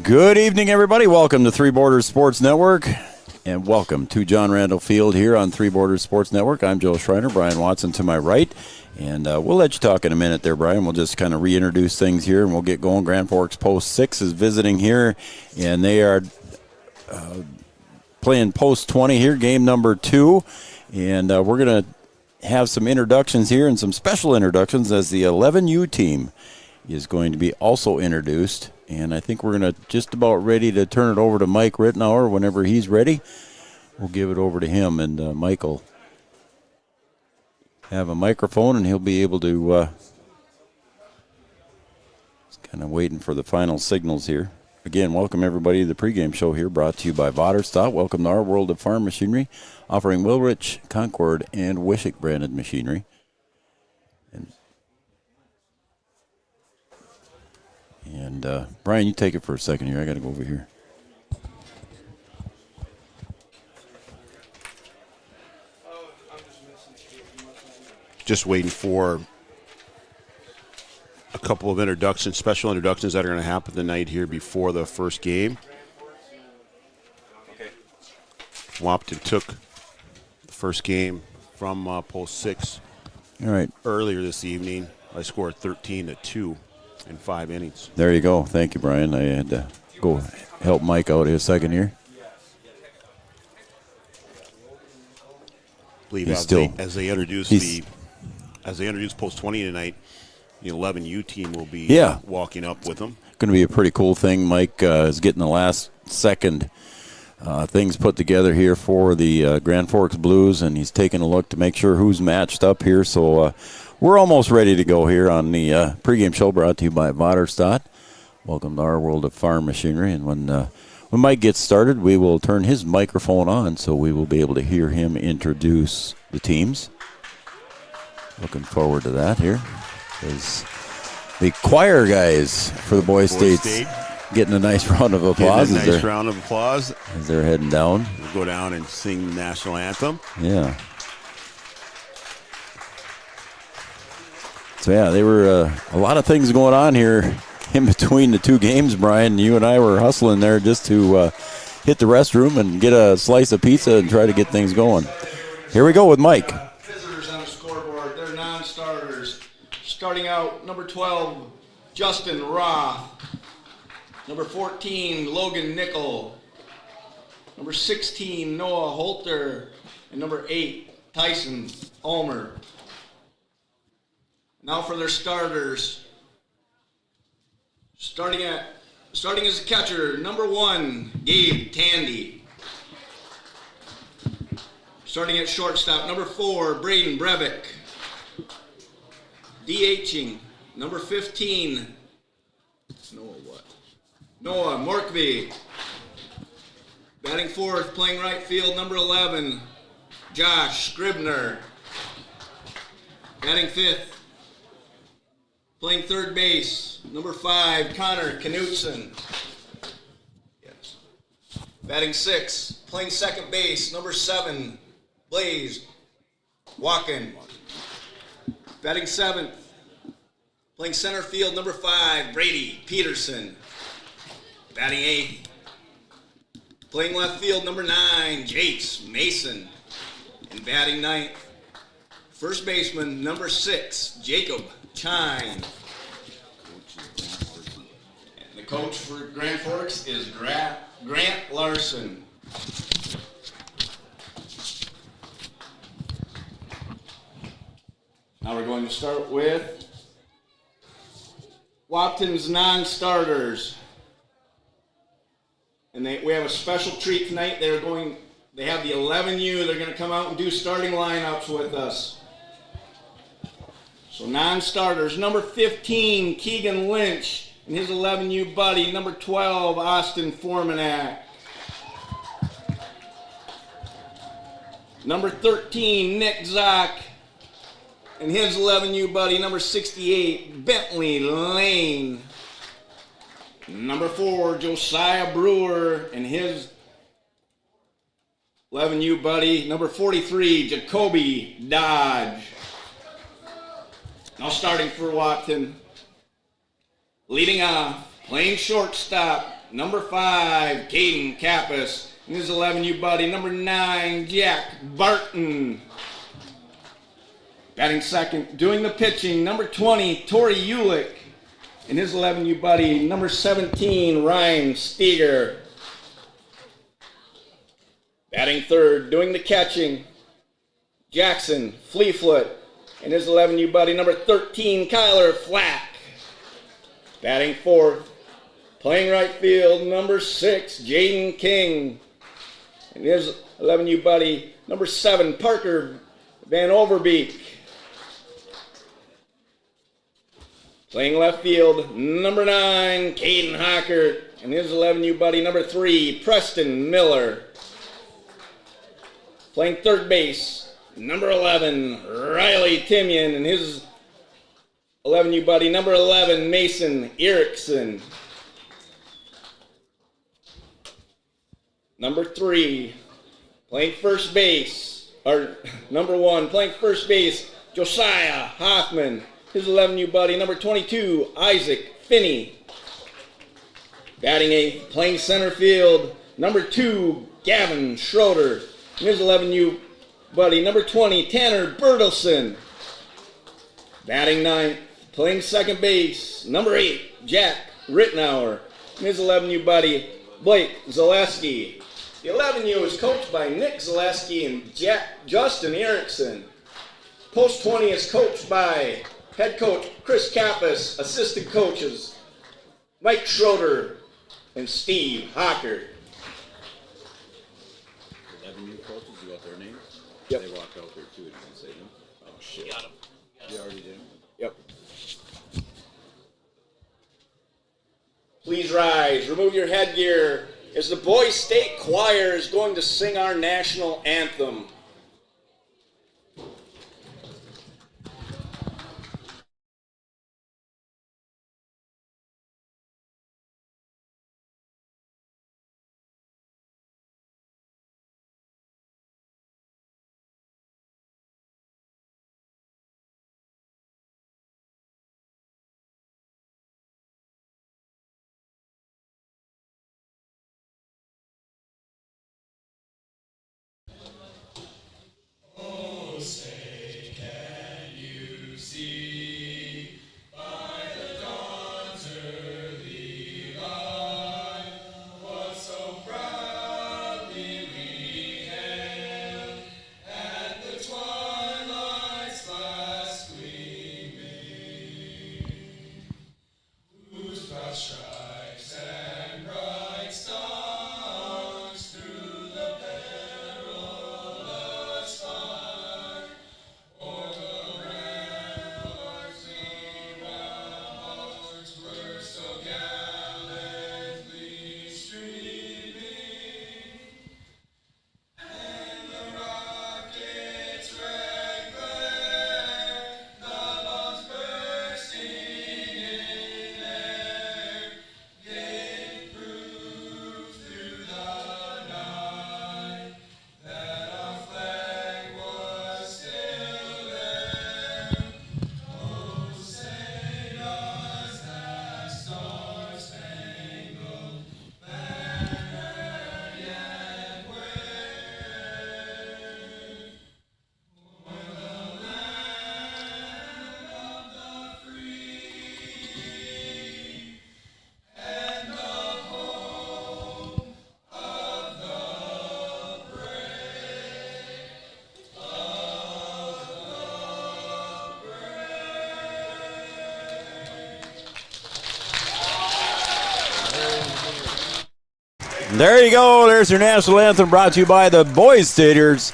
Good evening, everybody. Welcome to Three Borders Sports Network, and welcome to John Randall Field here on Three Borders Sports Network. I'm Joe Schreiner, Brian Watson to my right, and we'll let you talk in a minute there, Brian. We'll just kind of reintroduce things here, and we'll get going. Grand Forks Post 6 is visiting here, and they are playing Post 20 here, game number 2, and we're going to have some introductions here and some special introductions as the 11U team is going to be also introduced. And I think we're going to just about ready to turn it over to Mike Rittenauer whenever he's ready. We'll give it over to him, and Mike will have a microphone, and he'll be able to just kind of waiting for the final signals here. Again, welcome everybody to the pregame show here, brought to you by Vaterstad. Welcome to our world of farm machinery, offering Wilrich, Concord, and Wishick branded machinery. And Brian, you take it for a second here. I got to go over here. Just waiting for a couple of introductions, special introductions that are going to happen tonight here before the first game. Okay. Wahpeton took the first game from Post 6 earlier this evening. I scored 13-2 in 5 innings. There you go. Thank you, Brian. I had to go help Mike out a second here. I believe as they introduce Post 20 tonight, the 11U team will be walking up with them. Going to be a pretty cool thing. Mike is getting the last second things put together here for the Grand Forks Blues, and he's taking a look to make sure who's matched up here. So we're almost ready to go here on the pregame show, brought to you by Vaterstad. Welcome to our world of farm machinery. And when Mike gets started, we will turn his microphone on, so we will be able to hear him introduce the teams. Looking forward to that here. There's the choir guys for the Boys State getting a nice round of applause. As they're heading down. We'll go down and sing the national anthem. Yeah. So, yeah, they were a lot of things going on here in between the two games, Brian. You and I were hustling there just to hit the restroom and get a slice of pizza and try to get things going. Here we go with Mike. Visitors on the scoreboard, they're non-starters. Starting out, number 12, Justin Roth. Number 14, Logan Nickel. Number 16, Noah Holter. And number 8, Tyson Ulmer. Now for their starters. Starting as a catcher, number 1, Gabe Tandy. Starting at shortstop, number 4, Braden Brevick. DHing, number 15, Noah Morkby. Batting fourth, playing right field, number 11, Josh Scribner. Batting fifth, playing third base, number 5, Connor Knutson. Yes. Batting sixth, playing second base, number 7, Blaze Walken. Batting seventh, playing center field, number 5, Brady Peterson. Batting eighth, playing left field, number 9, Jace Mason. And batting ninth, first baseman, number 6, Jacob Chine. And the coach for Grand Forks is Grant Larson. Now we're going to start with Wahpeton's non-starters. And we have a special treat tonight. They have the 11U. They're going to come out and do starting lineups with us. So non-starters, number 15, Keegan Lynch, and his 11U buddy, number 12, Austin Formanak. Number 13, Nick Zock, and his 11U buddy, number 68, Bentley Lane. Number 4, Josiah Brewer, and his 11U buddy, number 43, Jacoby Dodge. Now starting for Wahpeton, leading off, playing shortstop, number 5, Caden Kappas. And his 11U buddy, number 9, Jack Barton. Batting second, doing the pitching, number 20, Tori Ulick. And his 11U buddy, number 17, Ryan Steger. Batting third, doing the catching, Jackson Fleetfoot. And his 11U buddy, number 13, Kyler Flack. Batting fourth, playing right field, number 6, Jaden King. And his 11U buddy, number 7, Parker Van Overbeek. Playing left field, number 9, Caden Hockert. And his 11U buddy, number 3, Preston Miller. Playing third base, number 11, Riley Timian. And his 11U buddy, number 11, Mason Erickson. Number 3, playing first base, or number 1, playing first base, Josiah Hoffman. His 11U buddy, number 22, Isaac Finney. Batting eighth, playing center field, number 2, Gavin Schroeder. And his 11U buddy, number 20, Tanner Bertelson. Batting ninth, playing second base, number 8, Jack Rittenauer. And his 11U buddy, Blake Zaleski. The 11U is coached by Nick Zaleski and Justin Erickson. Post 20 is coached by head coach Chris Kappas, assistant coaches Mike Schroeder and Steve Hocker. 11 new coaches, you got their names? Yep. They walked out there too, did you say them? Oh shit. Got him. You already did? Yep. Please rise, remove your headgear as the Boys State Choir is going to sing our national anthem. There you go. There's your national anthem brought to you by the Boys Staters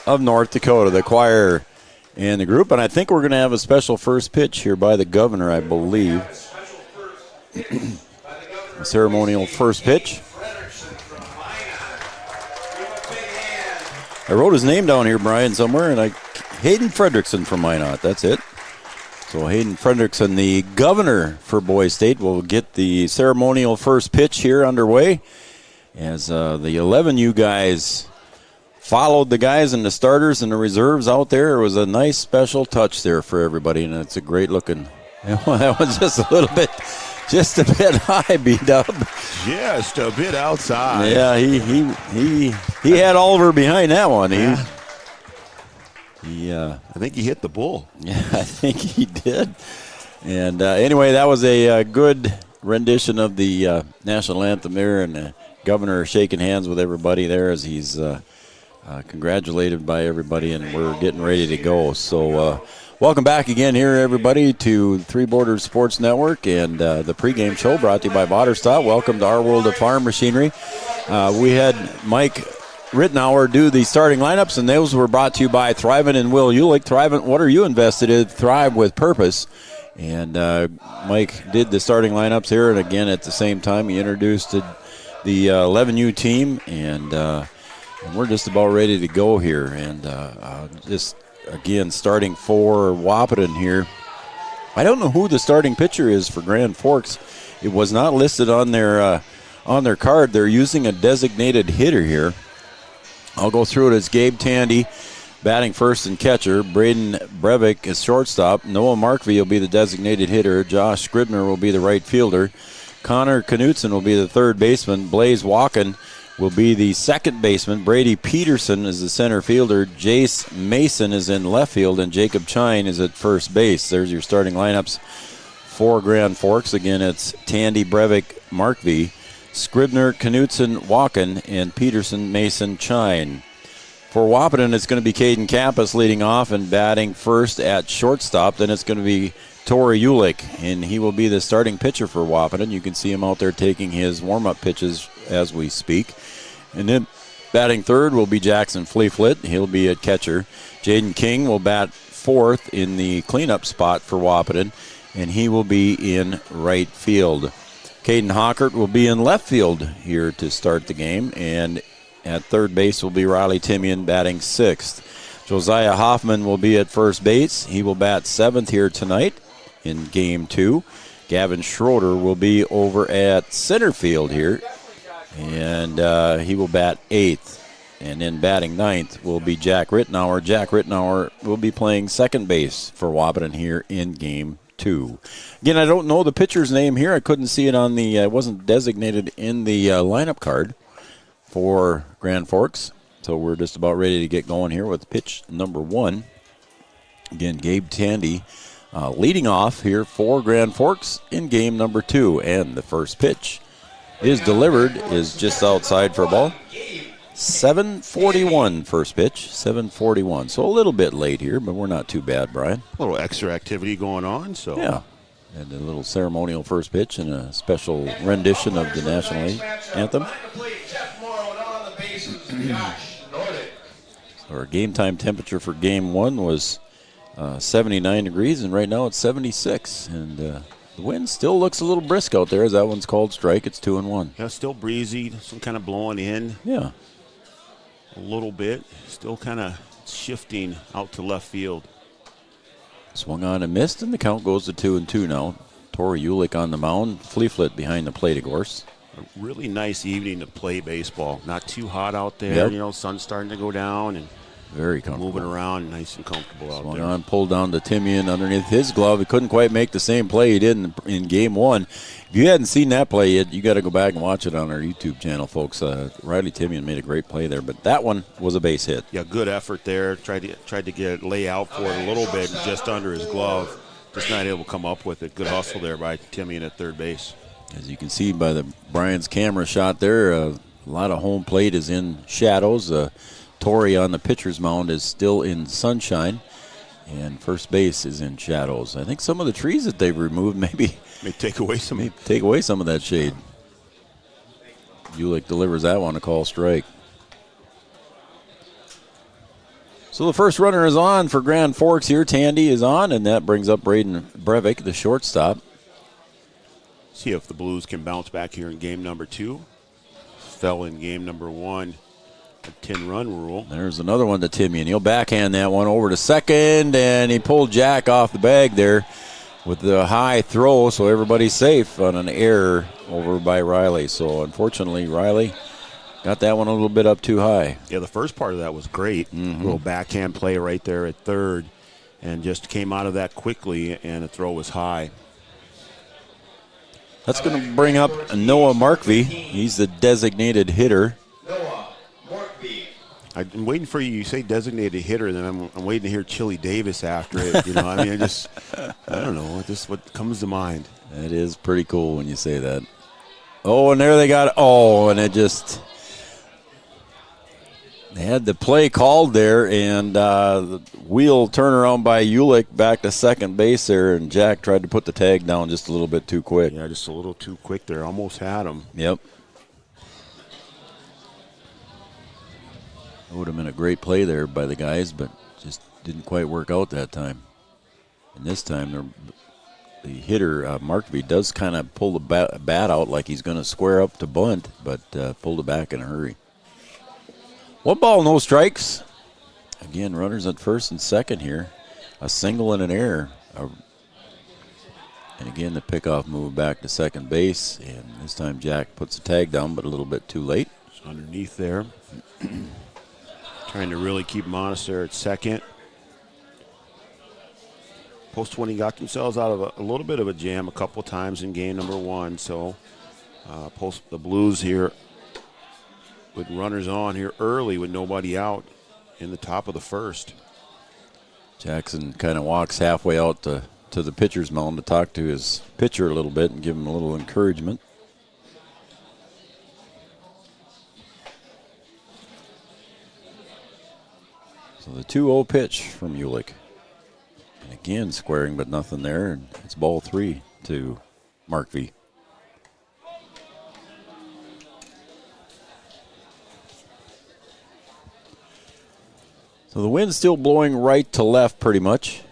of North Dakota, the choir and the group. And I think we're going to have a special first pitch here by the governor, I believe. Ceremonial first pitch. I wrote his name down here, Brian, somewhere, and Hayden Fredrickson from Minot. That's it. So Hayden Fredrickson, the governor for Boys State, will get the ceremonial first pitch here underway as the 11U guys followed the guys and the starters and the reserves out there. It was a nice special touch there for everybody, and it's a great looking. That was just a little bit just a bit high, B-Dub. Just a bit outside. Yeah, he had Oliver behind that one. Yeah. I think he hit the bull. Yeah, I think he did. And anyway, that was a good rendition of the national anthem there, and the governor shaking hands with everybody there as he's congratulated by everybody, and we're getting ready to go. So welcome back again here, everybody, to Three Borders Sports Network and the pregame show brought to you by Vaterstad. Welcome to our world of farm machinery. We had Mike Rittenauer do the starting lineups, and those were brought to you by Thrivent and Will Ulick. Thrivent, what are you invested in? Thrive with purpose. And Mike did the starting lineups here, and again at the same time he introduced the 11U team, and we're just about ready to go here. And just again starting for Wahpeton here. I don't know who the starting pitcher is for Grand Forks. It was not listed on their card. They're using a designated hitter here. I'll go through it. It's Gabe Tandy batting first and catcher. Braden Breivik is shortstop. Noah Markvey will be the designated hitter. Josh Scribner will be the right fielder. Connor Knutson will be the third baseman. Blaze Walken will be the second baseman. Brady Peterson is the center fielder. Jace Mason is in left field, and Jacob Chine is at first base. There's your starting lineups for Grand Forks. Again, it's Tandy, Breivik, Markvey, Scribner, Knutson, Walken, and Peterson, Mason, Chine. For Wahpeton, it's going to be Caden Kappas leading off and batting first at shortstop. Then it's going to be Tori Ulick, and he will be the starting pitcher for Wahpeton. You can see him out there taking his warm-up pitches as we speak. And then batting third will be Jackson Fleeflit. He'll be at catcher. Jaden King will bat fourth in the cleanup spot for Wahpeton, and he will be in right field. Caden Hockert will be in left field here to start the game, and at third base will be Riley Timian batting sixth. Josiah Hoffman will be at first base. He will bat seventh here tonight in game 2. Gavin Schroeder will be over at center field here, and he will bat eighth. And then batting ninth will be Jack Rittenauer. Jack Rittenauer will be playing second base for Wahpeton here in game 2. Again, I don't know the pitcher's name here. I couldn't see it on the, it wasn't designated in the lineup card for Grand Forks. So we're just about ready to get going here with pitch number 1. Again, Gabe Tandy leading off here for Grand Forks in game number 2. And the first pitch is delivered, is just outside for a ball. 7:41 first pitch, 7:41. So a little bit late here, but we're not too bad, Brian. A little extra activity going on, so. Yeah. And a little ceremonial first pitch and a special rendition of the national anthem. Our game time temperature for game 1 was 79 degrees, and right now it's 76. And the wind still looks a little brisk out there, as that one's called strike. It's 2-1. Yeah, still breezy, some kind of blowing in. Yeah. A little bit. Still kind of shifting out to left field. Swung on and missed, and the count goes to 2-2 now. Tori Ulick on the mound. Fleeflit behind the plate, of course. A really nice evening to play baseball. Not too hot out there. Yep. You know, sun's starting to go down and very comfortable. Moving around, nice and comfortable out Swung there. on, pulled down to Timian underneath his glove. He couldn't quite make the same play he did in game 1. If you hadn't seen that play yet, you got to go back and watch it on our YouTube channel, folks. Riley Timian made a great play there, but that one was a base hit. Yeah, good effort there. Tried to get it lay out for it a little bit, just under his glove. Just not able to come up with it. Good hustle there by Timian at third base. As you can see by the Brian's camera shot there, a lot of home plate is in shadows. Tori on the pitcher's mound is still in sunshine, and first base is in shadows. I think some of the trees that they've removed may take away some of that shade. Ulick delivers that one, a call strike. So the first runner is on for Grand Forks here. Tandy is on, and that brings up Braden Breivik, the shortstop. See if the Blues can bounce back here in game number 2. Fell in game number 1. A 10-run rule. There's another one to Timian. He'll backhand that one over to second, and he pulled Jack off the bag there with the high throw, so everybody's safe on an error over by Riley. So unfortunately, Riley got that one a little bit up too high. Yeah, the first part of that was great. Little backhand play right there at third, and just came out of that quickly, and the throw was high. That's going to bring up Noah Markvey. He's the designated hitter. Noah Morkby. I'm waiting for you. You say designated hitter, and then I'm waiting to hear Chili Davis after it. You know, I mean, I don't know. Just what comes to mind. That is pretty cool when you say that. Oh, and there they got it. Oh, and it just... They had the play called there, and the wheel turnaround by Ulick back to second base there, and Jack tried to put the tag down just a little bit too quick. Yeah, just a little too quick there. Almost had him. Yep. It would have been a great play there by the guys, but just didn't quite work out that time. And this time, the hitter, Markby, does kind of pull the bat out like he's going to square up to bunt, but pulled it back in a hurry. 1 ball, no strikes. Again, runners at first and second here. A single and an error. And again, the pickoff move back to second base. And this time Jack puts the tag down, but a little bit too late. It's underneath there. Trying to really keep him honest there at second. Post 20 got themselves out of a little bit of a jam a couple times in game number 1. So the Blues here with runners on here early with nobody out in the top of the first. Jackson kind of walks halfway out to the pitcher's mound to talk to his pitcher a little bit and give him a little encouragement. So the 2-0 pitch from Ulick. And again, squaring, but nothing there. And it's ball 3 to Markvey. So the wind's still blowing right to left pretty much.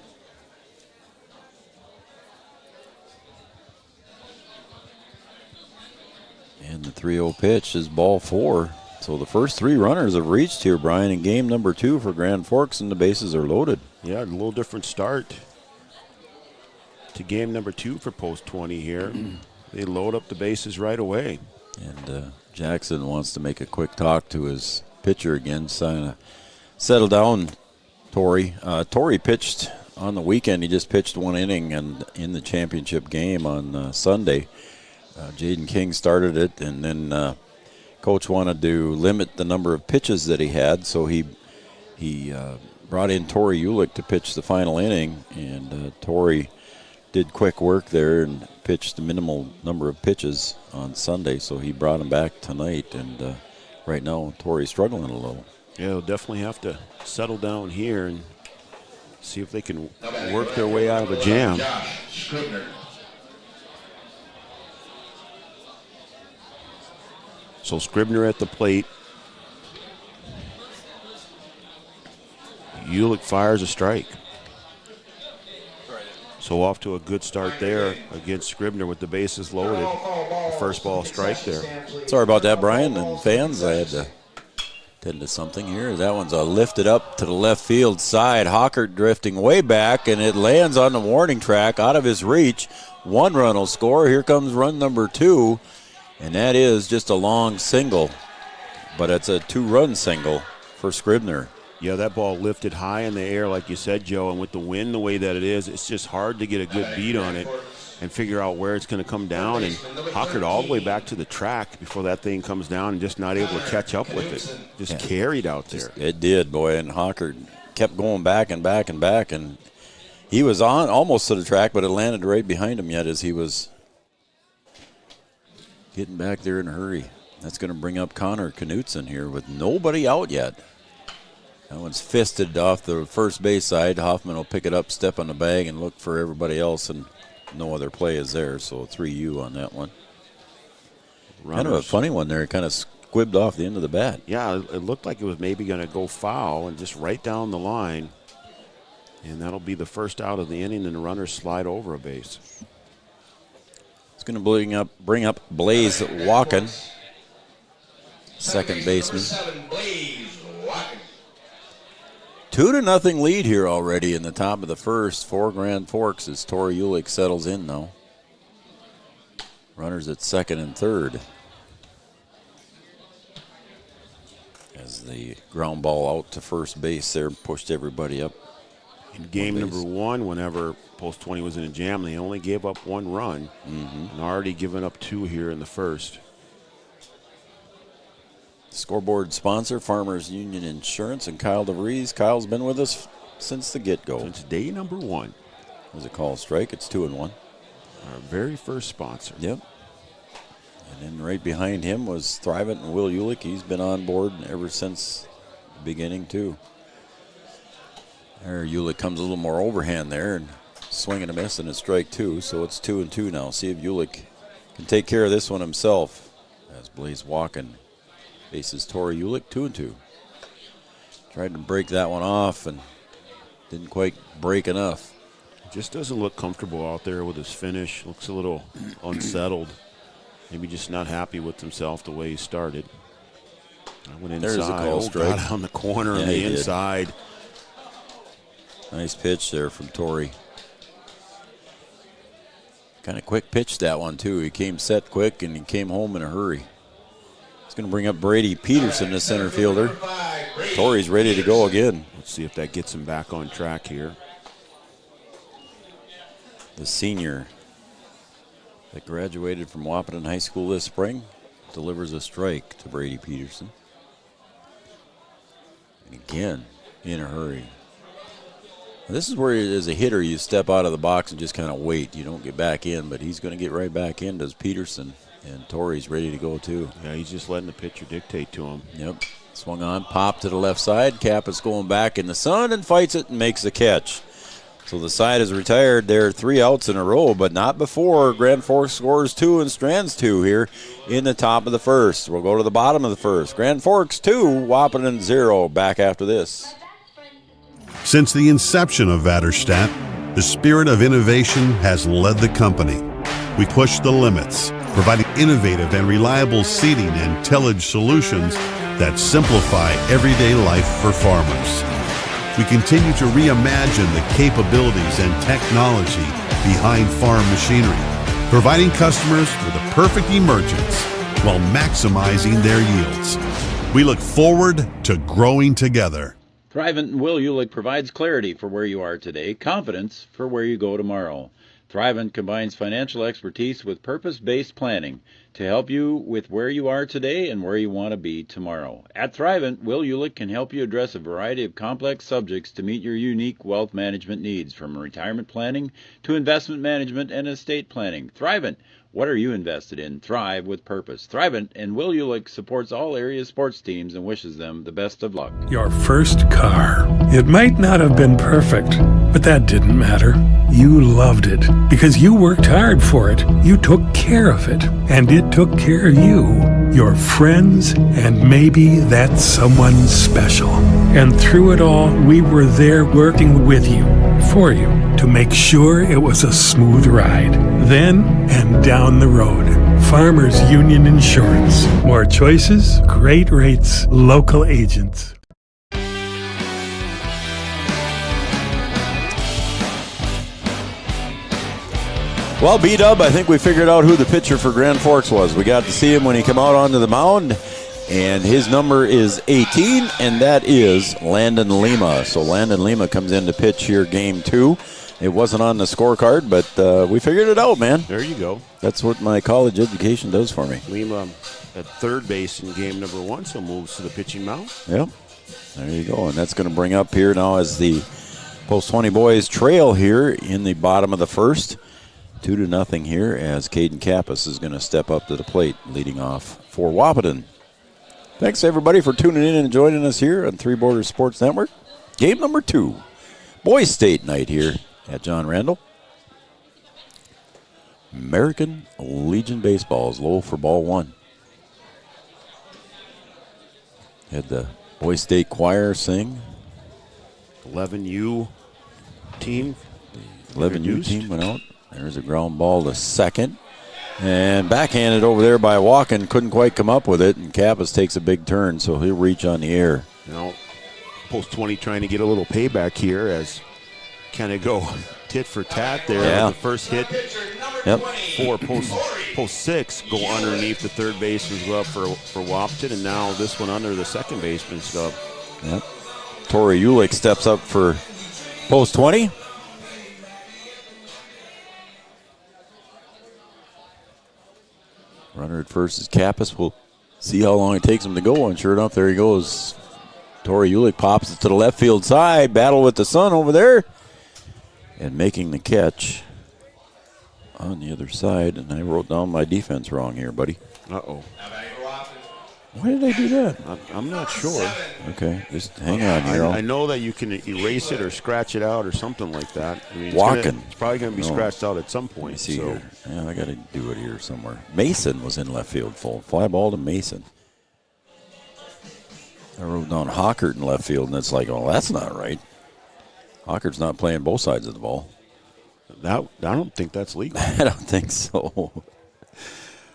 And the 3-0 pitch is ball 4. So the first 3 runners have reached here, Brian, in game number 2 for Grand Forks, and the bases are loaded. Yeah, a little different start to game number 2 for Post 20 here. They load up the bases right away. And Jackson wants to make a quick talk to his pitcher again, settle down, Torrey. Torrey pitched on the weekend. He just pitched 1 inning and in the championship game on Sunday. Jaden King started it, and then Coach wanted to limit the number of pitches that he had, so he brought in Torrey Ulick to pitch the final inning, and Torrey did quick work there and pitched the minimal number of pitches on Sunday, so he brought him back tonight, and right now Torrey's struggling a little. Yeah, they'll definitely have to settle down here and see if they can work their way out of a jam. So Scribner at the plate. Ulick fires a strike. So off to a good start there against Scribner with the bases loaded. The first ball strike there. Sorry about that, Brian, and fans. I had to tend to something here. That one's lifted up to the left field side. Hockert drifting way back, and it lands on the warning track out of his reach. 1 run will score. Here comes run number 2, and that is just a long single. But it's a 2-run single for Scribner. Yeah, that ball lifted high in the air, like you said, Joe, and with the wind the way that it is, it's just hard to get a good beat on it and figure out where it's going to come down. And Hockert all the way back to the track before that thing comes down and just not able to catch up with it. Just carried out there. It did, boy, and Hockert kept going back and back and back, and he was on almost to the track, but it landed right behind him yet as he was getting back there in a hurry. That's going to bring up Connor Knutson here with nobody out yet. That one's fisted off the first base side. Hoffman will pick it up, step on the bag, and look for everybody else, and no other play is there, so 3-U on that one. Kind of a funny one there. It kind of squibbed off the end of the bat. Yeah, it looked like it was maybe going to go foul and just right down the line. And that'll be the first out of the inning, and the runners slide over a base. It's going to bring up Blaze Walken, second baseman. 2-0 lead here already in the top of the first for Grand Forks as Torrey Ulick settles in now. Runners at second and third. As the ground ball out to first base there pushed everybody up. In game number 1, whenever post 20 was in a jam, they only gave up 1 run, and already given up 2 here in the first. Scoreboard sponsor, Farmers Union Insurance, and Kyle DeVries. Kyle's been with us since the get-go. Since day number 1. Was a call strike. It's 2-1. Our very first sponsor. Yep. And then right behind him was Thrivent and Will Ulick. He's been on board ever since the beginning, too. There, Ulick comes a little more overhand there and swing and a miss and a strike, too. So it's 2-2 now. See if Ulick can take care of this one himself. As Blaze Walken faces Tori Ulick, 2-2. Tried to break that one off and didn't quite break enough. Just doesn't look comfortable out there with his finish. Looks a little unsettled. Maybe just not happy with himself the way he started. I went inside. There's a call strike. Got on the corner on Yeah, the inside. did. Nice pitch there from Torrey. Kind of quick pitch that one, too. He came set quick, and he came home in a hurry. It's going to bring up Brady Peterson, the center fielder. Torrey's ready to go again. Let's see if that gets him back on track here. The senior that graduated from Wahpeton High School this spring delivers a strike to Brady Peterson. And again, in a hurry. This is where, as a hitter, you step out of the box and just kind of wait. You don't get back in, but he's going to get right back in, does Peterson. And Torrey's ready to go, too. Yeah, he's just letting the pitcher dictate to him. Yep. Swung on, popped to the left side. Kappa's going back in the sun and fights it and makes the catch. So the side is retired there, 3 outs in a row, but not before Grand Forks scores 2 and Strands 2 here in the top of the first. We'll go to the bottom of the first. Grand Forks 2, Wahpeton 0. Back after this. Since the inception of Vaterstadt, the spirit of innovation has led the company. We push the limits, providing innovative and reliable seeding and tillage solutions that simplify everyday life for farmers. We continue to reimagine the capabilities and technology behind farm machinery, providing customers with a perfect emergence while maximizing their yields. We look forward to growing together. Thrivent and Will Ulick provides clarity for where you are today, confidence for where you go tomorrow. Thrivent combines financial expertise with purpose-based planning to help you with where you are today and where you want to be tomorrow. At Thrivent, Will Ulick can help you address a variety of complex subjects to meet your unique wealth management needs, from retirement planning to investment management and estate planning. Thrivent, what are you invested in? Thrive with purpose. Thrivent and Will Ulick supports all area sports teams and wishes them the best of luck. Your first car. It might not have been perfect, but that didn't matter. You loved it because you worked hard for it. You took care of it, and it took care of you, your friends, and maybe that someone special. And through it all, we were there working with you, for you, to make sure it was a smooth ride. Then and down the road. Farmers Union Insurance. More choices, great rates, local agents. Well, B-Dub, I think we figured out who the pitcher for Grand Forks was. We got to see him when he came out onto the mound, and his number is 18, and that is Landon Lima. So Landon Lima comes in to pitch here game 2. It wasn't on the scorecard, but we figured it out, man. There you go. That's what my college education does for me. Lima at third base in game number 1, so moves to the pitching mound. Yep. There you go. And that's going to bring up here now as the Post 20 boys trail here in the bottom of the first. 2-0 here as Caden Kappas is going to step up to the plate, leading off for Wahpeton. Thanks, everybody, for tuning in and joining us here on Three Borders Sports Network. Game number 2, Boys State night here at John Randall. American Legion Baseball is low for ball 1. Had the Boys State choir sing. 11U team. 11U team went out. There's a ground ball to second. And backhanded over there by Walken. Couldn't quite come up with it. And Kappas takes a big turn, so he'll reach on the air. You know, Post 20 trying to get a little payback here as kind of go tit for tat there. Yeah. The first hit. Yep. 4 post 6 go underneath the third baseman's glove for Wahpeton, and now this one under the second baseman's glove. Yep. Tori Ulick steps up for Post 20. Runner at first is Kappas. We'll see how long it takes him to go. And sure enough, there he goes. Tori Ulick pops it to the left field side. Battle with the sun over there. And making the catch on the other side. And I wrote down my defense wrong here, buddy. Uh-oh. Why did I do that? I'm not sure. Okay, just hang on here. I know that you can erase it or scratch it out or something like that. I mean, Walking. It's probably going to be scratched out at some point. Let me see so. here. Yeah, I got to do it here somewhere. Mason was in left field full. Fly ball to Mason. I wrote down Hockert in left field, and it's like, oh, that's not right. Hockert's not playing both sides of the ball. I don't think that's legal. I don't think so.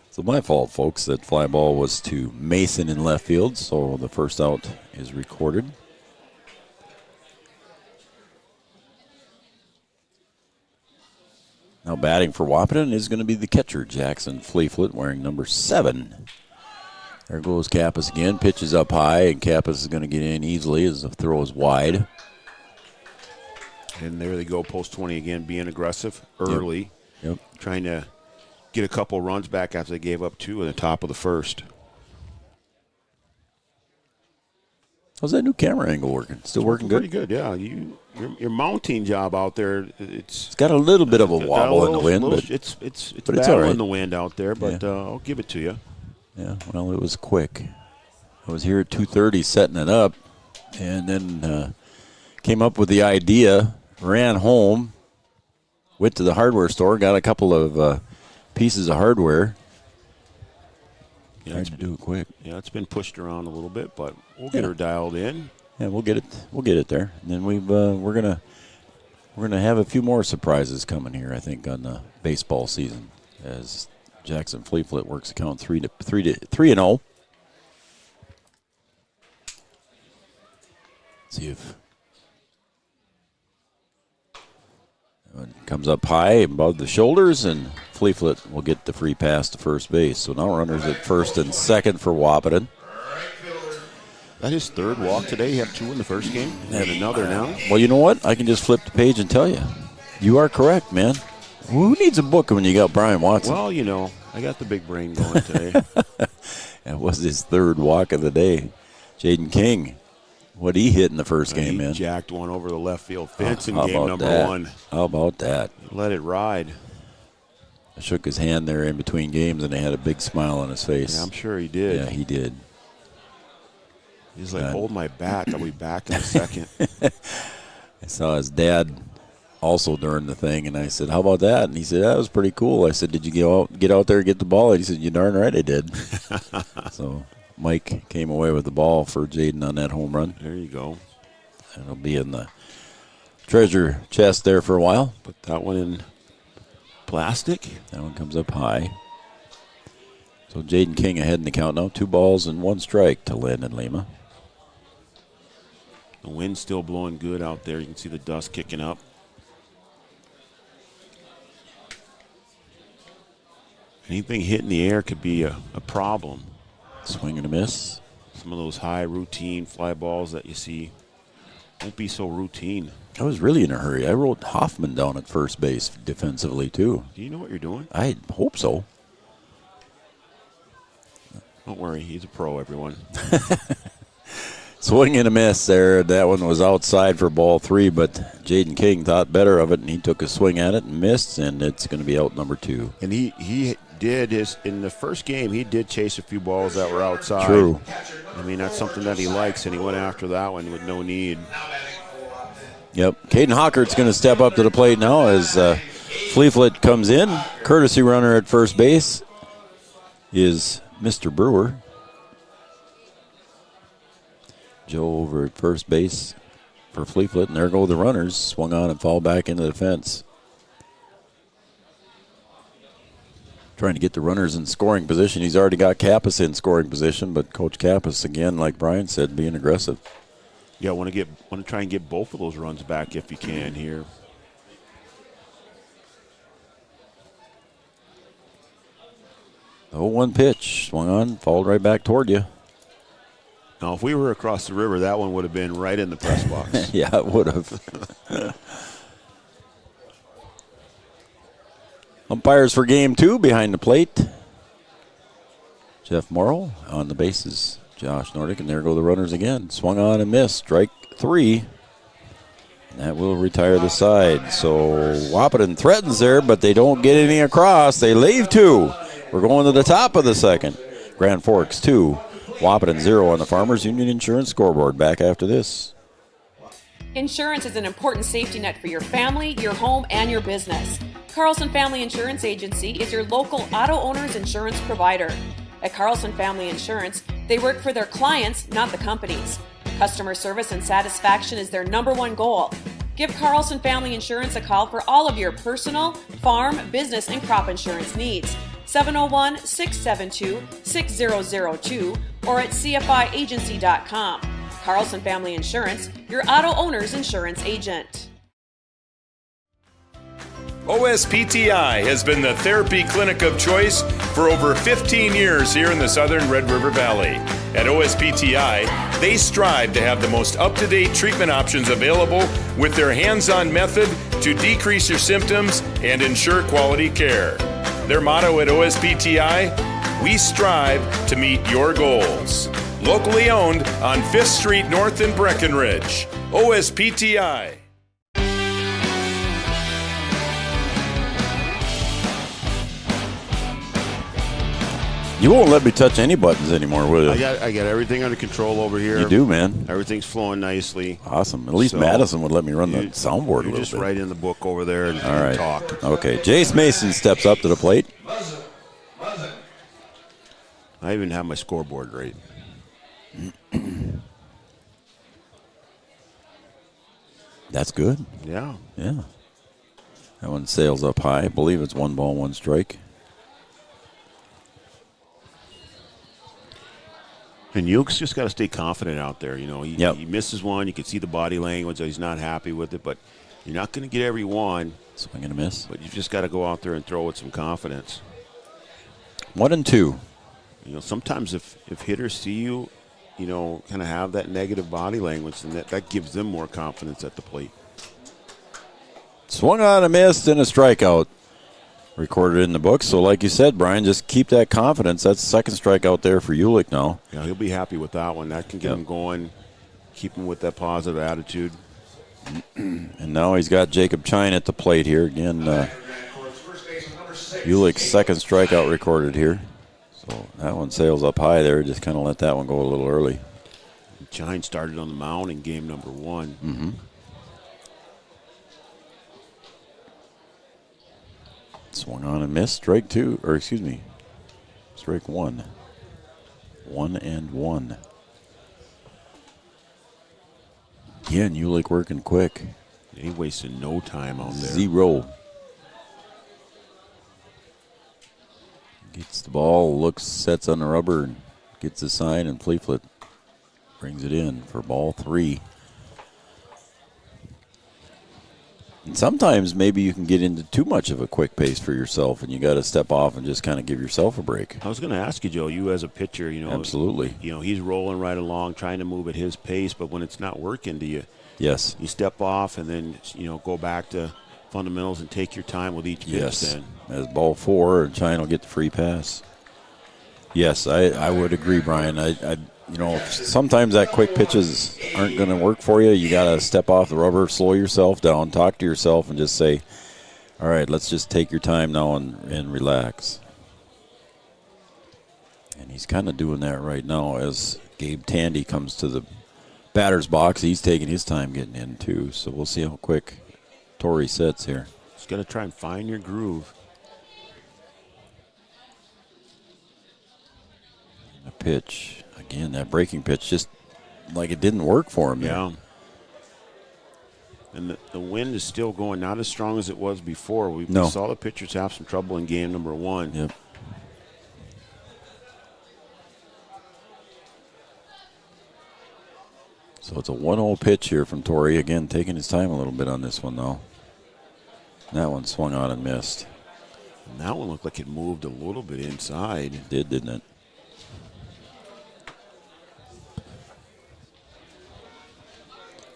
So my fault, folks. That fly ball was to Mason in left field, so the first out is recorded. Now batting for Wahpeton is going to be the catcher, Jackson Fleeflet, wearing number 7. There goes Kappas again. Pitches up high, and Kappas is going to get in easily as the throw is wide. And there they go, post 20 again, being aggressive early. Yep. Trying to get a couple runs back after they gave up 2 in the top of the first. How's that new camera angle working? Still working good? Pretty good, yeah. Your mounting job out there, It's got a little bit of a wobble in the wind, but it's but it's battle all right. in the wind out there, but I'll give it to you. yeah, well, it was quick. I was here at 2:30 setting it up, and then came up with the idea, ran home, went to the hardware store, got a couple of pieces of hardware. Yeah, Tried to do it quick. Yeah, it's been pushed around a little bit, but we'll get her dialed in. Yeah, we'll get it. We'll get it there. And then we're gonna have a few more surprises coming here, I think, on the baseball season as Jackson Fleeflet works account 3-0. See if that one comes up high above the shoulders, and Fleeflet will get the free pass to first base. So now runners at first and second for Wahpeton. That his third walk today. He had 2 in the first game and another now. Well, you know what? I can just flip the page and tell you. You are correct, man. Who needs a book when you got Brian Watson? Well, you know, I got the big brain going today. That was his third walk of the day. Jaden King, what he hit in the first game, he man. jacked one over the left field fence in How game about number that? 1. How about that? Let it ride. I shook his hand there in between games, and he had a big smile on his face. Yeah, I'm sure he did. Yeah, he did. He's like, hold my bat. I'll be back in a second. I saw his dad also during the thing, and I said, how about that? And he said, that was pretty cool. I said, did you get out there and get the ball? And he said, you darn right I did. So Mike came away with the ball for Jaden on that home run. There you go. It'll be in the treasure chest there for a while. Put that one in plastic. That one comes up high. So Jaden King ahead in the count now. 2 balls and 1 strike to Landon Lima. The wind's still blowing good out there. You can see the dust kicking up. Anything hitting the air could be a problem. Swing and a miss. Some of those high routine fly balls that you see won't be so routine. I was really in a hurry. I wrote Hoffman down at first base defensively, too. Do you know what you're doing? I hope so. Don't worry. He's a pro, everyone. Swing and a miss there. That one was outside for ball 3, but Jaden King thought better of it, and he took a swing at it and missed, and it's going to be out number 2. And he did in the first game, he did chase a few balls that were outside. True. I mean, that's something that he likes, and he went after that one with no need. Yep. Caden Hockert's going to step up to the plate now as Fleeflet comes in. Courtesy runner at first base is Mr. Brewer. Joe over at first base for Fleeflet, and there go the runners. Swung on and fall back into the fence. Trying to get the runners in scoring position. He's already got Kappas in scoring position, but Coach Kappas, again, like Brian said, being aggressive. Yeah, want to try and get both of those runs back if you can here. The 0-1 pitch. Swung on, followed right back toward you. Now, if we were across the river, that one would have been right in the press box. Yeah, it would have. Umpires for game 2 behind the plate. Jeff Morrow on the bases. Josh Nordic, and there go the runners again. Swung on and missed. Strike 3. And that will retire the side. So Wahpeton threatens there, but they don't get any across. They leave 2. We're going to the top of the second. Grand Forks 2. Wahpeton 0 on the Farmers Union Insurance scoreboard. Back after this. Insurance is an important safety net for your family, your home, and your business. Carlson Family Insurance Agency is your local auto owner's insurance provider. At Carlson Family Insurance, they work for their clients, not the companies. Customer service and satisfaction is their #1 goal. Give Carlson Family Insurance a call for all of your personal, farm, business, and crop insurance needs. 701-672-6002 or at cfiagency.com. Carlson Family Insurance, your auto owner's insurance agent. OSPTI has been the therapy clinic of choice for over 15 years here in the southern Red River Valley. At OSPTI, they strive to have the most up-to-date treatment options available with their hands-on method to decrease your symptoms and ensure quality care. Their motto at OSPTI, we strive to meet your goals. Locally owned on 5th Street North in Breckenridge. OSPTI. You won't let me touch any buttons anymore, will you? I got everything under control over here. You do, man. Everything's flowing nicely. Awesome. At least So, Madison would let me run the soundboard a You little just bit. write in the book over there and, All right. talk. Okay. Jace Mason steps up to the plate. I even have my scoreboard right. That's good. Yeah. Yeah. That one sails up high. I believe it's 1 ball, 1 strike. And Yuke's just got to stay confident out there. You know, Yep. he misses one. You can see the body language. He's not happy with it, but you're not going to get every one. Swing and a miss. But you've just got to go out there and throw with some confidence. 1 and 2. You know, sometimes if hitters see you, you know, kind of have that negative body language, then that gives them more confidence at the plate. Swung on and missed and a strikeout. Recorded in the book. So like you said, Brian, just keep that confidence. That's the second strikeout there for Ulick now. Yeah, he'll be happy with that one. That can get him going, keep him with that positive attitude. And now he's got Jacob Chine at the plate here. Again, Ulick's second strikeout recorded here. So that one sails up high there. Just kind of let that one go a little early. Chine started on the mound in game number 1. Mm-hmm. Swung on and missed. Strike 2, or excuse me, strike 1. 1 and 1. Again, Ulick working quick. He wasted no time out there. 0. Gets the ball, looks, sets on the rubber, and gets the sign, and Fleetfoot brings it in for ball 3. And sometimes maybe you can get into too much of a quick pace for yourself, and you got to step off and just kind of give yourself a break. I was going to ask you, Joe, you as a pitcher, you know. Absolutely. You know, he's rolling right along, trying to move at his pace, but when it's not working, do you step off and then, you know, go back to fundamentals and take your time with each pitch then? As ball 4, and Chine will get the free pass. Yes, I would agree, Brian. You know, sometimes that quick pitches aren't going to work for you. You got to step off the rubber, slow yourself down, talk to yourself, and just say, all right, let's just take your time now and relax. And he's kind of doing that right now as Gabe Tandy comes to the batter's box. He's taking his time getting in, too. So we'll see how quick Torrey sets here. Just got to try and find your groove. A pitch. Again, that breaking pitch just like it didn't work for him. Yeah. And the wind is still going, not as strong as it was before. We saw the pitchers have some trouble in game number 1. Yep. So it's a 1-0 pitch here from Torrey. Again, taking his time a little bit on this one, though. That one swung on and missed. And that one looked like it moved a little bit inside. It did, didn't it?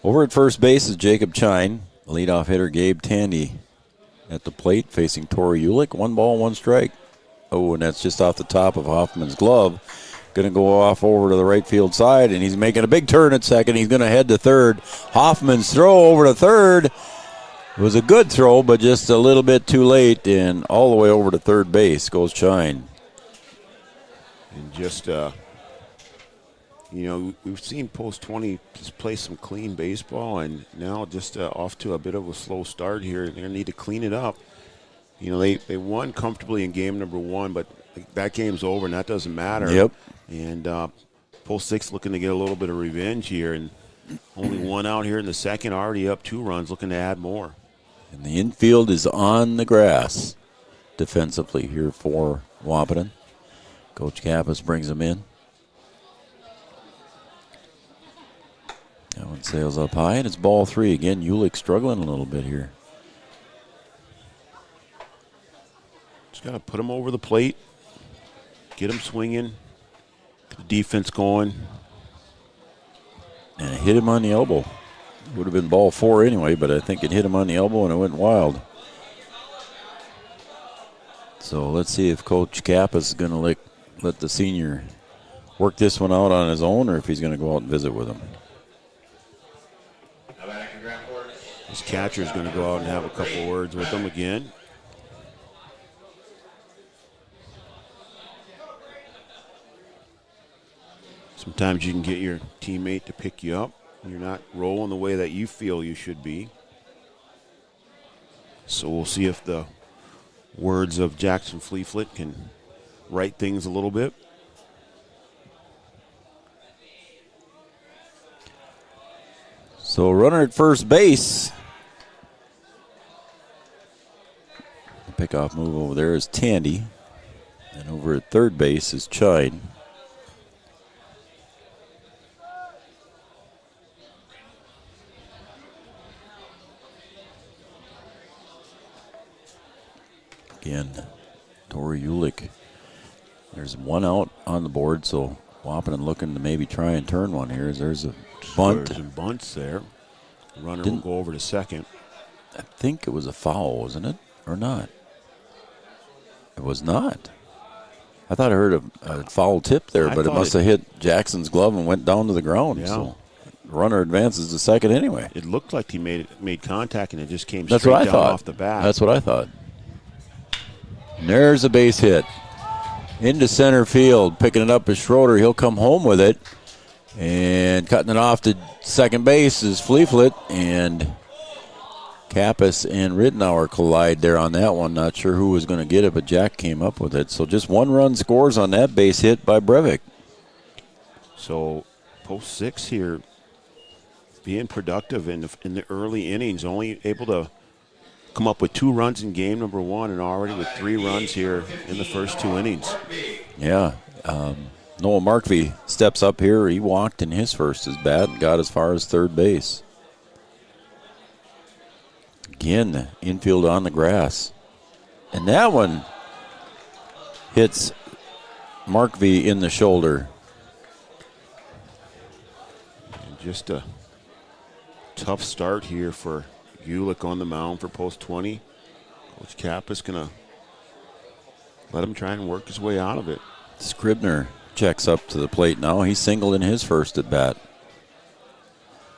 Over at first base is Jacob Chine. Leadoff hitter Gabe Tandy at the plate facing Tori Ulick. 1 ball, 1 strike. Oh, and that's just off the top of Hoffman's glove. Going to go off over to the right field side, and he's making a big turn at second. He's going to head to third. Hoffman's throw over to third. It was a good throw, but just a little bit too late, and all the way over to third base goes Chine. And just, we've seen Post 20 just play some clean baseball, and now just off to a bit of a slow start here. They're going to need to clean it up. They won comfortably in game number 1, but that game's over, and that doesn't matter. Yep. And Post 6 looking to get a little bit of revenge here, and only 1 out here in the second, already up 2 runs, looking to add more. And the infield is on the grass defensively here for Wahpeton. Coach Kappas brings him in. That one sails up high, and it's ball 3. Again, Ulick struggling a little bit here. Just got to put him over the plate, get him swinging, get the defense going. And it hit him on the elbow. Would have been ball 4 anyway, but I think it hit him on the elbow and it went wild. So let's see if Coach Kappas is going to let the senior work this one out on his own, or if he's going to go out and visit with him. His catcher is going to go out and have a couple words with him again. Sometimes you can get your teammate to pick you up. You're not rolling the way that you feel you should be. So we'll see if the words of Jackson Fleeflet can right things a little bit. So runner at first base. The pickoff move over there is Tandy. And over at third base is Chine. Again, Tori Ulick. There's 1 out on the board, so Wahpeton looking to maybe try and turn one here. There's a bunt. There's some bunts there. The runner will go over to second. I think it was a foul, wasn't it? Or not? It was not. I thought I heard a foul tip there, but it must have hit Jackson's glove and went down to the ground. Yeah. So the runner advances to second anyway. It looked like he made contact, and it just came That's straight what I down thought. off the bat. That's what I thought. And there's a base hit. Into center field. Picking it up is Schroeder. He'll come home with it. And cutting it off to second base is Fleeflet. And Kappas and Rittenauer collide there on that one. Not sure who was going to get it, but Jack came up with it. So just 1 run scores on that base hit by Breivik. So Post 6 here being productive in the early innings, only able to come up with 2 runs in game number 1 and already with 3 runs here in the first 2 innings. Yeah. Noah Markvey steps up here. He walked in his first at bat and got as far as third base. Again, infield on the grass. And that one hits Markvey in the shoulder. And just a tough start here for Ulick on the mound for Post 20. Coach Kappas going to let him try and work his way out of it. Scribner checks up to the plate now. He singled in his first at bat.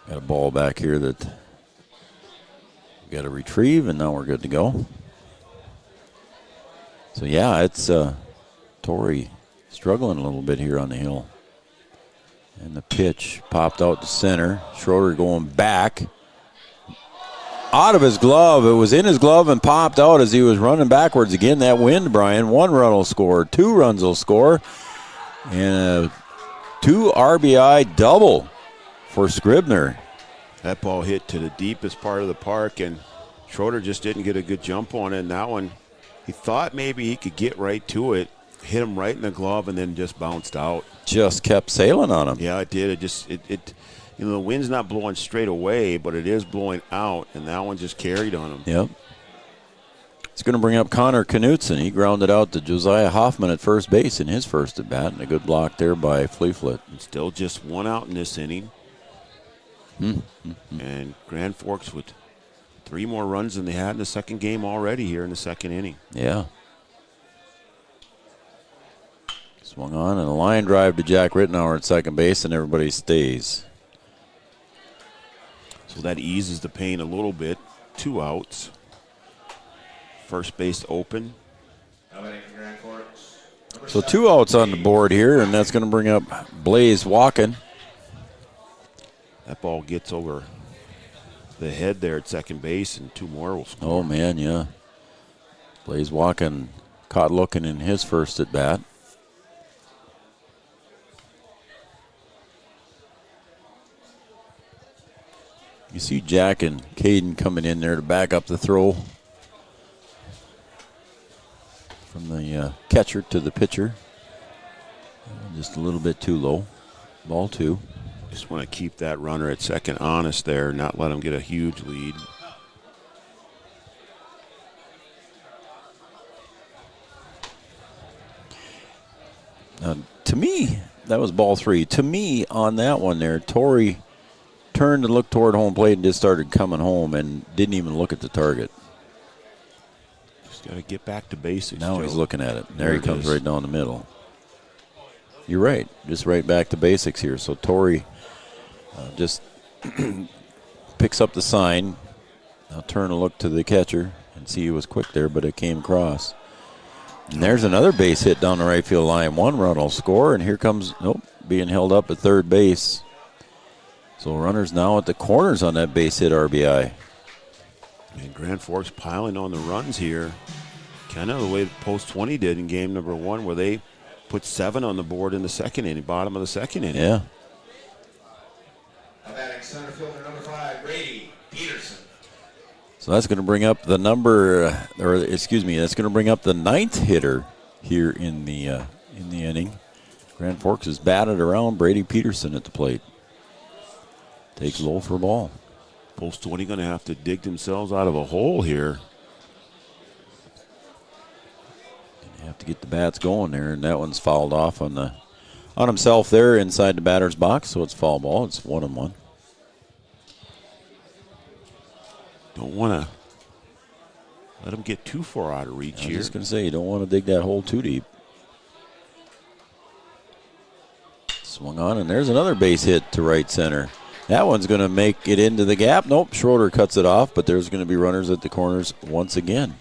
Got a ball back here that we got to retrieve, and now we're good to go. So yeah, it's Torrey struggling a little bit here on the hill. And the pitch popped out to center. Schroeder going back. Out of his glove. It was in his glove and popped out as he was running backwards. Again, that wind, Brian. 1 run will score. 2 runs will score. And a 2 RBI double for Scribner. That ball hit to the deepest part of the park, and Schroeder just didn't get a good jump on it. And that one, he thought maybe he could get right to it. Hit him right in the glove and then just bounced out. Just kept sailing on him. Yeah, it did. The wind's not blowing straight away, but it is blowing out, and that one just carried on him. Yep. It's going to bring up Connor Knutson. He grounded out to Josiah Hoffman at first base in his first at bat, and a good block there by Fleeflet. And still just 1 out in this inning. And Grand Forks with 3 more runs than they had in the second game already here in the second inning. Yeah. Swung on and a line drive to Jack Rittenauer at second base, and everybody stays. So that eases the pain a little bit. 2 outs. First base open. So 2 outs on the board here, and that's going to bring up Blaze Walken. That ball gets over the head there at second base, and 2 more will score. Oh, man, yeah. Blaze Walken caught looking in his first at bat. You see Jack and Caden coming in there to back up the throw from the catcher to the pitcher. Just a little bit too low. Ball 2. Just want to keep that runner at second honest there, not let him get a huge lead. To me, that was ball 3. To me, on that one there, Torrey turned and looked toward home plate and just started coming home and didn't even look at the target. Just got to get back to basics. Now Joe. he's looking at it. There he it comes is. right down the middle. You're right. Just right back to basics here. So Torrey just picks up the sign. I'll turn and look to the catcher and see he was quick there, but it came across. And there's another base hit down the right field line. 1 run will score, and here comes, being held up at third base. So runners now at the corners on that base hit RBI. And Grand Forks piling on the runs here. Kind of the way Post 20 did in game number 1, where they put 7 on the board in the second inning, bottom of the second inning. Yeah. Batting center fielder number 5, Brady Peterson. So that's going to bring up the that's going to bring up the 9th hitter here in the inning. Grand Forks is batted around. Brady Peterson at the plate. Takes low for a ball. Post 20 going to have to dig themselves out of a hole here. You have to get the bats going there, and that one's fouled off on himself there inside the batter's box, so it's foul ball. It's 1-1. Don't want to let him get too far out of reach I was here. just going to say, you don't want to dig that hole too deep. Swung on, and there's another base hit to right center. That one's going to make it into the gap. Nope, Schroeder cuts it off, but there's going to be runners at the corners once again.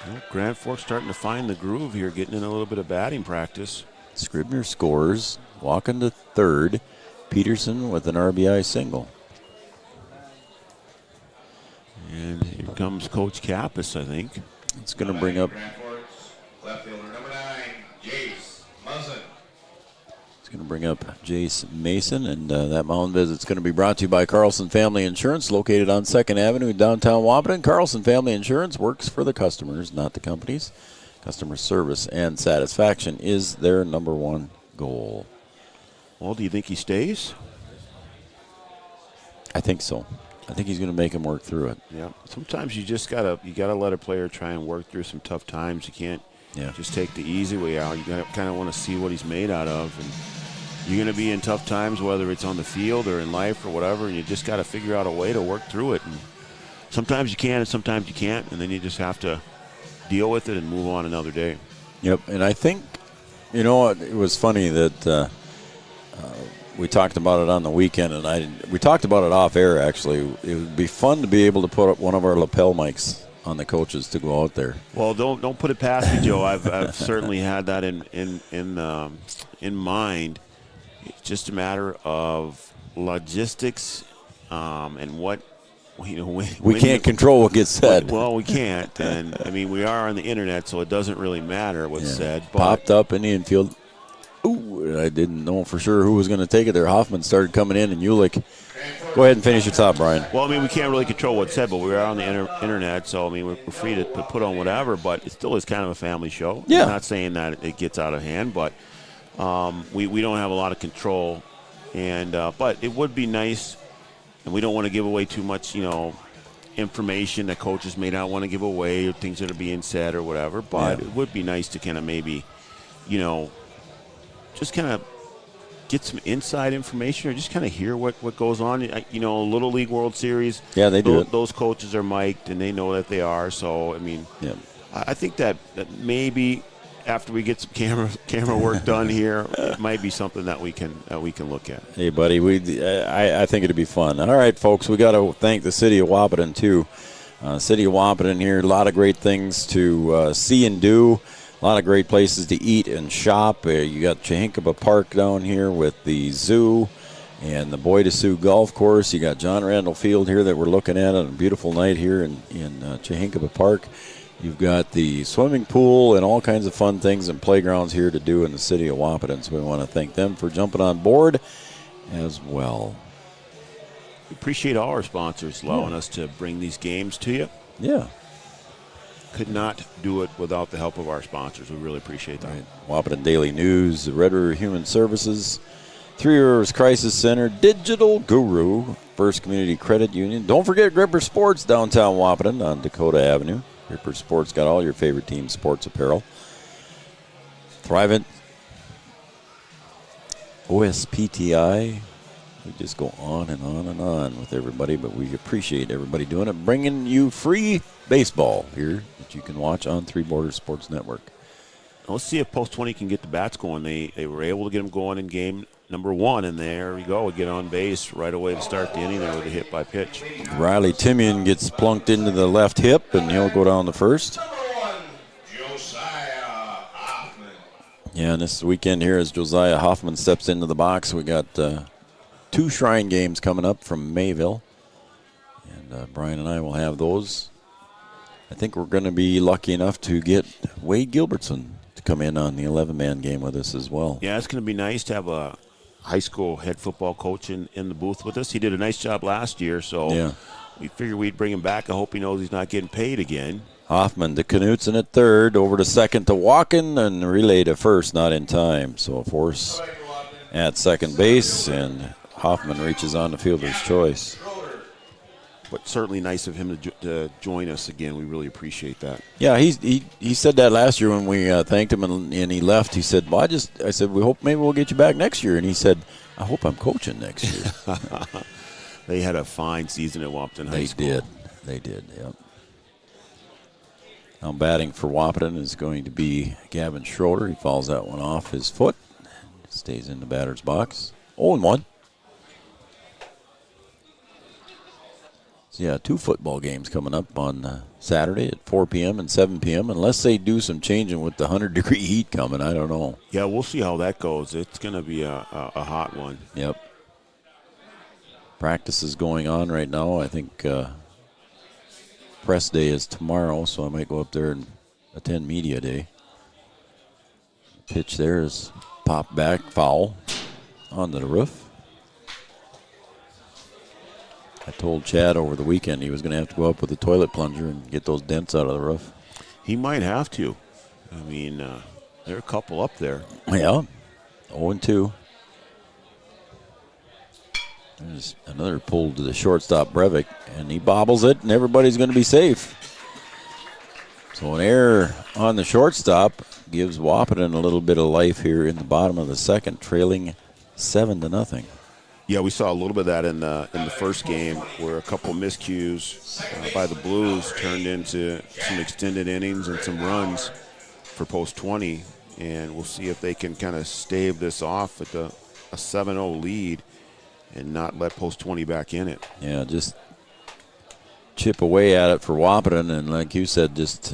Well, Grand Forks starting to find the groove here, getting in a little bit of batting practice. Scribner scores, walking to third. Peterson with an RBI single. And here comes Coach Kappas, I think. It's going to bring up. Grand Forks, left fielder number 9, Jace Muzzin. It's going to bring up Jace Mason, and that mound visit's going to be brought to you by Carlson Family Insurance, located on 2nd Avenue in downtown Wahpeton. Carlson Family Insurance works for the customers, not the companies. Customer service and satisfaction is their number 1 goal. Well, do you think he stays? I think so. I think he's going to make him work through it. Yeah. Sometimes you just gotta let a player try and work through some tough times. You can't just take the easy way out. You kind of want to see what he's made out of, and you're going to be in tough times, whether it's on the field or in life or whatever. And you just got to figure out a way to work through it. And sometimes you can, and sometimes you can't, and then you just have to deal with it and move on another day. Yep. And I think, it was funny that. We talked about it on the weekend, and we talked about it off air, actually. It would be fun to be able to put up one of our lapel mics on the coaches to go out there. Well, don't put it past me, Joe. I've certainly had that in mind. It's just a matter of logistics and what we can't control what gets said. Well, we can't, and I mean we are on the internet, so it doesn't really matter what's said. But popped up in the infield. Ooh, I didn't know for sure who was going to take it there. Hoffman started coming in, and Ulick. Go ahead and finish your thought, Brian. Well, I mean, we can't really control what's said, but we are on the internet, so, I mean, we're free to put on whatever, but it still is kind of a family show. Yeah. I'm not saying that it gets out of hand, but we don't have a lot of control. And but it would be nice, and we don't want to give away too much, information that coaches may not want to give away or things that are being said or whatever, but it would be nice to kind of maybe, just kind of get some inside information or just kind of hear what goes on. Little League World Series. Yeah, they do. Those coaches are mic'd, and they know that they are. So, I mean, I think that maybe after we get some camera work done here, it might be something that we can look at. Hey, buddy, I think it'd be fun. All right, folks, we got to thank the city of Wahpeton too. City of Wahpeton here, a lot of great things to see and do. A lot of great places to eat and shop. You got Chehinkaba Park down here with the zoo and the Boy to Sioux Golf Course. You got John Randall Field here that we're looking at on a beautiful night here in Chehinkaba Park. You've got the swimming pool and all kinds of fun things and playgrounds here to do in the city of Wahpeton. So we want to thank them for jumping on board as well. We appreciate all our sponsors allowing us to bring these games to you. Yeah. Could not do it without the help of our sponsors. We really appreciate that. Right. Wahpeton Daily News, the Red River Human Services, Three Rivers Crisis Center, Digital Guru, First Community Credit Union. Don't forget Gripper Sports downtown Wahpeton on Dakota Avenue. Gripper Sports got all your favorite team sports apparel. Thrivent, OSPTI. We just go on and on and on with everybody, but we appreciate everybody doing it, bringing you free baseball here that you can watch on Three Borders Sports Network. Let's see if Post 20 can get the bats going. They were able to get them going in game number 1, and there we go. We get on base right away to start the inning there with a hit by pitch. Riley Timian gets plunked into the left hip, and he'll go down the first. Yeah, and this weekend here as Josiah Hoffman steps into the box, we got 2 Shrine games coming up from Mayville. And Brian and I will have those. I think we're going to be lucky enough to get Wade Gilbertson to come in on the 11-man game with us as well. Yeah, it's going to be nice to have a high school head football coach in the booth with us. He did a nice job last year, so we figured we'd bring him back. I hope he knows he's not getting paid again. Hoffman to Knutson at third, over to second to Walken, and relay to first, not in time. So a force at second base, and Hoffman reaches on the fielder's choice. But certainly nice of him to join us again. We really appreciate that. Yeah, he said that last year when we thanked him and he left. He said, "Well, I said we hope maybe we'll get you back next year." And he said, "I hope I'm coaching next year." They had a fine season at Wahpeton High School. They did. Yep. Now batting for Wahpeton is going to be Gavin Schroeder. He fouls that one off his foot, stays in the batter's box. 0-1. So, yeah, 2 football games coming up on Saturday at 4 p.m. and 7 p.m. Unless they do some changing with the 100-degree heat coming, I don't know. Yeah, we'll see how that goes. It's going to be a hot one. Yep. Practice is going on right now. I think press day is tomorrow, so I might go up there and attend media day. Pitch there is popped back, foul, onto the roof. I told Chad over the weekend he was going to have to go up with a toilet plunger and get those dents out of the roof. He might have to. I mean, there are a couple up there. Yeah, 0-2. There's another pull to the shortstop, Breivik, and he bobbles it, and everybody's going to be safe. So an error on the shortstop gives Wahpeton a little bit of life here in the bottom of the second, trailing 7-0. Yeah, we saw a little bit of that in the first game where a couple miscues by the Blues turned into some extended innings and some runs for Post 20, and we'll see if they can kind of stave this off at a 7-0 lead and not let Post 20 back in it. Yeah, just chip away at it for Wahpeton, and like you said, just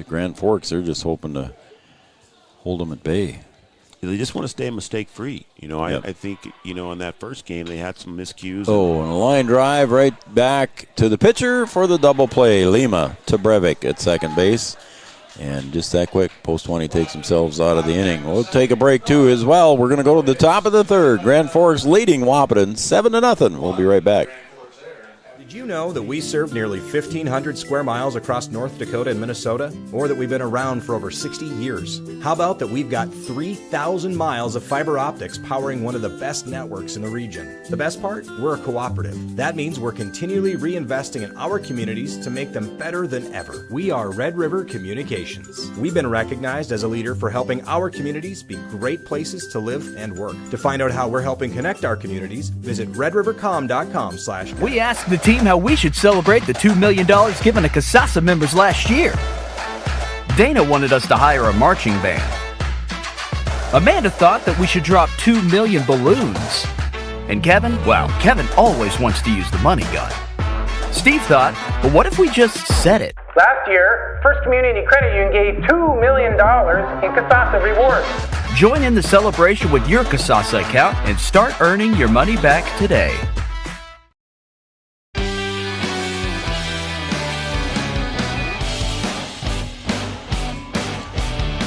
Grand Forks, they're just hoping to hold them at bay. They just want to stay mistake-free. Yep. I think, in that first game they had some miscues. And a line drive right back to the pitcher for the double play. Lima to Breivik at second base. And just that quick, Post 20 takes themselves out of the inning. We'll take a break, too, as well. We're going to go to the top of the third. Grand Forks leading Wahpeton 7-0. We'll be right back. Did you know that we serve nearly 1,500 square miles across North Dakota and Minnesota? Or that we've been around for over 60 years? How about that we've got 3,000 miles of fiber optics powering one of the best networks in the region? The best part? We're a cooperative. That means we're continually reinvesting in our communities to make them better than ever. We are Red River Communications. We've been recognized as a leader for helping our communities be great places to live and work. To find out how we're helping connect our communities, visit redrivercom.com/. We asked the team how we should celebrate the $2 million given to CASASA members last year. Dana wanted us to hire a marching band. Amanda thought that we should drop 2 million balloons. And Kevin, well, Kevin always wants to use the money gun. Steve thought, well, what if we just said it? Last year, First Community Credit Union gave $2 million in CASASA rewards. Join in the celebration with your CASASA account and start earning your money back today.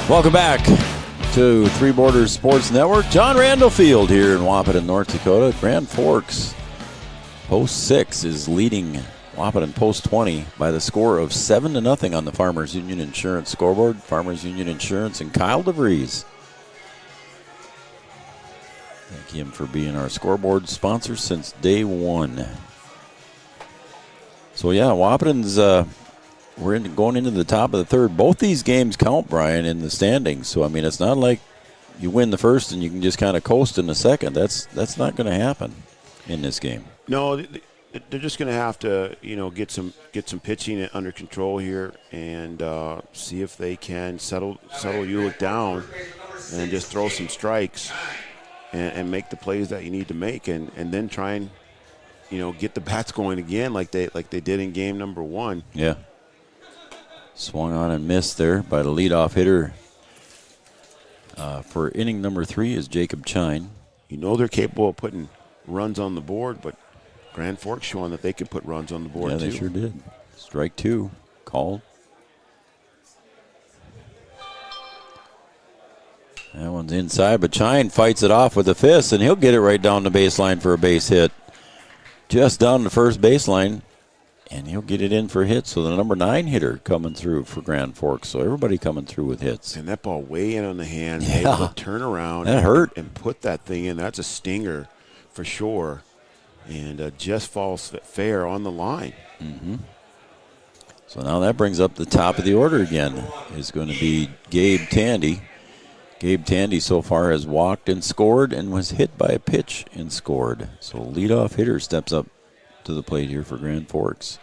Welcome back to Three Borders Sports Network. John Randall Field here in Wahpeton, North Dakota. Grand Forks Post 6 is leading Wahpeton Post 20 by the score of 7-0 on the Farmers Union Insurance scoreboard. Farmers Union Insurance and Kyle DeVries. Thank him for being our scoreboard sponsor since day one. So yeah, Wahpeton's we're going into the top of the third. Both these games count, Brian, in the standings. So I mean, it's not like you win the first and you can just kind of coast in the second. That's not going to happen in this game. No, they're just going to have to, get some pitching under control here and see if they can settle Ulick down and just throw some strikes and make the plays that you need to make, and then try and get the bats going again like they did in game number 1. Yeah. Swung on and missed there by the leadoff hitter for inning number 3 is Jacob Chine. They're capable of putting runs on the board, but Grand Forks showing that they can put runs on the board too. Yeah, they sure did. Strike 2 called. That one's inside, but Chine fights it off with a fist, and he'll get it right down the baseline for a base hit. Just down the first baseline. And he'll get it in for a hit. So the number 9 hitter coming through for Grand Forks. So everybody coming through with hits. And that ball way in on the hands. Yeah. Able to turn around. That hurt. And put that thing in. That's a stinger for sure. And just falls fair on the line. Mm-hmm. So now that brings up the top of the order again. Is going to be Gabe Tandy. Gabe Tandy so far has walked and scored and was hit by a pitch and scored. So leadoff hitter steps up to the plate here for Grand Forks.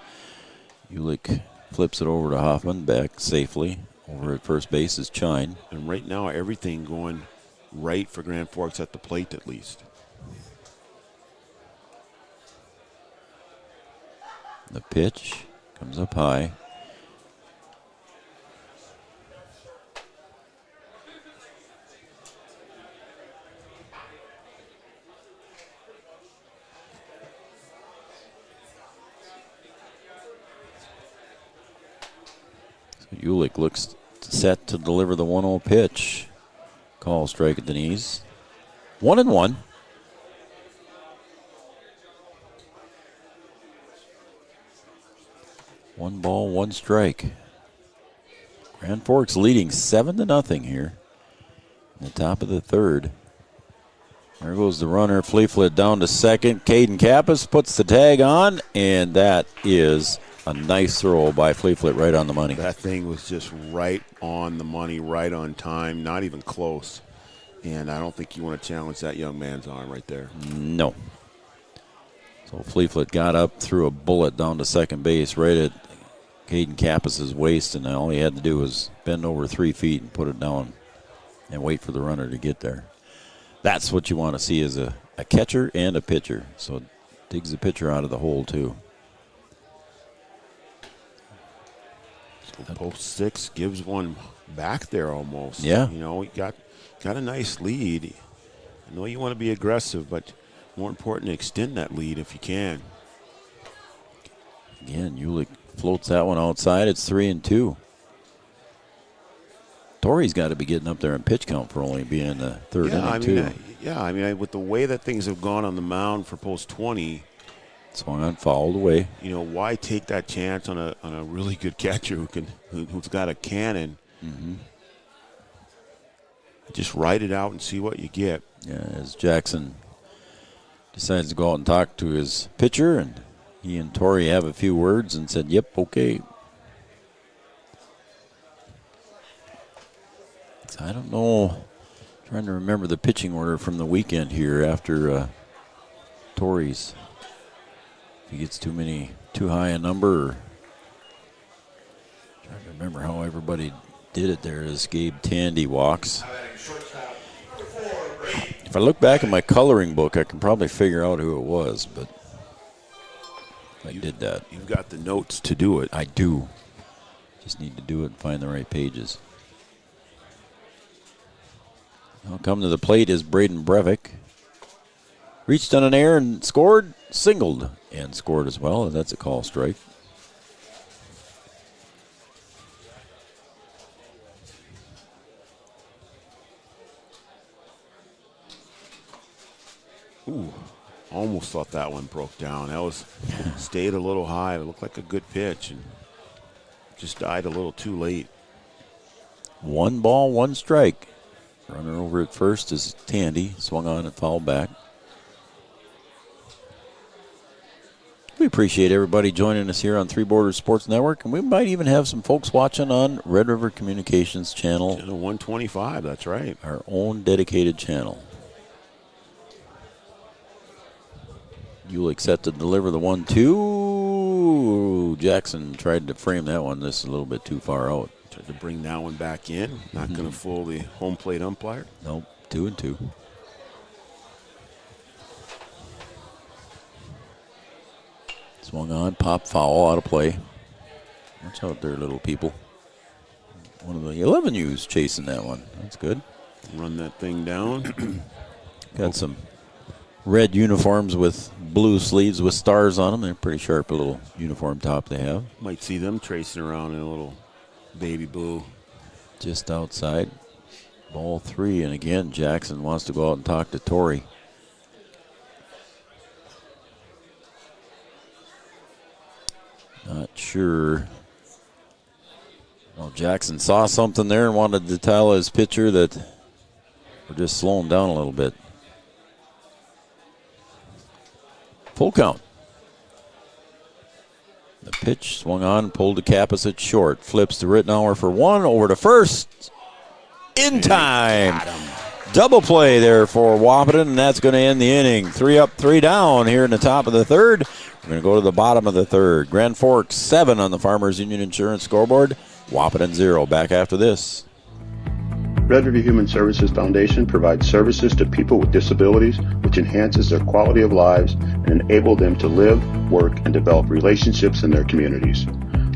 Ulick flips it over to Hoffman, back safely. Over at first base is Chine. And right now, everything going right for Grand Forks at the plate at least. The pitch comes up high. Ulick looks set to deliver the 1-0 pitch. Call strike at the knees. 1-1. One ball, one strike. Grand Forks leading 7-0 here. In the top of the third. There goes the runner. Fleeflet down to second. Caden Kappas puts the tag on, and that is a nice throw by Fleeflet right on the money. That thing was just right on the money, right on time, not even close. And I don't think you want to challenge that young man's arm right there. No. So Fleeflet got up, threw a bullet down to second base right at Caden Kappas' waist, and all he had to do was bend over 3 feet and put it down and wait for the runner to get there. That's what you want to see as a catcher and a pitcher. So it digs the pitcher out of the hole, too. Post 6 gives one back there almost. Yeah. He got a nice lead. I know you want to be aggressive, but more important to extend that lead if you can. Again, Ulick floats that one outside. It's 3-2. Torrey's got to be getting up there in pitch count for only being in the third inning, too. With the way that things have gone on the mound for Post 20, Swung on, fouled away. You know, why take that chance on a really good catcher who's got a cannon? Mm-hmm. Just ride it out and see what you get. Yeah, as Jackson decides to go out and talk to his pitcher, and he and Torrey have a few words and said, yep, okay. So I don't know. Trying to remember the pitching order from the weekend here after Torrey's. If he gets too high a number. Trying to remember how everybody did it there as Gabe Tandy walks. If I look back in my coloring book, I can probably figure out who it was, but I did that. You've got the notes to do it. I do. Just need to do it and find the right pages. Now come to the plate is Braden Brevik. Reached on an air and scored, singled, and scored as well. That's a call strike. Ooh, almost thought that one broke down. That was stayed a little high. It looked like a good pitch and just died a little too late. 1 ball, 1 strike. Runner over at first is Tandy. Swung on and fouled back. We appreciate everybody joining us here on Three Borders Sports Network, and we might even have some folks watching on Red River Communications Channel 125, that's right. Our own dedicated channel. Ulick set to deliver the 1-2. Jackson tried to frame that one. This is a little bit too far out. Tried to bring that one back in. Not going to fool the home plate umpire. Nope, 2-2. Swung on, pop foul, out of play. Watch out there, little people. One of the 11U's chasing that one. That's good. Run that thing down. Got some red uniforms with blue sleeves with stars on them. They're pretty sharp, little uniform top they have. Might see them tracing around in a little baby blue. Just outside. Ball 3, and again, Jackson wants to go out and talk to Torrey. Not sure. Well, Jackson saw something there and wanted to tell his pitcher that we're just slowing down a little bit. Full count. The pitch swung on, pulled to Capis short. Flips to Rittenauer for 1, over to first. In time. Double play there for Wahpeton, and that's going to end the inning. 3 up, 3 down here in the top of the third. We're going to go to the bottom of the third. Grand Forks 7 on the Farmers Union Insurance scoreboard. Wahpeton 0. Back after this. Red River Human Services Foundation provides services to people with disabilities, which enhances their quality of lives and enable them to live, work, and develop relationships in their communities.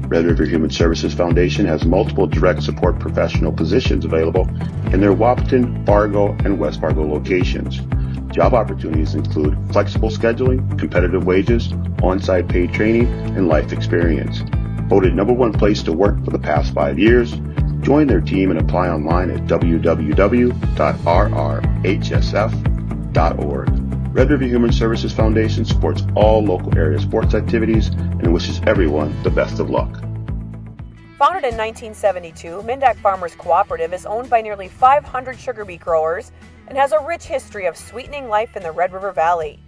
Red River Human Services Foundation has multiple direct support professional positions available in their Wahpeton, Fargo, and West Fargo locations. Job opportunities include flexible scheduling, competitive wages, on-site paid training, and life experience. Voted #1 place to work for the past 5 years, join their team and apply online at www.rrhsf.org. Red River Human Services Foundation supports all local area sports activities and wishes everyone the best of luck. Founded in 1972, Mindak Farmers Cooperative is owned by nearly 500 sugar beet growers and has a rich history of sweetening life in the Red River Valley.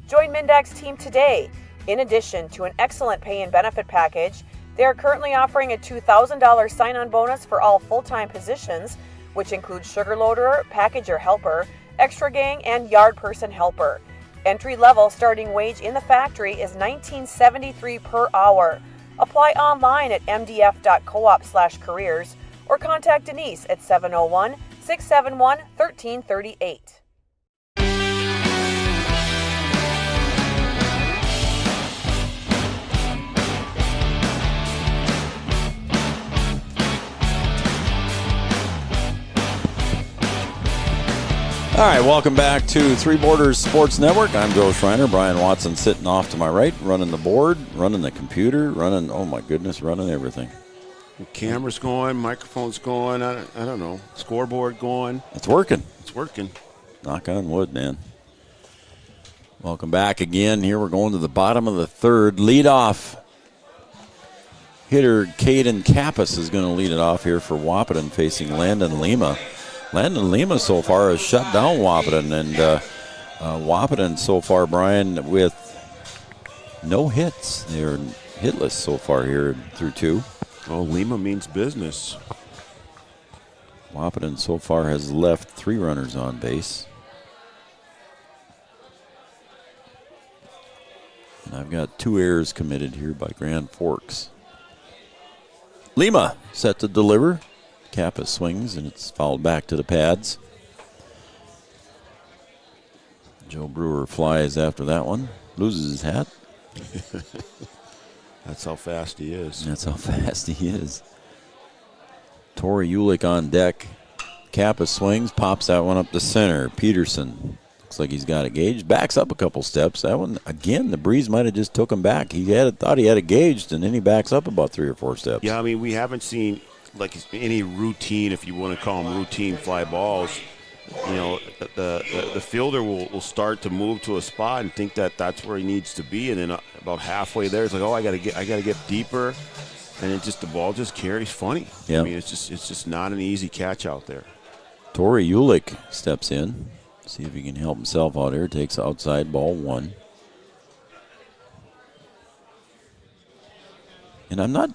Join Mindak's team today. In addition to an excellent pay and benefit package, they are currently offering a $2,000 sign-on bonus for all full-time positions, which includes sugar loader, packager helper, extra gang, and yard person helper. Entry-level starting wage in the factory is $19.73 per hour. Apply online at mdf.coop/careers or contact Denise at 701-671-1338. All right, welcome back to Three Borders Sports Network. I'm Joe Schreiner. Brian Watson sitting off to my right, running the board, running the computer, running, oh my goodness, running everything. The camera's going, microphone's going, I don't know, scoreboard going. It's working. It's working. Knock on wood, man. Welcome back again. Here we're going to the bottom of the third. Leadoff hitter Caden Kappas is going to lead it off here for Wahpeton, facing Landon Lima. Landon Lima so far has shut down Wahpeton, and Wahpeton so far, Brian, with no hits. They're hitless so far here through 2. Oh, Lima means business. Wahpeton so far has left 3 runners on base. And I've got 2 errors committed here by Grand Forks. Lima set to deliver. Kappa swings, and it's fouled back to the pads. Joe Brewer flies after that one. Loses his hat. That's how fast he is. That's how fast he is. Tori Ulick on deck. Kappa swings, pops that one up the center. Peterson looks like he's got it gauged. Backs up a couple steps. That one, again, the breeze might have just took him back. He thought he had it gauged, and then he backs up about 3 or 4 steps. Yeah, I mean, we haven't seen like any routine, if you want to call them routine fly balls. You know, the fielder will start to move to a spot and think that that's where he needs to be, and then about halfway there, it's like, oh, I gotta get deeper, and the ball just carries funny. Yeah. I mean, it's just not an easy catch out there. Tori Ulick steps in. See if he can help himself out here. Takes outside, ball 1. And I'm not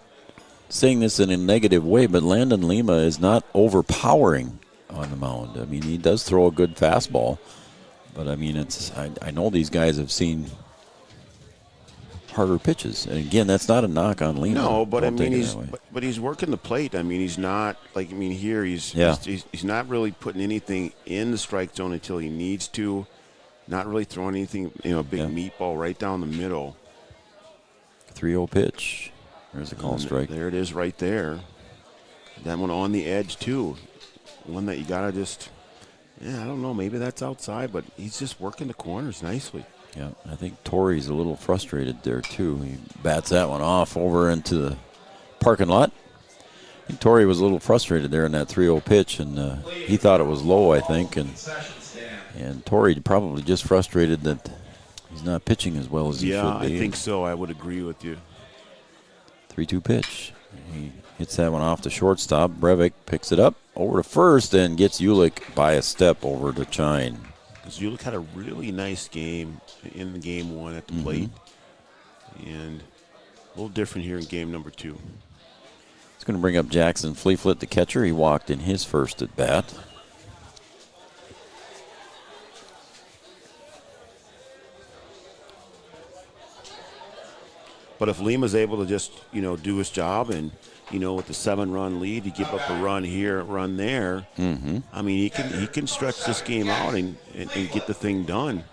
saying this in a negative way, but Landon Lima is not overpowering on the mound. I mean, he does throw a good fastball, but I mean, I know these guys have seen harder pitches, and again, that's not a knock on Lima. No, but I mean, he's working the plate. I mean, he's not like, I mean, here he's not really putting anything in the strike zone until he needs to. Not really throwing anything, a big meatball right down the middle. 3-0 pitch. There's a call strike. There it is right there. That one on the edge, too. One that you got to just, I don't know, maybe that's outside, but he's just working the corners nicely. Yeah, I think Tori's a little frustrated there, too. He bats that one off over into the parking lot. I think Tori was a little frustrated there in that 3-0 pitch, and he thought it was low, I think. And Tori probably just frustrated that he's not pitching as well as he should be. Yeah, I think so. I would agree with you. 3-2 pitch. He hits that one off the shortstop. Breivik picks it up over to first and gets Ulick by a step over to Chine. Because Ulick had a really nice game in the game 1 at the plate. And a little different here in game number 2. It's going to bring up Jackson Fleeflet, the catcher. He walked in his first at bat. But if Lima's able to just, do his job and, with the 7-run lead, you give up a run here, a run there. I mean, he can stretch this game out and get the thing done.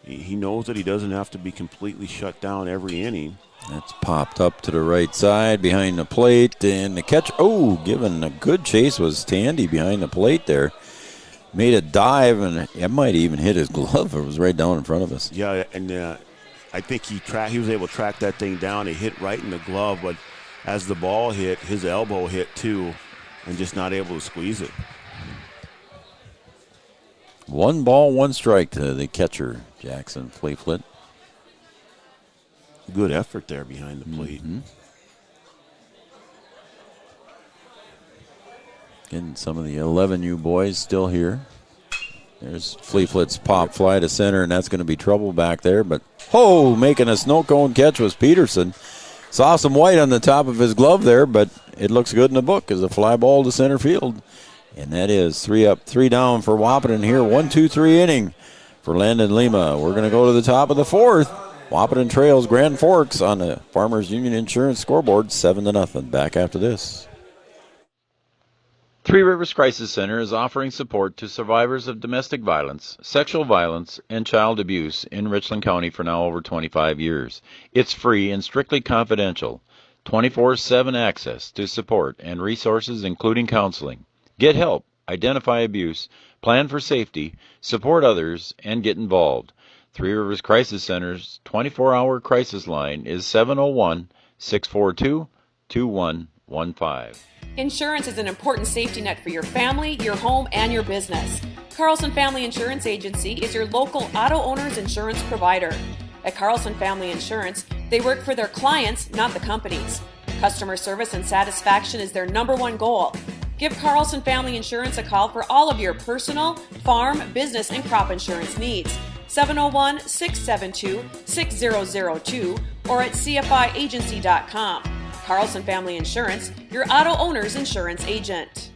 He knows that he doesn't have to be completely shut down every inning. That's popped up to the right side behind the plate, and the catch, given a good chase was Tandy behind the plate there. Made a dive, and it might even hit his glove. It was right down in front of us. Yeah, and I think he was able to track that thing down. He hit right in the glove, but as the ball hit, his elbow hit too, and just not able to squeeze it. 1 ball, 1 strike to the catcher, Jackson Fleeflet. Good effort there behind the plate. Getting some of the 11U boys still here. There's Fleeflet's pop fly to center, and that's going to be trouble back there. But, making a snow cone catch was Peterson. Saw some white on the top of his glove there, but it looks good in the book as a fly ball to center field. And that is 3 up, 3 down for Wahpeton here. 1-2-3 inning for Landon Lima. We're going to go to the top of the 4th. Wahpeton trails Grand Forks on the Farmers Union Insurance scoreboard, 7-0. Back after this. Three Rivers Crisis Center is offering support to survivors of domestic violence, sexual violence, and child abuse in Richland County for now over 25 years. It's free and strictly confidential. 24/7 access to support and resources including counseling. Get help, identify abuse, plan for safety, support others, and get involved. Three Rivers Crisis Center's 24-hour crisis line is 701-642-2115. Insurance is an important safety net for your family, your home, and your business. Carlson Family Insurance Agency is your local auto owner's insurance provider. At Carlson Family Insurance, they work for their clients, not the companies. Customer service and satisfaction is their #1 goal. Give Carlson Family Insurance a call for all of your personal, farm, business, and crop insurance needs. 701-672-6002 or at cfiagency.com. Carlson Family Insurance, your auto owner's insurance agent.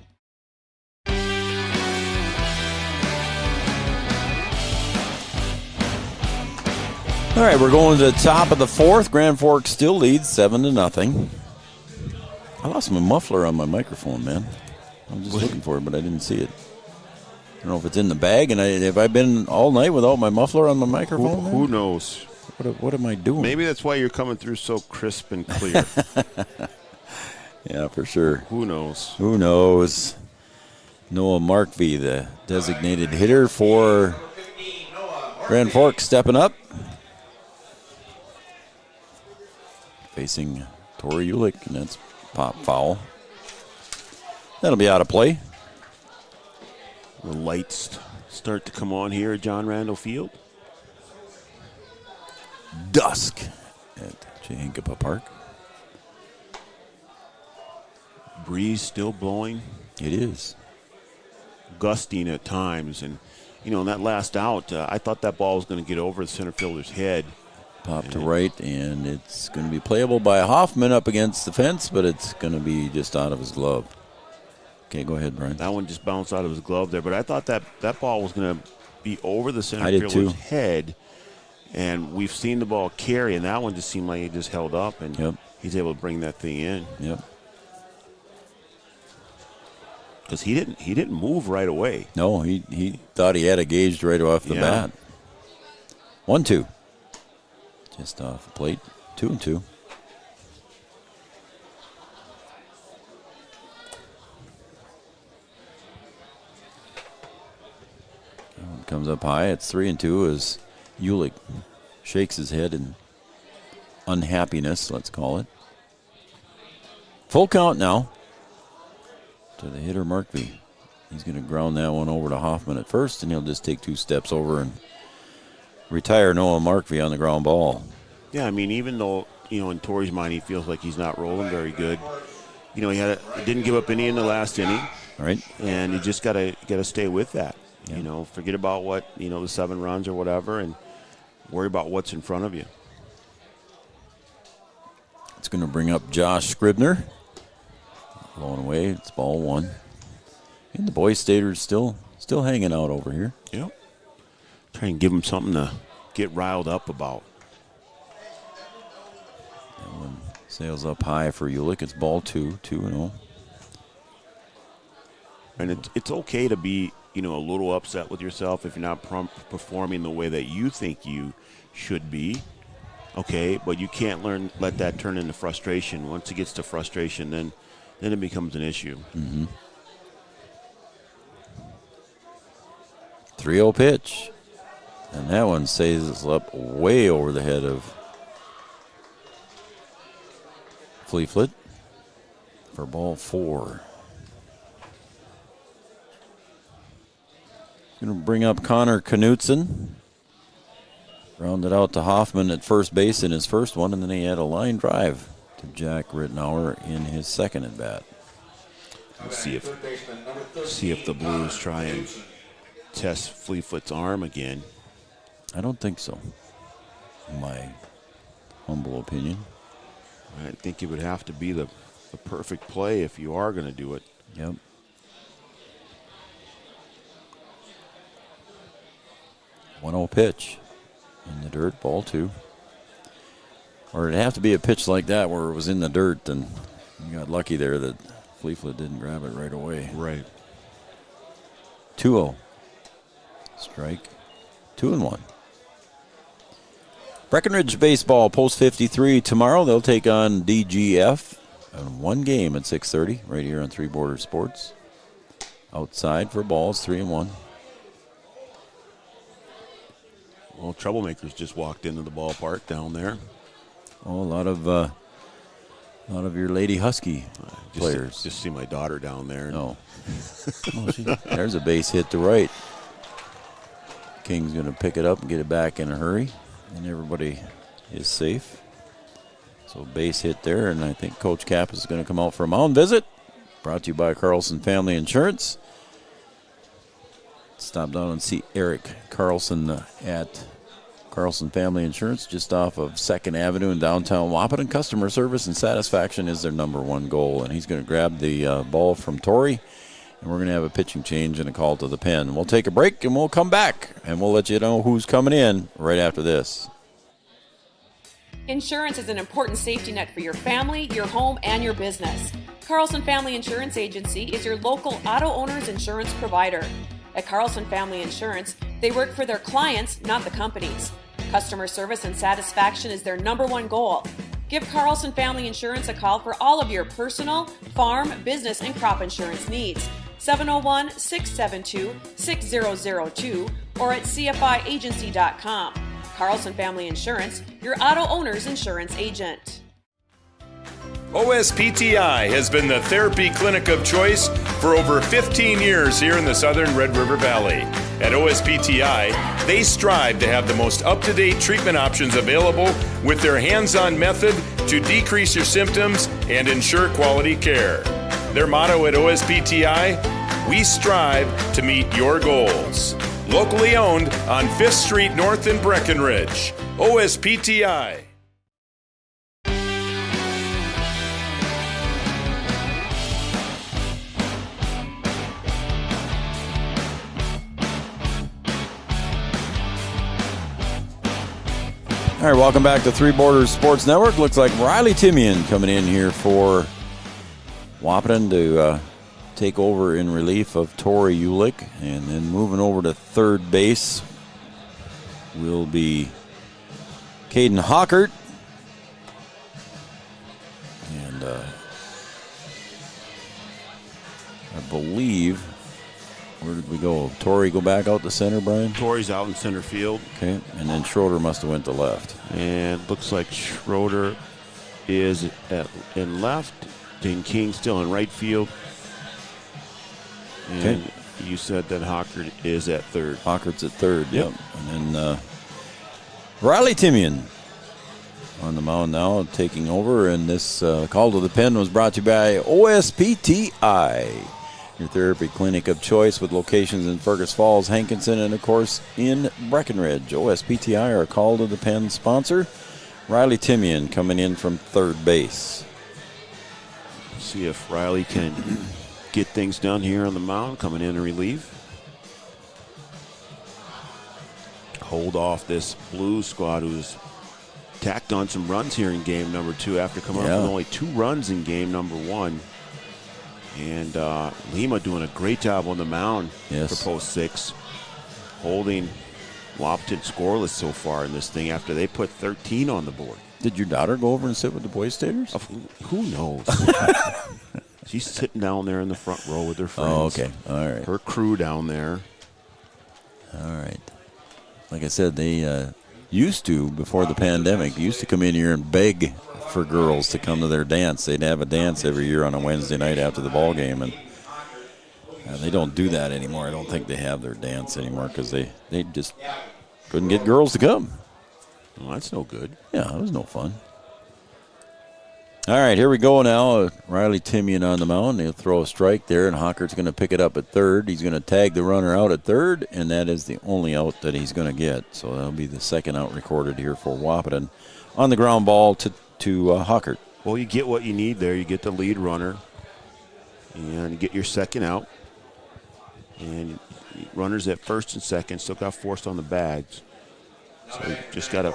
All right, we're going to the top of the fourth. Grand Forks still leads 7-0. I lost my muffler on my microphone, man. I was just looking for it, but I didn't see it. I don't know if it's in the bag, and have I been all night without my muffler on my microphone? Who knows? What am I doing? Maybe that's why you're coming through so crisp and clear. Yeah, for sure. Who knows? Who knows? Noah Markvey, the designated hitter for Grand Forks, stepping up. Facing Tori Ulick, and that's pop foul. That'll be out of play. The lights start to come on here at John Randall Field. Dusk at Chihinkapa Park. Breeze still blowing. It is. Gusting at times. And, in that last out, I thought that ball was going to get over the center fielder's head. Pop to right, and it's going to be playable by Hoffman up against the fence, but it's going to be just out of his glove. Okay, go ahead, Brian. That one just bounced out of his glove there, but I thought that ball was going to be over the center fielder's head, and we've seen the ball carry, and that one just seemed like it just held up, and he's able to bring that thing in. Yep. Because he didn't move right away. No, he thought he had it gauged right off the bat. 1-2. Just off the plate. 2-2. Comes up high. It's 3-2 as Ulick shakes his head in unhappiness, let's call it. Full count now to the hitter, Markvey. He's going to ground that one over to Hoffman at first, and he'll just take 2 steps over and retire Noah Markvey on the ground ball. Yeah, I mean, even though, in Tori's mind, he feels like he's not rolling very good. He didn't give up any in the last inning. All right. And you just got to stay with that. Yeah. Forget about what, the 7 runs or whatever, and worry about what's in front of you. It's going to bring up Josh Scribner. Blowing away. It's ball 1. And the boys' staters still hanging out over here. Yep. Try and give them something to get riled up about. That one sails up high for Ulick. It's ball 2, 2-0. And it's okay to be, a little upset with yourself if you're not performing the way that you think you should be. Okay, but you can't let that turn into frustration. Once it gets to frustration, then it becomes an issue. Mm-hmm. 3-0 pitch. And that one sails up way over the head of Fleetfoot for ball 4. Going to bring up Connor Knutson. Rounded out to Hoffman at first base in his first one, and then he had a line drive to Jack Rittenauer in his second at bat. Let's see if the Blues try and test Fleetfoot's arm again. I don't think so, in my humble opinion. I think it would have to be the perfect play if you are going to do it. Yep. 1-0 pitch in the dirt, ball 2. Or it'd have to be a pitch like that where it was in the dirt, and you got lucky there that Fleetfoot didn't grab it right away. Right. 2-0. Strike. 2-1. Breckenridge baseball post 53 tomorrow. They'll take on DGF in one game at 6:30 right here on Three Border Sports. Outside for balls, 3-1. Well, Troublemakers just walked into the ballpark down there. Oh, a lot of your Lady Husky players. Just see my daughter down there. No. There's a base hit to right. King's going to pick it up and get it back in a hurry, and everybody is safe. So base hit there, and I think Coach Kappas is going to come out for a mound visit. Brought to you by Carlson Family Insurance. Stop down and see Eric Carlson at Carlson Family Insurance, just off of 2nd Avenue in downtown Wahpeton. Customer service and satisfaction is their number one goal, and he's going to grab the ball from Torrey, and we're going to have a pitching change and a call to the pen. We'll take a break, and we'll come back, and we'll let you know who's coming in right after this. Insurance is an important safety net for your family, your home, and your business. Carlson Family Insurance Agency is your local auto owner's insurance provider. At Carlson Family Insurance, they work for their clients, not the companies. Customer service and satisfaction is their number one goal. Give Carlson Family Insurance a call for all of your personal, farm, business, and crop insurance needs. 701-672-6002 or at cfiagency.com. Carlson Family Insurance, your auto owner's insurance agent. OSPTI has been the therapy clinic of choice for over 15 years here in the southern Red River Valley. At OSPTI, they strive to have the most up-to-date treatment options available with their hands-on method to decrease your symptoms and ensure quality care. Their motto at OSPTI, we strive to meet your goals. Locally owned on 5th Street North in Breckenridge. OSPTI. All right, welcome back to Three Borders Sports Network. Looks like Riley Timian coming in here for Wahpeton to take over in relief of Tori Ulick. And then moving over to third base will be Caden Hockert. And I believe, where did we go? Tori go back out to center, Brian? Tori's out in center field. Okay, and then Schroeder must have went to left. And looks like Schroeder is in left. Dane King still in right field. And you said that Hockert is at third. Hockert's at third, yep. And then Riley Timian on the mound now, taking over. And this call to the pen was brought to you by OSPTI, your therapy clinic of choice with locations in Fergus Falls, Hankinson, and, of course, in Breckenridge. OSPTI, our call to the pen sponsor. Riley Timian coming in from third base. See if Riley can get things done here on the mound, coming in to relieve. Hold off this Blues squad who's tacked on some runs here in game number 2 after coming up with only 2 runs in game number 1. And Lima doing a great job on the mound for post 6, holding Wahpeton scoreless so far in this thing after they put 13 on the board. Did your daughter go over and sit with the Boy Staters? Who knows? She's sitting down there in the front row with her friends. Oh, okay. All right. Her crew down there. All right. Like I said, they used to, before the pandemic, used to come in here and beg for girls to come to their dance. They'd have a dance every year on a Wednesday night after the ball game, and they don't do that anymore. I don't think they have their dance anymore because they just couldn't get girls to come. Well, that's no good. Yeah, it was no fun. All right, here we go now. Riley Timian on the mound. He'll throw a strike there, and Hockert's going to pick it up at third. He's going to tag the runner out at third, and that is the only out that he's going to get. So that'll be the second out recorded here for Wahpeton on the ground ball to Hockert. Well, you get what you need there. You get the lead runner, and you get your second out. And runners at first and second still got forced on the bags. So you just got to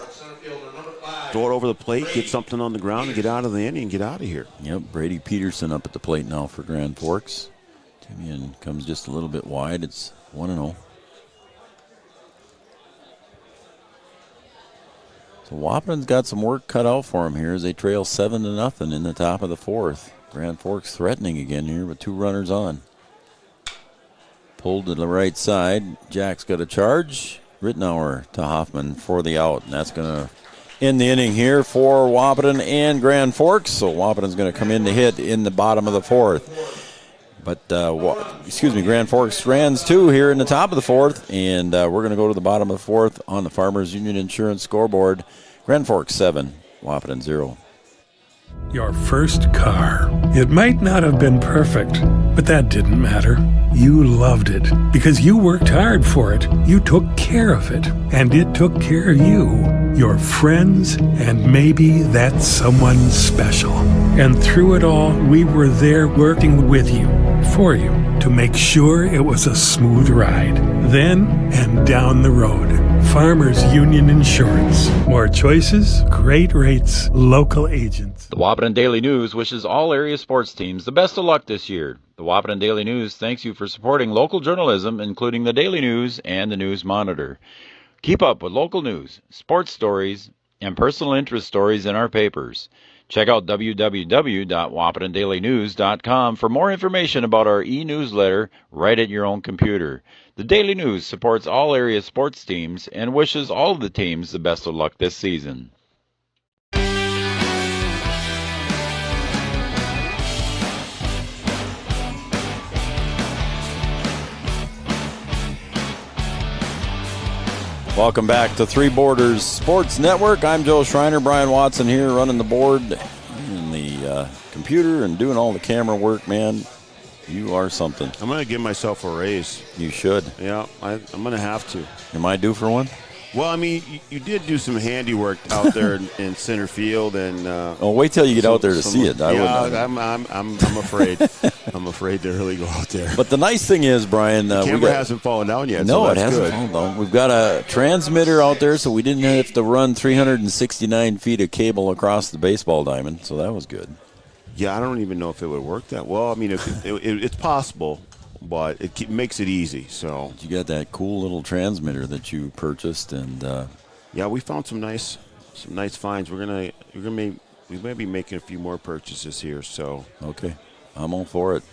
throw it over the plate, get something on the ground, and get out of the inning and get out of here. Yep, Brady Peterson up at the plate now for Grand Forks. Timian comes just a little bit wide. It's 1-0. So Wahpeton's got some work cut out for him here as they trail 7-0 in the top of the 4th. Grand Forks threatening again here with 2 runners on. Pulled to the right side. Jack's got a charge. Rittenauer to Hoffman for the out, and that's going to end the inning here for Wahpeton and Grand Forks. So Wahpeton's going to come in to hit in the bottom of the 4th. But, Grand Forks Rands 2 here in the top of the fourth, and we're going to go to the bottom of the fourth on the Farmers Union Insurance scoreboard. Grand Forks 7, Wahpeton 0. Your first car. It might not have been perfect, but that didn't matter. You loved it because you worked hard for it. You took care of it, and it took care of you, your friends, and maybe that someone special. And through it all, we were there working with you, for you, to make sure it was a smooth ride. Then and down the road. Farmers Union Insurance. More choices, great rates, local agents. The Wahpeton Daily News wishes all area sports teams the best of luck this year. The Wahpeton Daily News thanks you for supporting local journalism, including the Daily News and the News Monitor. Keep up with local news, sports stories, and personal interest stories in our papers. Check out www.wahpetondailynews.com for more information about our e-newsletter right at your own computer. The Daily News supports all area sports teams and wishes all of the teams the best of luck this season. Welcome back to Three Borders Sports Network. I'm Joe Schreiner. Brian Watson here running the board and the computer and doing all the camera work, man. You are something. I'm going to give myself a raise. You should. Yeah, I'm going to have to. Am I due for one? Well, I mean, you did do some handiwork out there in center field, and wait till you get out there to see it. I'm afraid. I'm afraid to really go out there. But the nice thing is, Brian, the camera hasn't fallen down yet. No, so it hasn't fallen down. We've got a transmitter out there, so we didn't have to run 369 feet of cable across the baseball diamond. So that was good. Yeah, I don't even know if it would work that well. I mean, it's possible. But it makes it easy. So you got that cool little transmitter that you purchased, and yeah, we found some nice finds. We may be making a few more purchases here. So okay, I'm all for it.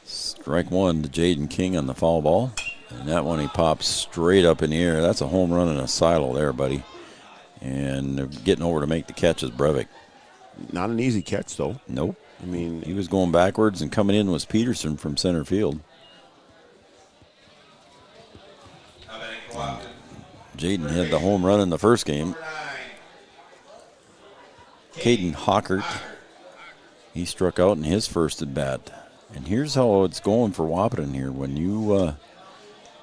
Strike one to Jaden King on the foul ball, and that one he pops straight up in the air. That's a home run in a silo there, buddy. And getting over to make the catch is Brevik. Not an easy catch though. Nope. I mean, he was going backwards, and coming in was Peterson from center field. Jaden had the home run in the first game. Caden Hockert, he struck out in his first at bat. And here's how it's going for Wahpeton here. When you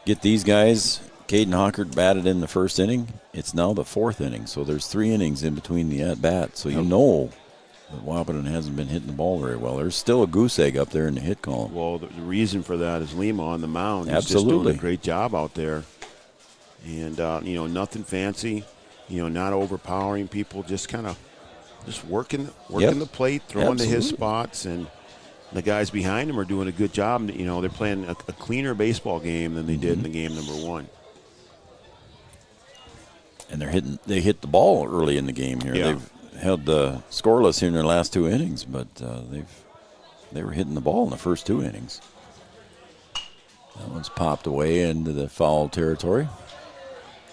get these guys, Caden Hockert batted in the first inning. It's now the fourth inning, so there's 3 innings in between the at bat. So you know that Wahpeton hasn't been hitting the ball very well. There's still a goose egg up there in the hit column. Well, the reason for that is Lima on the mound. He's Absolutely. just doing a great job out there. And, nothing fancy, not overpowering people, just kind of working the plate, throwing to his spots. And the guys behind him are doing a good job. They're playing a cleaner baseball game than they did in the game number 1. And they hit the ball early in the game here. Yeah. They've held scoreless here in their last 2 innings, but they were hitting the ball in the first 2 innings. That one's popped away into the foul territory.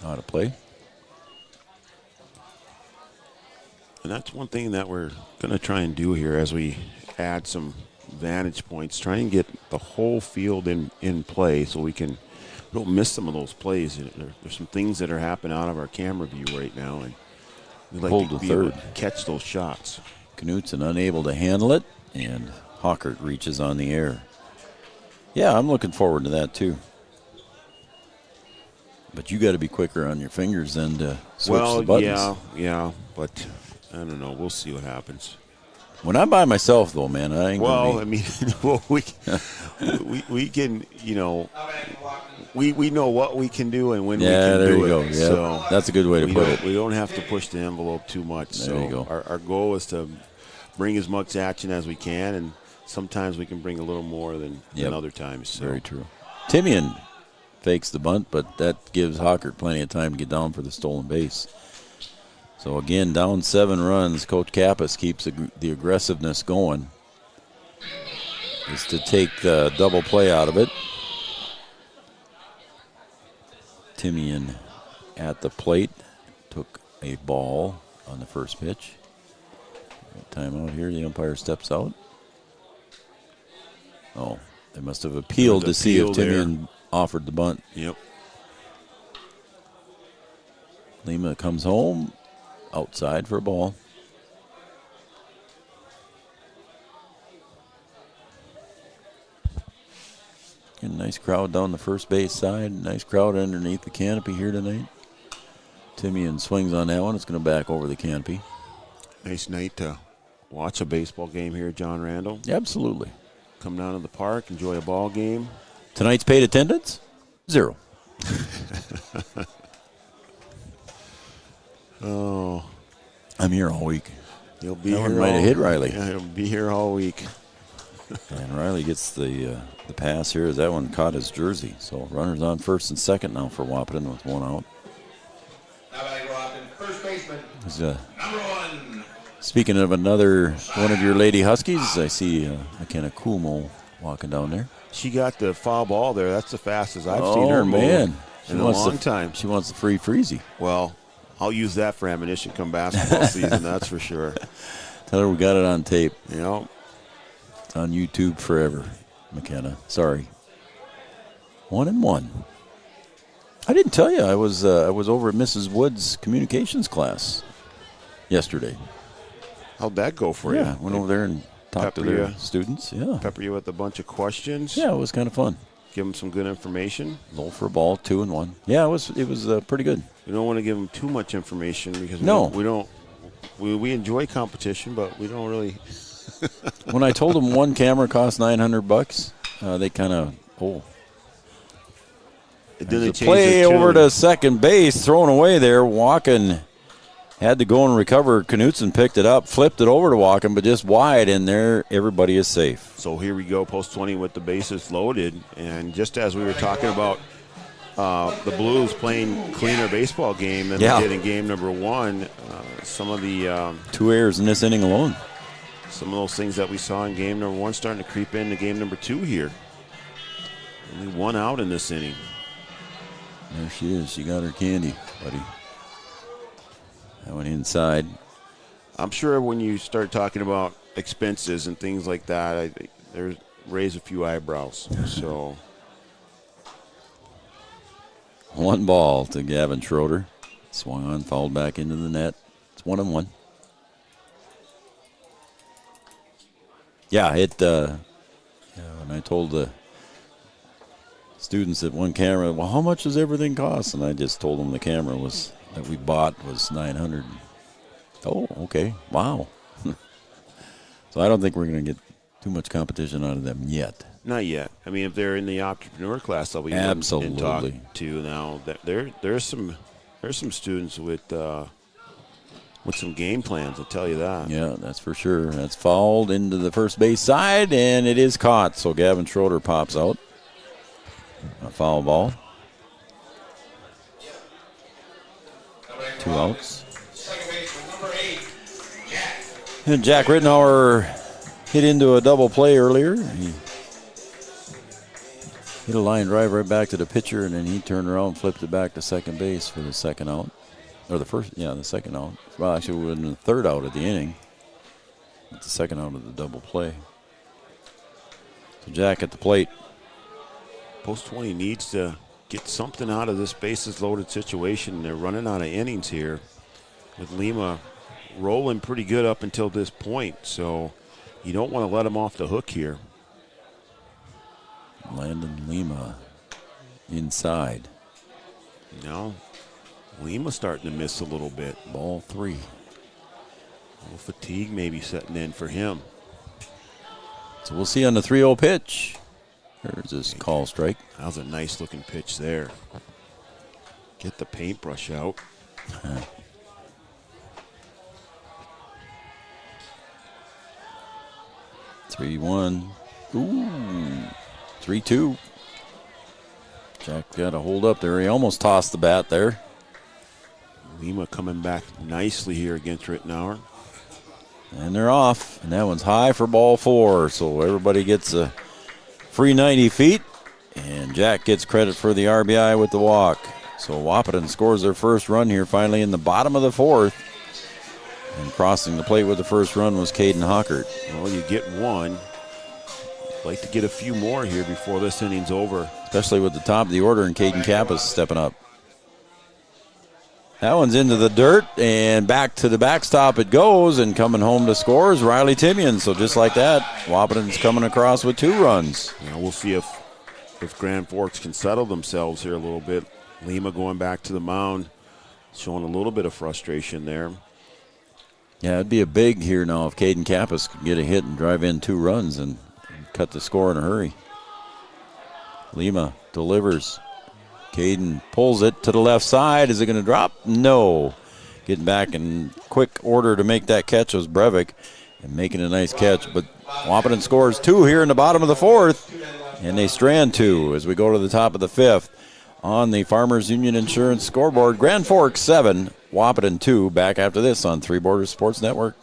Out of play. And that's one thing that we're going to try and do here as we add some vantage points, try and get the whole field in play so we don't miss some of those plays. There's some things that are happening out of our camera view right now, and we'd like to be able to catch those shots. Knutson unable to handle it, and Hockert reaches on the air. Yeah, I'm looking forward to that too. But you got to be quicker on your fingers than to switch the buttons. Yeah, but I don't know. We'll see what happens. When I'm by myself, though, man, I ain't gonna be... we can, we know what we can do and when we can do it. There you go. Yeah, so that's a good way to put it. We don't have to push the envelope too much. There you go. Our goal is to bring as much action as we can, and sometimes we can bring a little more than other times. So. Very true. Timian fakes the bunt, but that gives Hockert plenty of time to get down for the stolen base. So again, down 7 runs, Coach Kappas keeps the aggressiveness going. Is to take the double play out of it. Timian at the plate took a ball on the first pitch. Timeout here. The umpire steps out. Oh, they must have appealed to see if Timian offered the bunt. Yep. Lima comes home, outside for a ball. A nice crowd down the first base side. Nice crowd underneath the canopy here tonight. Timian swings on that one. It's going to back over the canopy. Nice night to watch a baseball game here, John Randall. Absolutely. Come down to the park, enjoy a ball game. Tonight's paid attendance? 0. Oh. I'm here all week. You'll be that here. One might have hit Riley. Yeah, he'll be here all week. And Riley gets the pass here. That one caught his jersey. So runners on first and second now for Wahpeton with 1 out. First baseman, number 1. Speaking of another one of your Lady Huskies, I see McKenna Kumo walking down there. She got the foul ball there. That's the fastest I've seen her move in a long time. She wants the free freezy. Well, I'll use that for ammunition come basketball season, that's for sure. Tell her we got it on tape. You know, it's on YouTube forever, McKenna. Sorry. 1-1. I didn't tell you I was over at Mrs. Wood's communications class yesterday. How'd that go for you? Yeah, went over there and talked to their students. Yeah. Pepper you with a bunch of questions. Yeah, it was kind of fun. Give them some good information. Low for a ball, 2-1. Yeah, it was pretty good. We don't want to give them too much information because we enjoy competition, but we don't really. When I told them one camera cost $900, they kind of Did they play over to second base, thrown away there. Walken had to go and recover. Knutson picked it up, flipped it over to Walken, but just wide in there. Everybody is safe. So here we go, post 20 with the bases loaded. And just as we were talking about the Blues playing cleaner baseball game than they did in game number 1, some of the 2 errors in this inning alone. Some of those things that we saw in game number 1 starting to creep into game number 2 here. Only 1 out in this inning. There she is. She got her candy, buddy. That went inside. I'm sure when you start talking about expenses and things like that, there's raise a few eyebrows. So 1 ball to Gavin Schroeder. Swung on, fouled back into the net. It's 1-1. Yeah, when I told the students at one camera, well, how much does everything cost? And I just told them the camera that we bought was $900. Oh, okay. Wow. So I don't think we're going to get too much competition out of them yet. Not yet. I mean, if they're in the entrepreneur class, they'll be absolutely and talk to now. There's some students with some game plans. I'll tell you that. Yeah, that's for sure. That's fouled into the first base side, and it is caught. So Gavin Schroeder pops out. A foul ball. 2 outs. And Jack Rittenauer hit into a double play earlier. He hit a line drive right back to the pitcher, and then he turned around and flipped it back to second base for the second out. Or the second out. Well, actually, it would have been the third out of the inning. It's the second out of the double play. So Jack at the plate. Post 20 needs to get something out of this bases loaded situation. They're running out of innings here with Lima rolling pretty good up until this point. So you don't want to let them off the hook here. Landon Lima inside. No. Lima starting to miss a little bit. Ball 3. A little fatigue maybe setting in for him. So we'll see on the 3-0 pitch. There's this call strike. That was a nice looking pitch there. Get the paintbrush out. 3-1. Ooh. 3-2. Jack got a hold up there. He almost tossed the bat there. Lima coming back nicely here against Rittenauer. And they're off. And that one's high for ball 4. So everybody gets a free 90 feet. And Jack gets credit for the RBI with the walk. So Wahpeton scores their first run here finally in the bottom of the 4th. And crossing the plate with the first run was Caden Hockert. Well, you get one. Like to get a few more here before this inning's over. Especially with the top of the order and Caden Kappas stepping up. That one's into the dirt, and back to the backstop it goes, and coming home to score is Riley Timian. So just like that, Wahpeton's coming across with 2 runs. Yeah, we'll see if Grand Forks can settle themselves here a little bit. Lima going back to the mound, showing a little bit of frustration there. Yeah, it'd be a big here now if Caden Kappas could get a hit and drive in 2 runs and cut the score in a hurry. Lima delivers. Caden pulls it to the left side. Is it going to drop? No. Getting back in quick order to make that catch was Brevik, and making a nice catch. But Wahpeton scores 2 here in the bottom of the 4th, and they strand 2 as we go to the top of the 5th. On the Farmers Union Insurance scoreboard, Grand Forks 7, Wahpeton 2. Back after this on Three Borders Sports Network.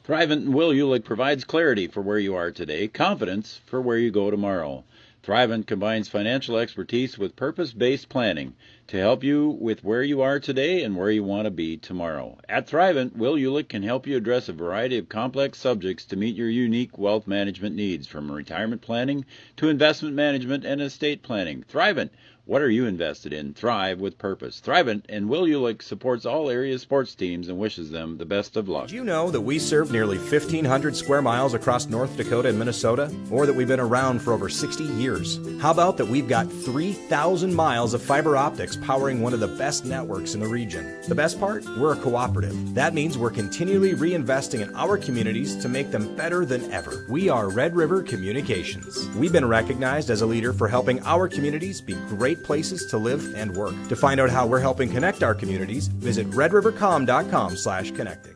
Thrivent and Will Ulick provides clarity for where you are today, confidence for where you go tomorrow. Thrivent combines financial expertise with purpose-based planning to help you with where you are today and where you want to be tomorrow. At Thrivent, Will Ulick can help you address a variety of complex subjects to meet your unique wealth management needs, from retirement planning to investment management and estate planning. Thrivent, what are you invested in? Thrive with purpose. Thrivent and Will Ulick supports all area sports teams and wishes them the best of luck. Did you know that we serve nearly 1,500 square miles across North Dakota and Minnesota? Or that we've been around for over 60 years? How about that we've got 3,000 miles of fiber optics powering one of the best networks in the region? The best part? We're a cooperative. That means we're continually reinvesting in our communities to make them better than ever. We are Red River Communications. We've been recognized as a leader for helping our communities be great places to live and work. To find out how we're helping connect our communities, visit redrivercom.com/connecting.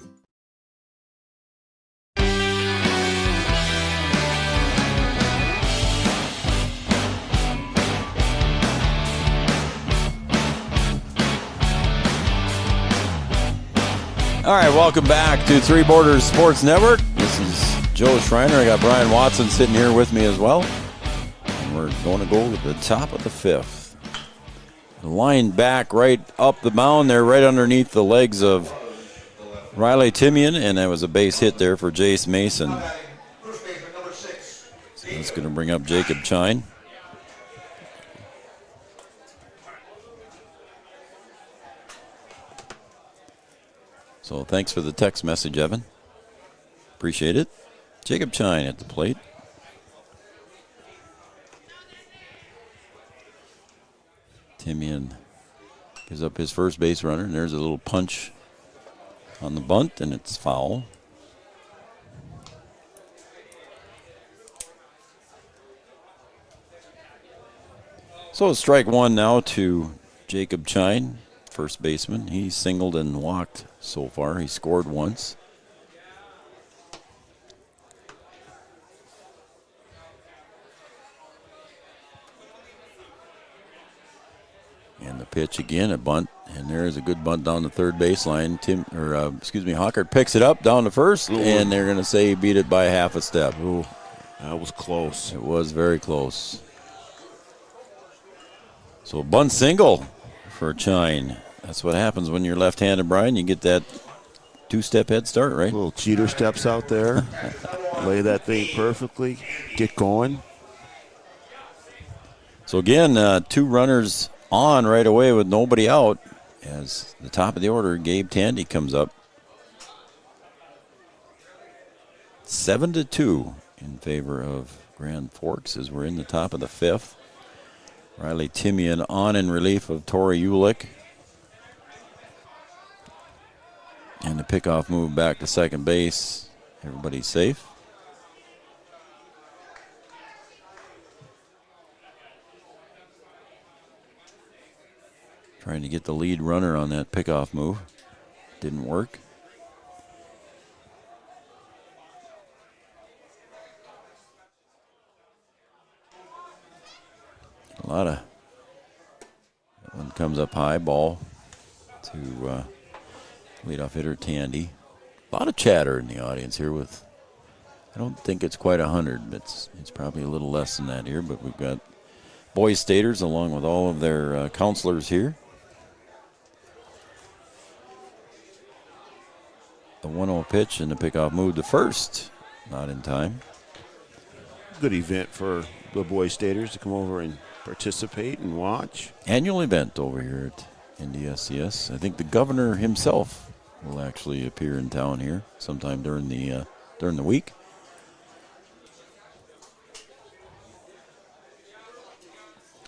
All right, welcome back to Three Borders Sports Network. This is Joe Schreiner. I got Brian Watson sitting here with me as well. And we're going to go to the top of the 5th. Line back right up the mound there, right underneath the legs of Riley Timian, and that was a base hit there for Jace Mason. So that's going to bring up Jacob Chine. So thanks for the text message, Evan. Appreciate it. Jacob Chine at the plate. Timian gives up his first base runner, and there's a little punch on the bunt, and it's foul. So it's strike 1 now to Jacob Chine, first baseman. He's singled and walked so far. He scored once. And the pitch again, a bunt, and there is a good bunt down the third baseline. Hawkert picks it up down to first, and they're going to say he beat it by half a step. Ooh, that was close. It was very close. So bunt single for Chine. That's what happens when you're left-handed, Brian. You get that 2-step head start, right? Little cheater steps out there. Lay that thing perfectly. Get going. So again, 2 runners on right away with nobody out as the top of the order, Gabe Tandy, comes up. 7-2 in favor of Grand Forks as we're in the top of the 5th. Riley Timian on in relief of Tori Ulick. And the pickoff move back to second base. Everybody's safe. Trying to get the lead runner on that pickoff move. Didn't work. A lot of, that one comes up high, ball to leadoff hitter Tandy. A lot of chatter in the audience here with, I don't think it's quite 100, but it's probably a little less than that here, but we've got boys staters along with all of their counselors here. The 1-0 pitch and the pickoff move to first. Not in time. good event for the boys staters to come over and participate and watch. Annual event over here at NDSCS. I think the governor himself will actually appear in town here sometime during the week.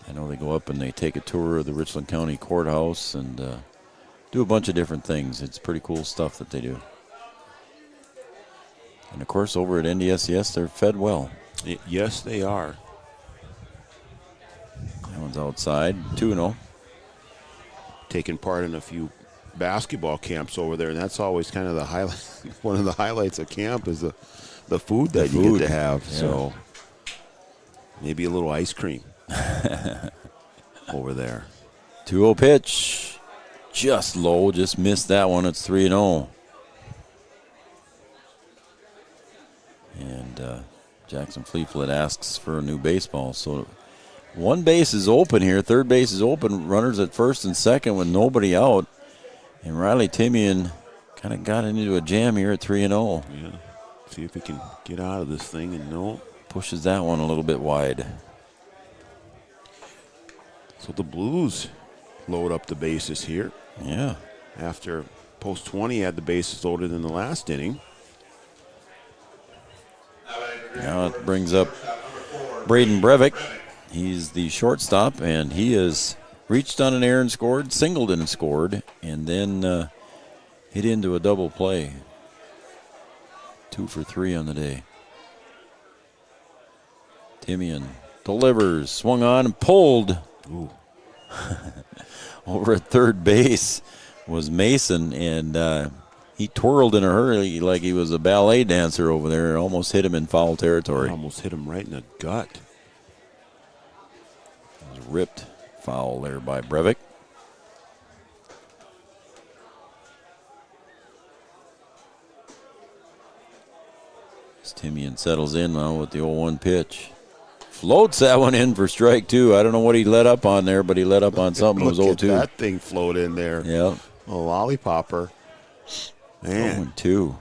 I know they go up and they take a tour of the Richland County Courthouse and do a bunch of different things. It's pretty cool stuff that they do. And, of course, over at NDSCS, they're fed well. Yes, they are. That one's outside, 2-0. Taking part in a few basketball camps over there, and that's always kind of the highlight. One of the highlights of camp is the food that you get to have. Yeah. So maybe a little ice cream over there. 2-0 pitch. Just low, just missed that one. It's 3-0. And Jackson Fleetfoot asks for a new baseball. So one base is open here. Third base is open. Runners at first and second with nobody out. And Riley Timian kind of got into a jam here at 3-0. Yeah. See if he can get out of this thing, and no. Pushes that one a little bit wide. So the Blues load up the bases here. Yeah. After post 20 had the bases loaded in the last inning. Now it brings up Braden Breivik. He's the shortstop, and he has reached on an error and scored, singled and scored, and then hit into a double play. 2 for 3 on the day. Timian delivers, swung on and pulled. Ooh. Over at third base was Mason, and he twirled in a hurry like he was a ballet dancer over there and almost hit him in foul territory. Almost hit him right in the gut. It was ripped foul there by Breivik. As Timian settles in now with the 0-1 pitch. Floats that one in for strike 2. I don't know what he let up on there, but he let up on something. It was 0-2. That thing float in there. Yeah. A lollipopper. Man. 0-2.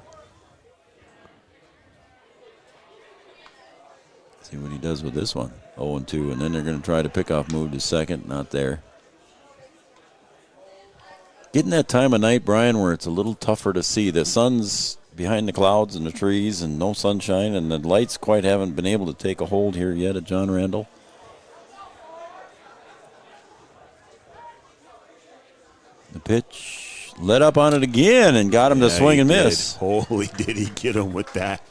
See what he does with this one. 0-2, and then they're going to try to pick off move to second. Not there. Getting that time of night, Brian, where it's a little tougher to see. The sun's behind the clouds and the trees and no sunshine, and the lights quite haven't been able to take a hold here yet at John Randall. The pitch let up on it again and got him to swing and miss. Holy, did he get him with that.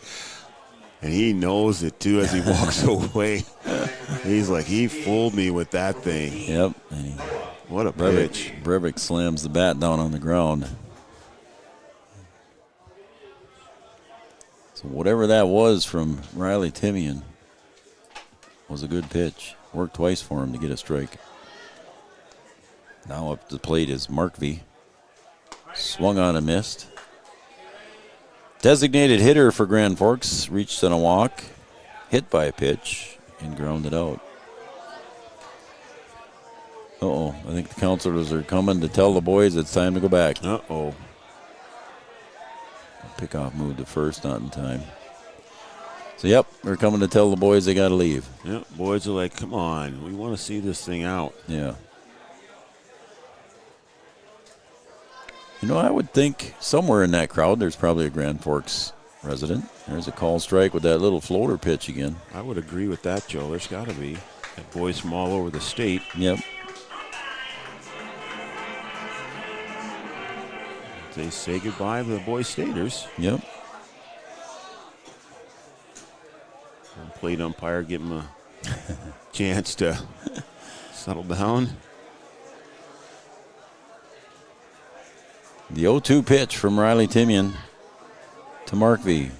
And he knows it, too, as he walks away. He's like, he fooled me with that thing. Yep. What a pitch. Breivik slams the bat down on the ground. So whatever that was from Riley Timian was a good pitch. Worked twice for him to get a strike. Now up to the plate is Markvey. Swung on and missed. Designated hitter for Grand Forks reached on a walk, hit by a pitch, and grounded out. Uh-oh. I think the counselors are coming to tell the boys it's time to go back. Uh-oh. Pickoff moved to first, not in time. So, yep, they're coming to tell the boys they got to leave. Yep, boys are like, come on, we want to see this thing out. Yeah. You know, I would think somewhere in that crowd there's probably a Grand Forks resident. There's a call strike with that little floater pitch again. I would agree with that, Joe. There's got to be. Got boys from all over the state. Yep. They say goodbye to the boys staters. Yep. And plate umpire give him a chance to settle down. The 0-2 pitch from Riley Timian to Markvey.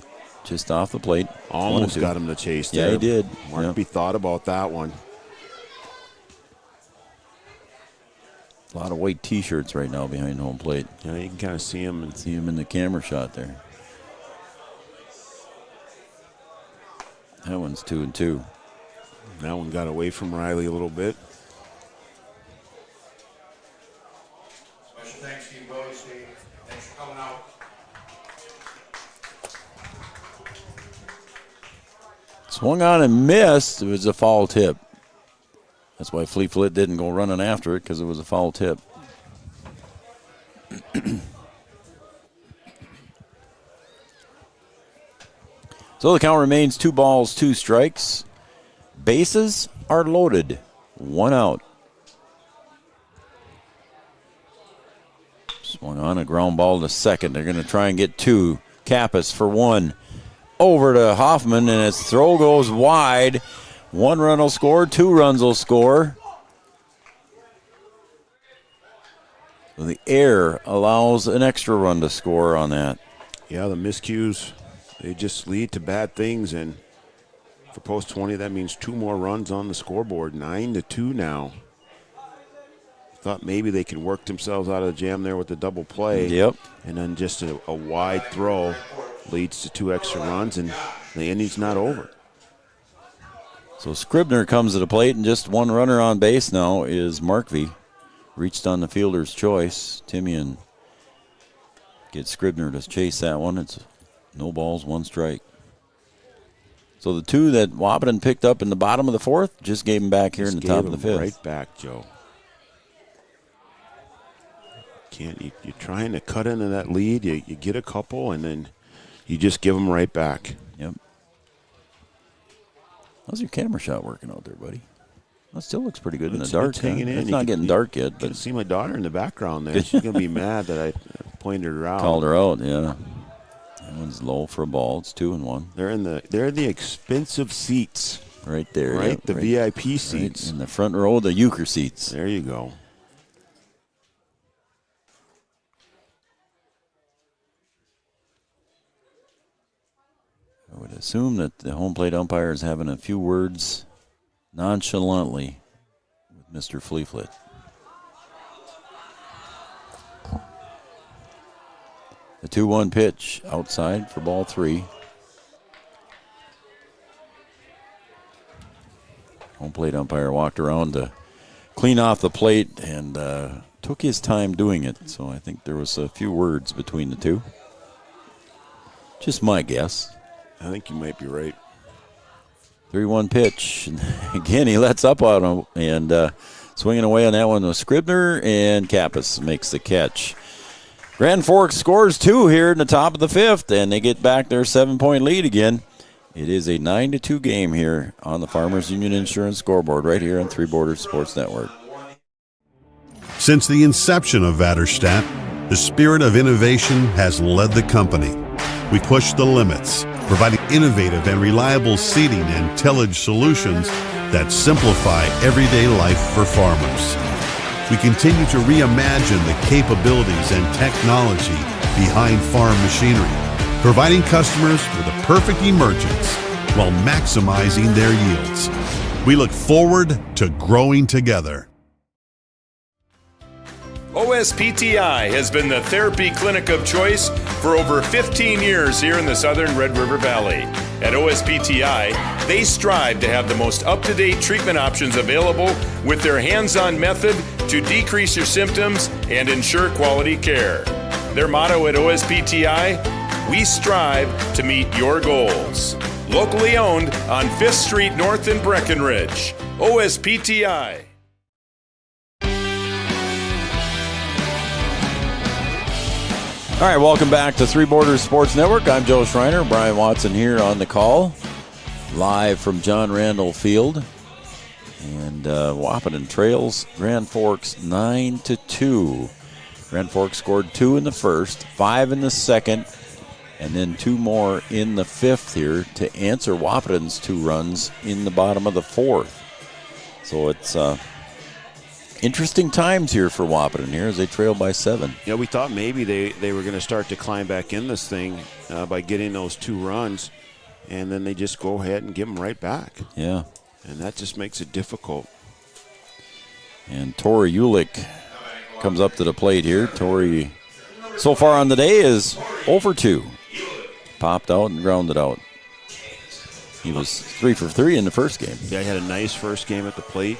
Just off the plate. Almost got him to chase there. Yeah, he did. Markvey thought about that one. A lot of white T-shirts right now behind home plate. Yeah, you can kind of see him. See him in the camera shot there. That one's 2-2. That one got away from Riley a little bit. Special thanks to you boys, Steve. Thanks for coming out. Swung on and missed. It was a foul tip. That's why Fleet didn't go running after it, because it was a foul tip. So the count remains 2 balls, 2 strikes. Bases are loaded. 1 out. Swung on a ground ball to second. They're going to try and get 2. Kappas for 1. Over to Hoffman, and his throw goes wide. 1 run will score, 2 runs will score. So the air allows an extra run to score on that. Yeah, the miscues, they just lead to bad things, and for post 20, that means 2 more runs on the scoreboard. 9-2 now. Thought maybe they could work themselves out of the jam there with the double play. Yep. And then just a wide throw leads to 2 extra runs, and the inning's not over. So Scribner comes to the plate, and just 1 runner on base now is Markvey. Reached on the fielder's choice. Timian gets Scribner to chase that one. It's no balls, 1 strike. So the 2 that Wahpeton picked up in the bottom of the 4th just gave him back here in the top of the 5th. Right back, Joe. You're trying to cut into that lead. You get a couple, and then you just give them right back. Yep. How's your camera shot working out there, buddy? That still looks pretty good in the dark. Hanging in. It's not getting dark yet. But But you can see my daughter in the background there. She's going to be mad that I pointed her out. Called her out, yeah. That one's low for a ball. It's 2-1. They're in the expensive seats. Right there. Right, yep, the right, VIP seats. Right in the front row, the euchre seats. There you go. I would assume that the home plate umpire is having a few words nonchalantly with Mr. Fleet. The 2-1 pitch outside for ball 3. Home plate umpire walked around to clean off the plate and took his time doing it. So I think there was a few words between the two. Just my guess. I think you might be right. 3-1 pitch. Again, he lets up on him, and swinging away on that one was Scribner, and Kappas makes the catch. Grand Forks scores 2 here in the top of the 5th, and they get back their 7-point lead again. It is a 9-2 game here on the Farmers Union Insurance scoreboard right here on Three Borders Sports Network. Since the inception of Vaterstadt, the spirit of innovation has led the company. We push the limits, providing innovative and reliable seeding and tillage solutions that simplify everyday life for farmers. We continue to reimagine the capabilities and technology behind farm machinery, providing customers with a perfect emergence while maximizing their yields. We look forward to growing together. OSPTI has been the therapy clinic of choice for over 15 years here in the southern Red River Valley. At OSPTI, they strive to have the most up-to-date treatment options available with their hands-on method to decrease your symptoms and ensure quality care. Their motto at OSPTI, we strive to meet your goals. Locally owned on 5th Street North in Breckenridge. OSPTI. All right, welcome back to Three Borders Sports Network. I'm Joe Schreiner. Brian Watson here on the call, live from John Randall Field. And Wahpeton trails Grand Forks 9-2. Grand Forks scored 2 in the first, 5 in the second, and then 2 more in the 5th here to answer Wahpeton's 2 runs in the bottom of the 4th. So it's interesting times here for Wahpeton here as they trail by 7. Yeah, we thought maybe they were going to start to climb back in this thing by getting those 2 runs, and then they just go ahead and give them right back. Yeah. And that just makes it difficult. And Tori Ulick comes up to the plate here. Tori, so far on the day, is 0 for 2. Popped out and grounded out. He was 3 for 3 in the first game. Yeah, he had a nice first game at the plate.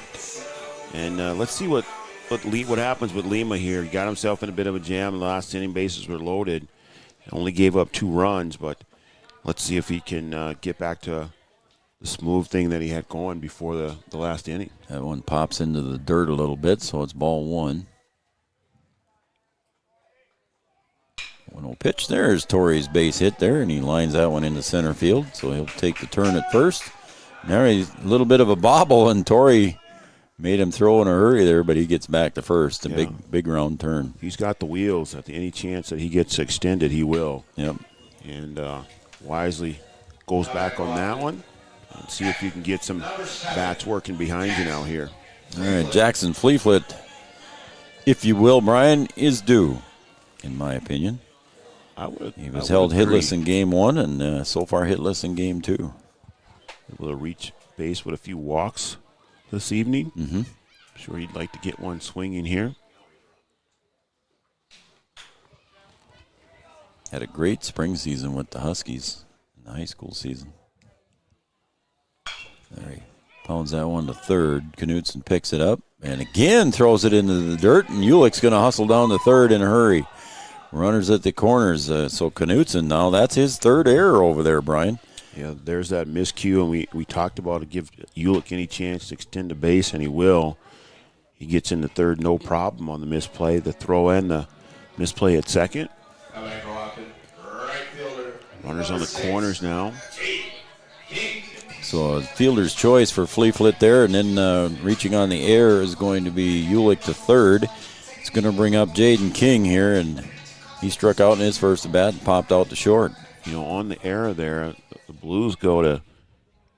And let's see what happens with Lima here. He got himself in a bit of a jam. The last inning, bases were loaded. Only gave up 2 runs, but let's see if he can get back to smooth thing that he had going before the last inning. That one pops into the dirt a little bit, so it's ball one. 1-0 pitch. There's Torrey's base hit there, and he lines that one into center field, so he'll take the turn at first. Now he's a little bit of a bobble, and Torrey made him throw in a hurry there, but he gets back to first. A big round turn. He's got the wheels. At any chance that he gets extended, he will. Yep. And wisely goes back on that one. And see if you can get some bats working behind you now here. All right, Jackson Fleeflet, if you will, Brian, is due, in my opinion. He was held hitless in game one, and so far hitless in game two. Able to reach base with a few walks this evening. Mm-hmm. I'm sure he'd like to get one swinging here. Had a great spring season with the Huskies in the high school season. There he pounds that one to third. Knutson picks it up and again throws it into the dirt, and Ulick's going to hustle down to third in a hurry. Runners at the corners. So Knutson now, that's his third error over there, Brian. Yeah, there's that miscue, and we talked about to give Ulick any chance to extend the base, and he will. He gets into third, no problem on the misplay, the throw and the misplay at second. Runners on the corners now. So a fielder's choice for Fleeflet there, and then reaching on the air is going to be Ulick to third. It's going to bring up Jaden King here, and he struck out in his first at bat and popped out to short. You know, on the air there, the Blues go to,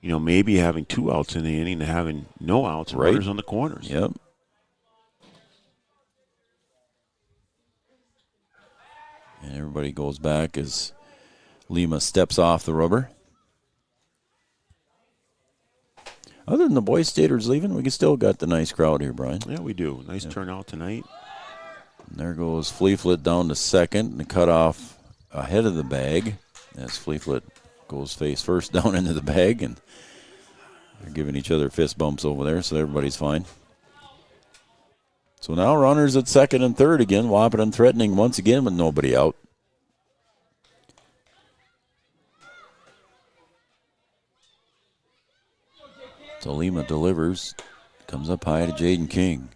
maybe having 2 outs in the inning to having no outs and runners on the corners. Yep. And everybody goes back as Lima steps off the rubber. Other than the Boys Staters leaving, we still got the nice crowd here, Brian. Yeah, we do. Nice turnout tonight. And there goes Fleeflet down to second, and the cutoff ahead of the bag as Fleeflet goes face first down into the bag, and they're giving each other fist bumps over there, so everybody's fine. So now runners at second and third again. Wahpeton threatening once again with nobody out. So Lima delivers, comes up high to Jaden King.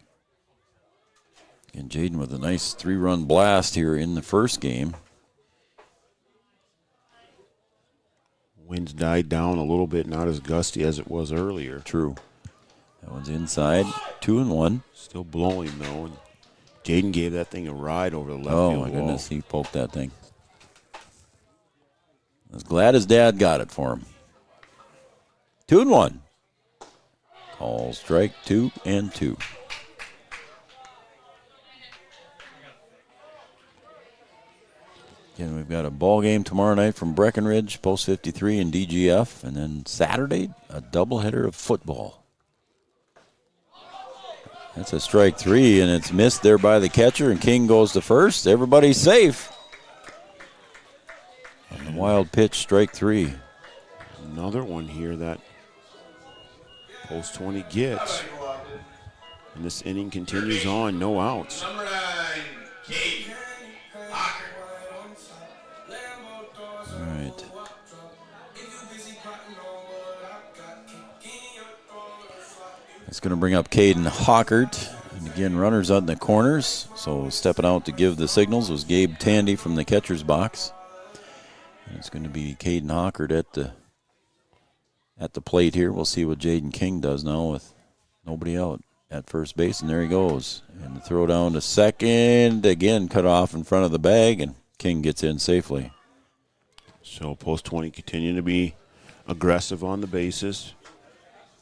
And Jaden with a nice 3-run blast here in the first game. Wind's died down a little bit, not as gusty as it was earlier. True. That one's inside, 2-1. Still blowing, though. And Jaden gave that thing a ride over the left field wall. Oh, my goodness, he poked that thing. I was glad his dad got it for him. 2-1. Call strike 2-2. Again, we've got a ball game tomorrow night from Breckenridge, Post 53 and DGF, and then Saturday, a doubleheader of football. That's a strike 3, and it's missed there by the catcher, and King goes to first. Everybody's safe. On the wild pitch, strike 3. Another one here that Post 20 gets. And this inning continues on, no outs. Number 9, Kate Hocker. All right. It's going to bring up Caden Hockert. And again, runners out in the corners. So stepping out to give the signals was Gabe Tandy from the catcher's box. And it's going to be Caden Hockert at the plate here. We'll see what Jaden King does now with nobody out at first base. And there he goes. And the throw down to second. Again, cut off in front of the bag, and King gets in safely. So Post 20 continuing to be aggressive on the bases.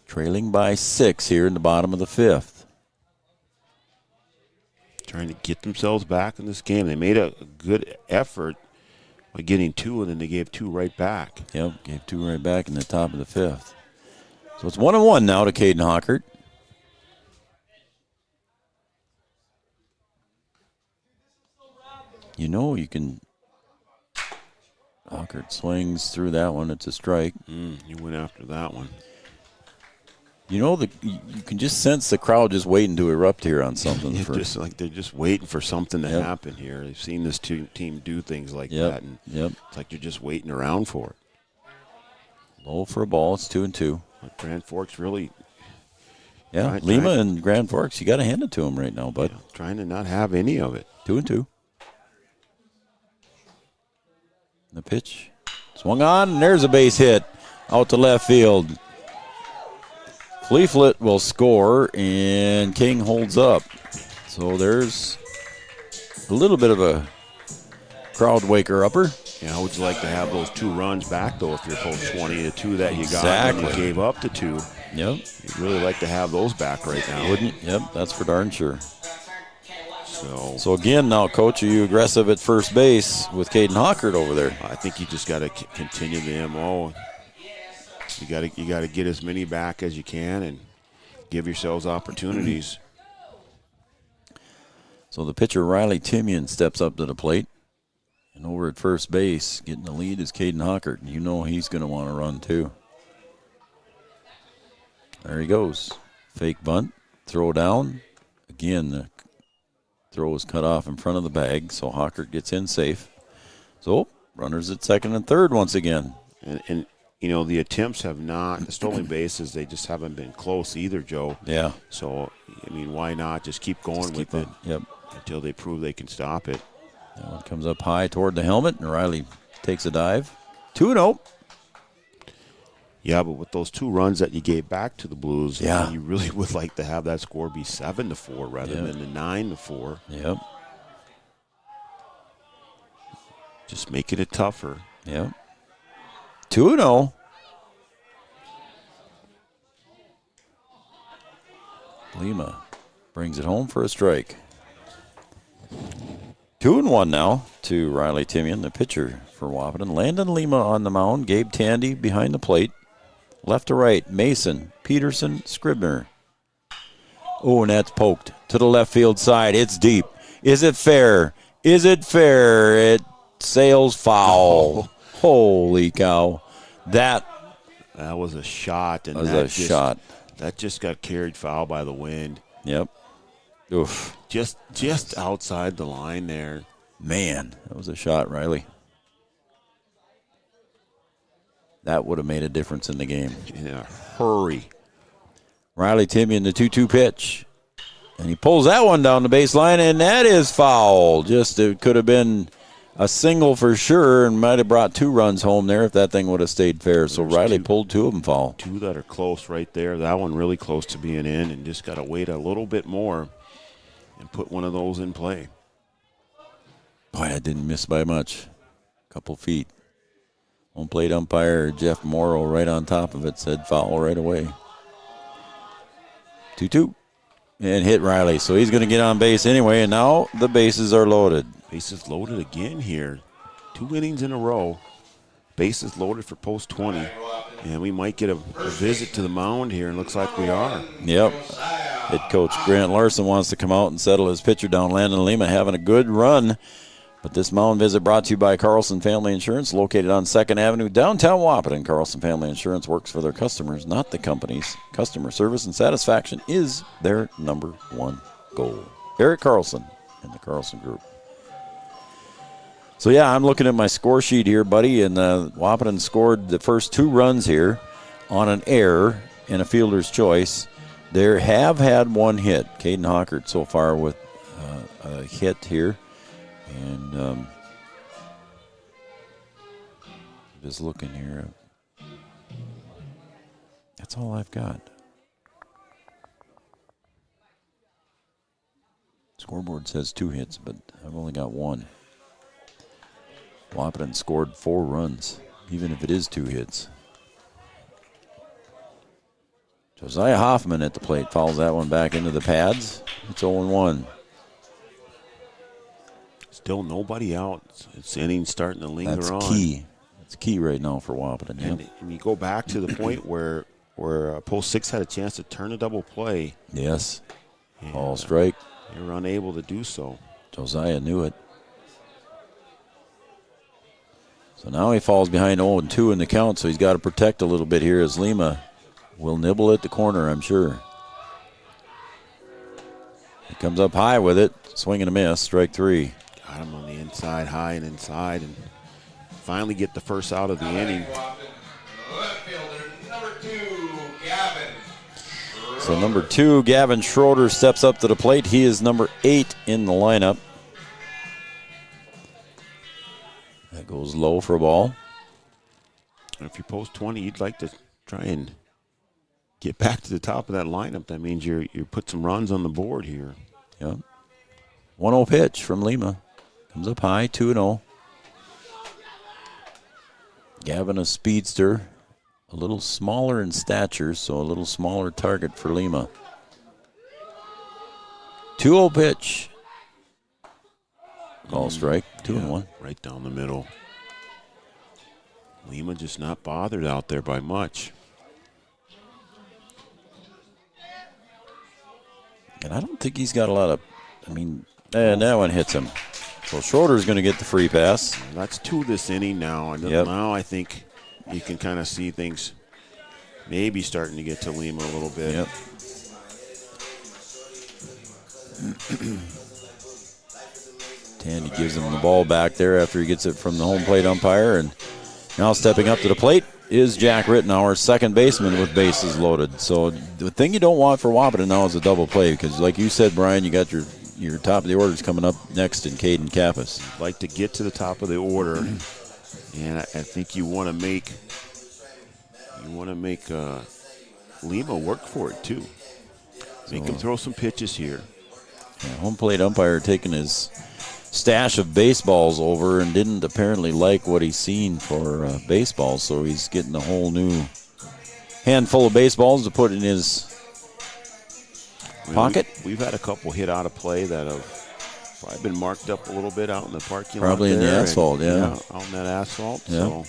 Trailing by 6 here in the bottom of the 5th. Trying to get themselves back in this game. They made a good effort by getting 2, and then they gave 2 right back. Yep, gave 2 right back in the top of the 5th. So it's 1-1 now to Caden Hockert. You can... Hockert swings through that one. It's a strike. You went after that one. You can just sense the crowd just waiting to erupt here on something. Just like they're just waiting for something to happen here. They've seen this team do things like that, and it's like you're just waiting around for it. Low for a ball. It's 2-2. But Grand Forks really. Yeah, Lima and Grand Forks, you got to hand it to them right now, bud. Yeah, trying to not have any of it. 2-2. The pitch swung on, and there's a base hit out to left field. Fleeflet will score, and King holds up. So there's a little bit of a crowd waker-upper. Yeah, how would you like to have those 2 runs back, though, if you're post 20, the 2 that you got and you gave up the 2? Yep. You'd really like to have those back right now. Wouldn't you? Yep, that's for darn sure. So again, now, Coach, are you aggressive at first base with Caden Hawkert over there? I think you just got to continue the MO. You got to get as many back as you can and give yourselves opportunities. So the pitcher, Riley Timian, steps up to the plate. And over at first base, getting the lead is Caden Hawkert. And you know he's going to want to run, too. There he goes. Fake bunt. Throw down. Again, the throw is cut off in front of the bag, so Hawkert gets in safe. So runners at second and third once again. And you know, the attempts have not, the stolen bases, they just haven't been close either, Joe. Yeah. So, I mean, why not just keep going with it until they prove they can stop it. That one comes up high toward the helmet, and Riley takes a dive. 2-0. Yeah, but with those 2 runs that you gave back to the Blues, yeah, you really would like to have that score be 7-4 rather than the 9-4. Yep. Just making it tougher. Yep. 2-0. Lima brings it home for a strike. 2-1 now to Riley Timian, the pitcher for Wahpeton. Landon Lima on the mound. Gabe Tandy behind the plate. Left to right, Mason, Peterson, Scribner. Oh, and that's poked to the left field side. It's deep. Is it fair? Is it fair? It sails foul. Oh. Holy cow. That was a shot. And that was a shot. That just got carried foul by the wind. Yep. Oof. Just outside the line there. Man, that was a shot, Riley. That would have made a difference in the game. In a hurry. Riley Timian, the 2-2 pitch. And he pulls that one down the baseline, and that is foul. Just it could have been a single for sure and might have brought 2 runs home there if that thing would have stayed fair. So Riley pulled 2 of them foul. 2 that are close right there. That one really close to being in, and just got to wait a little bit more and put one of those in play. Boy, I didn't miss by much. A couple feet. Home plate umpire Jeff Morrow right on top of it said foul right away. 2-2. And hit Riley. So he's going to get on base anyway, and now the bases are loaded. Bases loaded again here. 2 innings in a row. Bases loaded for post 20. And we might get a visit to the mound here, and looks like we are. Yep. Head coach Grant Larson wants to come out and settle his pitcher down. Landon Lima having a good run. But this mound visit brought to you by Carlson Family Insurance, located on 2nd Avenue, downtown Wahpeton. Carlson Family Insurance works for their customers, not the companies. Customer service and satisfaction is their number 1 goal. Eric Carlson and the Carlson Group. So, yeah, I'm looking at my score sheet here, buddy, and Wahpeton scored the first 2 runs here on an error and a fielder's choice. They have had 1 hit. Caden Hawkert so far with a hit here. And just looking here. That's all I've got. Scoreboard says 2 hits, but I've only got 1. Wahpeton scored 4 runs, even if it is 2 hits. Josiah Hoffman at the plate fouls that one back into the pads. It's 0-1. Still nobody out. It's innings starting to linger on. That's key. That's key right now for Wahpeton. And you go back to the point where post 6 had a chance to turn a double play. Yes. Ball strike. They were unable to do so. Josiah knew it. So now he falls behind 0-2 in the count, so he's got to protect a little bit here as Lima will nibble at the corner, I'm sure. He comes up high with it. Swing and a miss. Strike 3. Got him on the inside, high and inside, and finally get the first out of the inning. So number 2, Gavin Schroeder, steps up to the plate. He is number 8 in the lineup. That goes low for a ball. If you post 20, you'd like to try and get back to the top of that lineup. That means you put some runs on the board here. Yep. 1-0 pitch from Lima. Comes up high, 2-0. Gavin, a speedster. A little smaller in stature, so a little smaller target for Lima. 2-0 pitch. Ball strike, 2-1. Right down the middle. Lima just not bothered out there by much. And I don't think he's got a lot of, and that one hits him. So Schroeder's going to get the free pass. That's 2 this inning now. And now I think you can kind of see things maybe starting to get to Lima a little bit. Yep. Tandy gives him the ball back there after he gets it from the home plate umpire. And now stepping up to the plate is Jack Rittenauer, second baseman with bases loaded. So the thing you don't want for Wahpeton now is a double play because, like you said, Brian, you got your top of the orders coming up next in Caden Kappas. Like to get to the top of the order, and I think you want to make Lima work for it too. Make him throw some pitches here. Yeah, home plate umpire taking his stash of baseballs over and didn't apparently like what he's seen for baseballs, so he's getting a whole new handful of baseballs to put in his pocket. We've had a couple hit out of play that have probably been marked up a little bit out in the parking lot. Probably in the asphalt, yeah. Out in that asphalt. Yeah. So.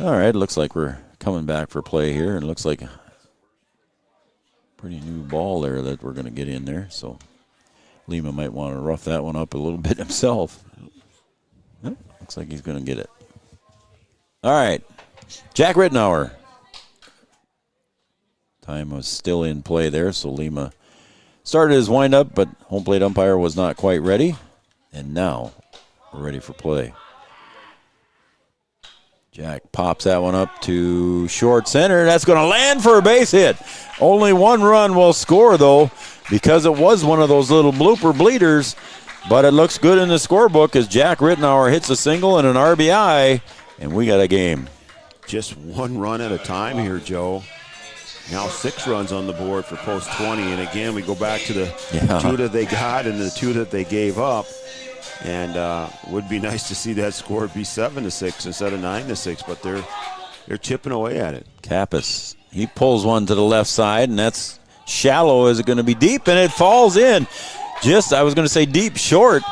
All right, looks like we're coming back for play here, and it looks like a pretty new ball there that we're going to get in there, so Lima might want to rough that one up a little bit himself. Yep, looks like he's going to get it. All right, Jack Rittenauer. Time was still in play there, so Lima started his windup, but home plate umpire was not quite ready. And now we're ready for play. Jack pops that one up to short center. That's going to land for a base hit. Only one run will score, though, because it was one of those little blooper bleeders. But it looks good in the scorebook as Jack Rittenauer hits a single and an RBI, and we got a game. Just one run at a time here, Joe. Now 6 runs on the board for post 20. And again, we go back to the 2 that they got and the 2 that they gave up. And would be nice to see that score be 7-6 instead of 9-6, but they're chipping away at it. Kappas, he pulls one to the left side, and that's shallow. Is it going to be deep? And it falls in. I was going to say deep short,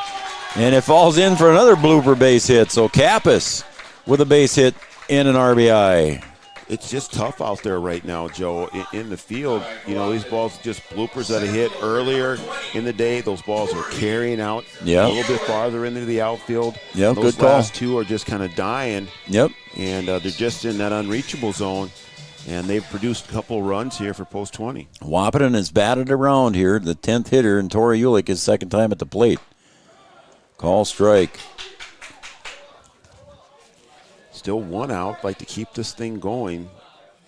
and it falls in for another blooper base hit. So Kappas with a base hit and an RBI. It's just tough out there right now, Joe. In the field, these balls just bloopers that are hit earlier in the day. Those balls are carrying out a little bit farther into the outfield. Yep, those good call. last 2 are just kind of dying. Yep. And they're just in that unreachable zone. And they've produced a couple runs here for post 20. Wahpeton has batted around here. The 10th hitter, and Tori Ulick is second time at the plate. Call strike. Still 1 out. Like to keep this thing going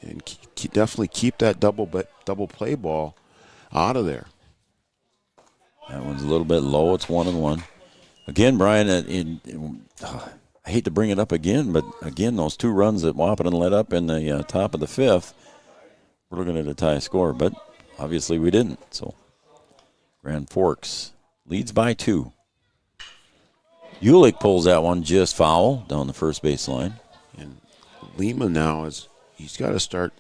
and definitely keep that double play ball out of there. That one's a little bit low. It's 1-1. Again, Brian, I hate to bring it up again, but again, those 2 runs that Wahpeton let up in the top of the 5th, we're looking at a tie score, but obviously we didn't. So Grand Forks leads by 2. Ulick pulls that one just foul down the first base line. And Lima now he's got to start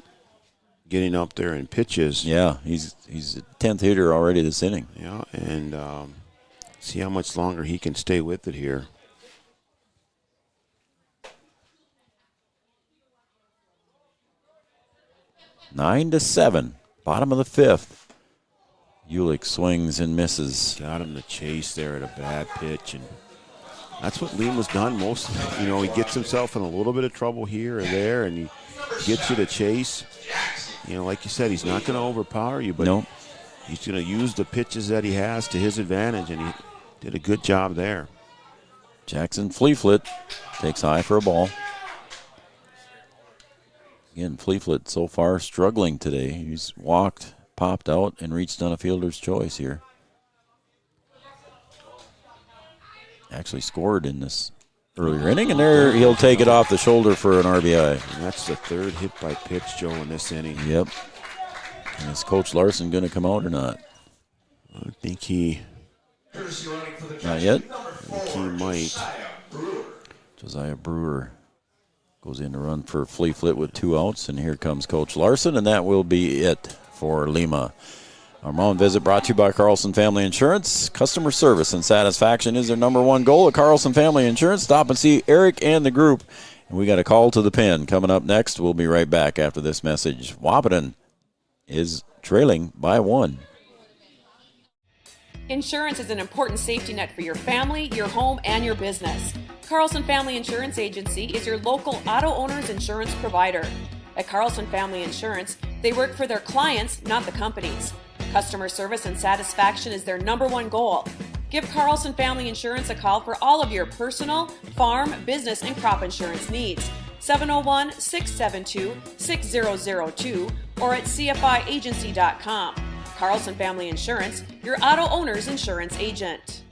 getting up there in pitches. Yeah, he's a 10th hitter already this inning. Yeah, and see how much longer he can stay with it here. Nine to 7, bottom of the 5th. Ulick swings and misses. Got him to chase there at a bad pitch, and that's what Lima's done most. He gets himself in a little bit of trouble here or there, and he gets you to chase. Like you said, he's not going to overpower you, but he's going to use the pitches that he has to his advantage, and he did a good job there. Jackson Fleeflet takes high for a ball. Again, Fleetfoot so far struggling today. He's walked, popped out, and reached on a fielder's choice here. Actually scored in this earlier inning, and there he'll take it off the shoulder for an RBI. And that's the third hit by pitch, Joe, in this inning. Yep. And is Coach Larson going to come out or not? I think he... Not yet. I think he might. Josiah Brewer goes in to run for Fleetfoot with 2 outs, and here comes Coach Larson, and that will be it for Lima. Our mound visit brought to you by Carlson Family Insurance. Customer service and satisfaction is their #1 goal at Carlson Family Insurance. Stop and see Eric and the group. And we got a call to the pen coming up next. We'll be right back after this message. Wahpeton is trailing by 1. Insurance is an important safety net for your family, your home, and your business. Carlson Family Insurance Agency is your local auto owner's insurance provider. At Carlson Family Insurance, they work for their clients, not the companies. Customer service and satisfaction is their #1 goal. Give Carlson Family Insurance a call for all of your personal, farm, business, and crop insurance needs. 701-672-6002 or at cfiagency.com. Carlson Family Insurance, your auto owner's insurance agent.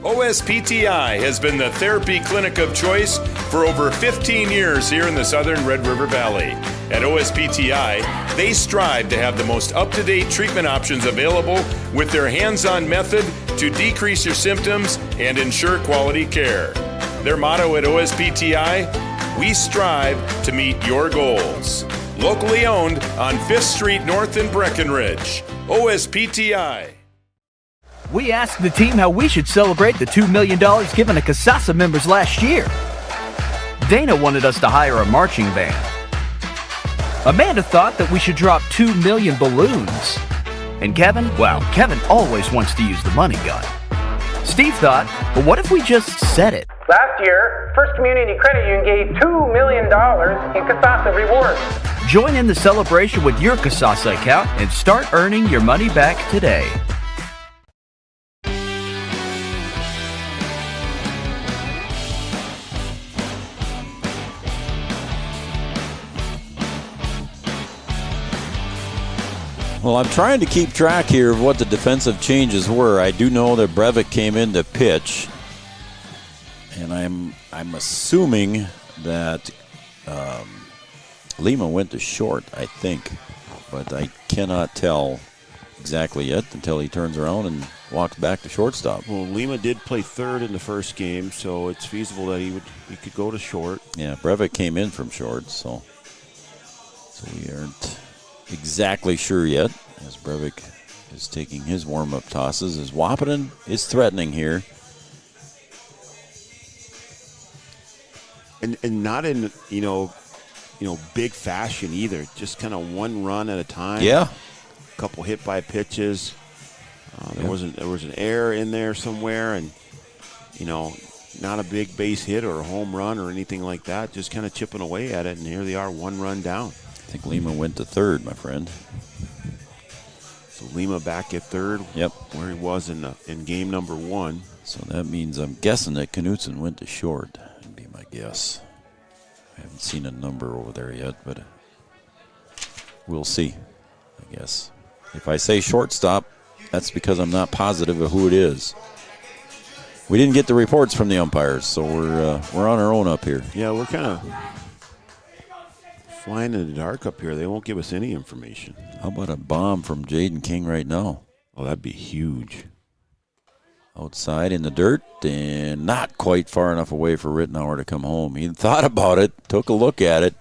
OSPTI has been the therapy clinic of choice for over 15 years here in the southern Red River Valley. At OSPTI, they strive to have the most up-to-date treatment options available with their hands-on method to decrease your symptoms and ensure quality care. Their motto at OSPTI, we strive to meet your goals. Locally owned on 5th Street North in Breckenridge. OSPTI. We asked the team how we should celebrate the $2 million given to Casasa members last year. Dana wanted us to hire a marching band. Amanda thought that we should drop 2 million balloons. And Kevin, well, Kevin always wants to use the money gun. Steve thought, well, what if we just said it? Last year, First Community Credit Union gave $2 million in Casasa rewards. Join in the celebration with your Casasa account and start earning your money back today. Well, I'm trying to keep track here of what the defensive changes were. I do know that Breivik came in to pitch, and I'm assuming that Lima went to short, I think, but I cannot tell exactly yet until he turns around and walks back to shortstop. Well, Lima did play third in the first game, so it's feasible that he could go to short. Yeah, Breivik came in from short, so we aren't exactly sure yet, as Breivik is taking his warm-up tosses, as Wahpeton is threatening here. And not in, big fashion either. Just kind of one run at a time. Yeah. A couple hit by pitches. There was an error in there somewhere, and not a big base hit or a home run or anything like that. Just kind of chipping away at it, and here they are, 1 run down. I think Lima went to third, my friend. So Lima back at third. Yep. Where he was in game number 1. So that means I'm guessing that Knutson went to short, would be my guess. I haven't seen a number over there yet, but we'll see, I guess. If I say shortstop, that's because I'm not positive of who it is. We didn't get the reports from the umpires, so we're on our own up here. Yeah, we're kind of flying in the dark up here. They won't give us any information. How about a bomb from Jaden King right now? Oh, that'd be huge. Outside in the dirt and not quite far enough away for Rittenauer to come home. He thought about it, took a look at it,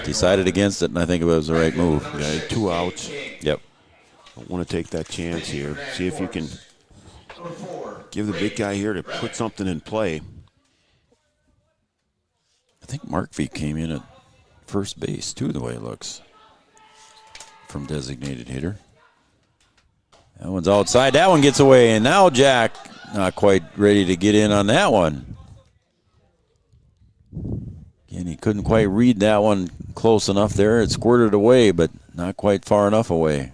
decided against it, and I think it was the right move. Yeah, 2 outs. Yep. Don't want to take that chance here. See if you can give the big guy here to put something in play. I think Markvie came in at first base, too, the way it looks, from designated hitter. That one's outside. That one gets away, and now Jack not quite ready to get in on that one. Again, he couldn't quite read that one close enough there. It squirted away, but not quite far enough away.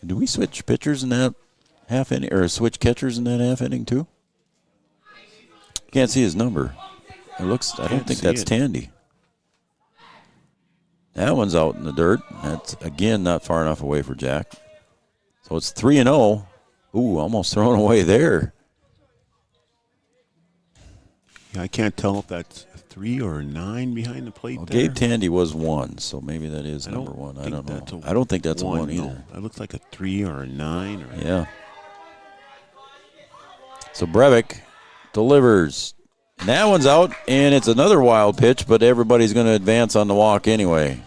Do we switch pitchers in that half inning or switch catchers in that half inning too? Can't see his number. It looks. I don't think that's Tandy. That one's out in the dirt. That's again not far enough away for Jack. So it's 3-0. Ooh, almost thrown away there. Yeah, I can't tell if that's 3 or 9 behind the plate. Well, there. Gabe Tandy was 1, so maybe that is number 1. I don't know. I don't think that's a 1 either. No. That looks like a 3 or a 9. Or yeah. So Brevik delivers. And that one's out, and it's another wild pitch, but everybody's going to advance on the walk anyway.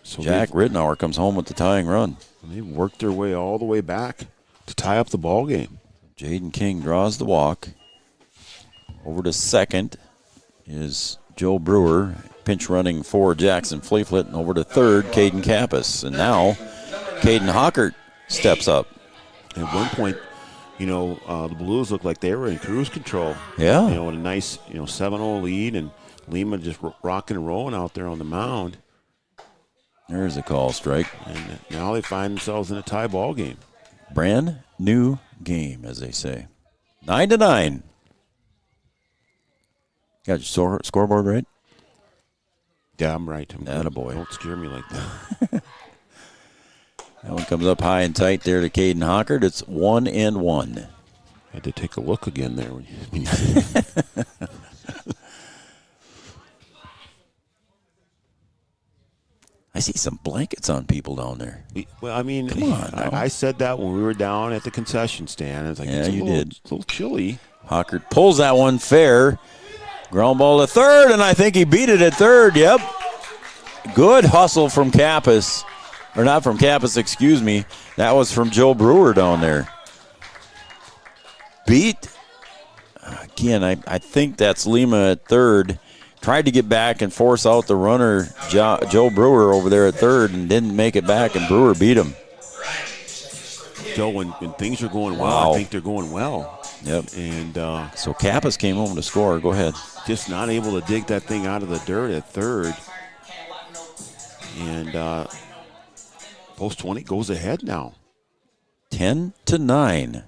So Jack Rittenauer comes home with the tying run. And they've worked their way all the way back to tie up the ball game. Jaden King draws the walk. Over to second is Joe Brewer, pinch running for Jackson Fleeflet. And over to third, Caden Kappas. And now Caden Hockert steps up. At one point, the Blues looked like they were in cruise control. Yeah. With a nice, 7-0 lead, and Lima just rocking and rolling out there on the mound. There's a call strike. And now they find themselves in a tie ball game. Brand new game, as they say. 9-9. Got your scoreboard right? Yeah, I'm right. Attaboy. Don't scare me like that. That one comes up high and tight there to Caden Hockert. It's 1-1. Had to take a look again there. I see some blankets on people down there. Well, I mean, come on. I said that when we were down at the concession stand. It's like, yeah, it's you did. It's a little chilly. Hockert pulls that one fair. Ground ball to third, and I think he beat it at third. Yep. Good hustle from Kappas. Or not from Kappas, excuse me. That was from Joe Brewer down there. Beat. Again, I think that's Lima at third. Tried to get back and force out the runner, Joe Brewer, over there at third, and didn't make it back, and Brewer beat him. Joe, when things are going well, I think they're going well. Yep. And so Kappas came home to score. Go ahead. Just not able to dig that thing out of the dirt at third. And Post 20 goes ahead now. 10-9. They're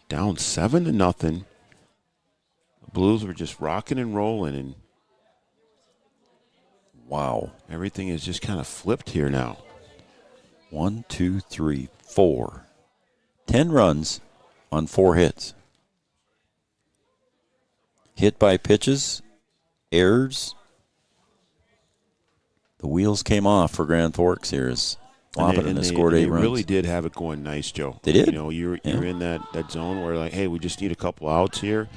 down 7-0. The Blues were just rocking and rolling, and wow, everything is just kind of flipped here now. 1, 2, 3, 4. 10 runs on 4 hits. Hit by pitches, errors. The wheels came off for Grand Forks here as Wahpeton has scored 8 runs. They really did have it going nice, Joe. They did. You're in that zone where, like, hey, we just need a couple outs here,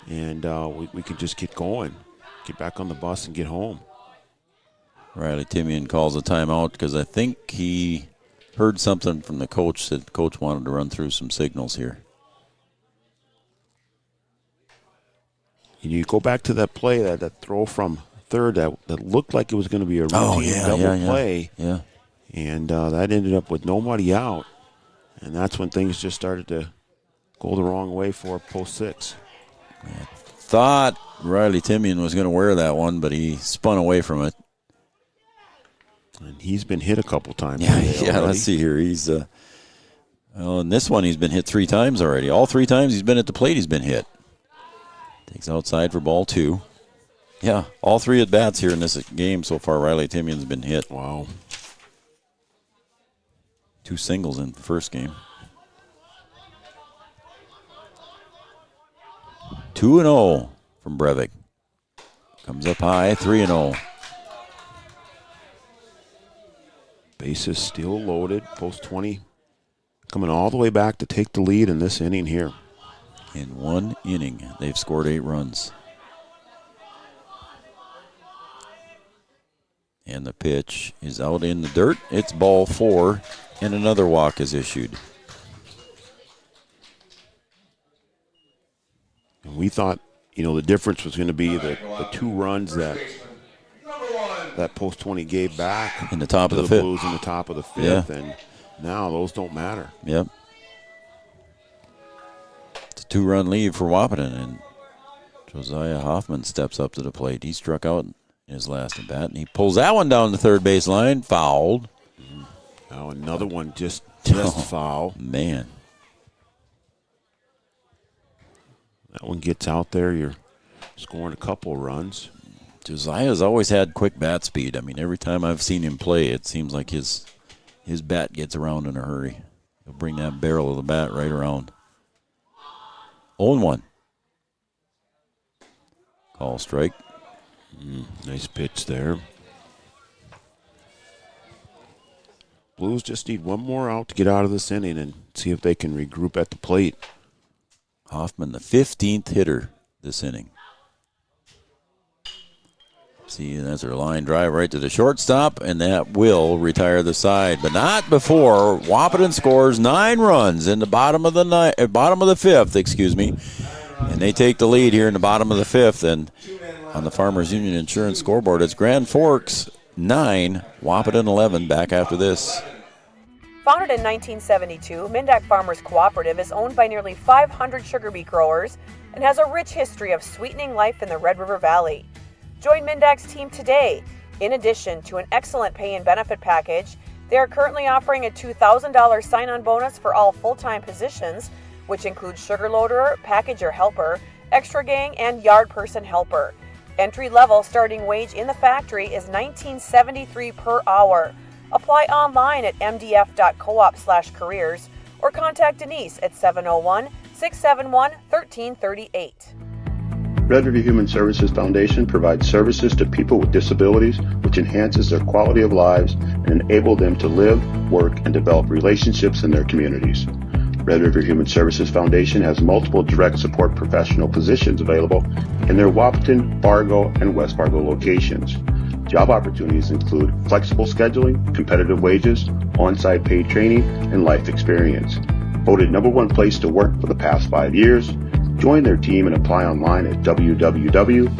and we can just get going, get back on the bus and get home. Riley Timian calls a timeout because I think he heard something from the coach that the coach wanted to run through some signals here. You go back to that play, that throw from third that looked like it was going to be a routine double play. Yeah. And that ended up with nobody out. And that's when things just started to go the wrong way for Post 6. I thought Riley Timian was going to wear that one, but he spun away from it. And he's been hit a couple times. Yeah, let's see here. He's in this one he's been hit 3 times already. All 3 times he's been at the plate he's been hit. Takes outside for ball 2. Yeah, all 3 at bats here in this game so far. Riley Timian's been hit. Wow. 2 singles in the first game. 2-0 from Brevik. Comes up high, 3-0. Bases still loaded. Post 20 coming all the way back to take the lead in this inning here. In 1 inning, they've scored 8 runs. And the pitch is out in the dirt. It's ball 4, and another walk is issued. And we thought, the difference was going to be the 2 runs that Post 20 gave back in the top to of the fifth. Blues in the top of the 5th, and now those don't matter. Yep. It's a 2-run lead for Wahpeton, and Josiah Hoffman steps up to the plate. He struck out in his last at bat, and he pulls that one down the third base line, fouled. Oh, another one just foul. Man. That one gets out there. You're scoring a couple runs. Josiah's always had quick bat speed. I mean, every time I've seen him play, it seems like his bat gets around in a hurry. He'll bring that barrel of the bat right around. 0-1. Call strike. Nice pitch there. Blues just need one more out to get out of this inning and see if they can regroup at the plate. Hoffman, the 15th hitter this inning. See, that's her line drive right to the shortstop, and that will retire the side, but not before Wahpeton scores 9 runs in the bottom of the fifth, and they take the lead here in the bottom of the fifth. And on the Farmers Union Insurance scoreboard, it's Grand Forks 9, Wahpeton 11. Back after this. Founded in 1972, Mindak Farmers Cooperative is owned by nearly 500 sugar beet growers and has a rich history of sweetening life in the Red River Valley. Join Mindak's team today. In addition to an excellent pay and benefit package, they are currently offering a $2,000 sign-on bonus for all full-time positions, which includes sugar loader, packager helper, extra gang, and yard person helper. Entry-level starting wage in the factory is $19.73 per hour. Apply online at mdf.coop/careers or contact Denise at 701-671-1338. Red River Human Services Foundation provides services to people with disabilities, which enhances their quality of lives and enable them to live, work, and develop relationships in their communities. Red River Human Services Foundation has multiple direct support professional positions available in their Wahpeton, Fargo, and West Fargo locations. Job opportunities include flexible scheduling, competitive wages, on-site paid training, and life experience. Voted #1 place to work for the past 5 years. Join their team and apply online at www.rrhsf.org.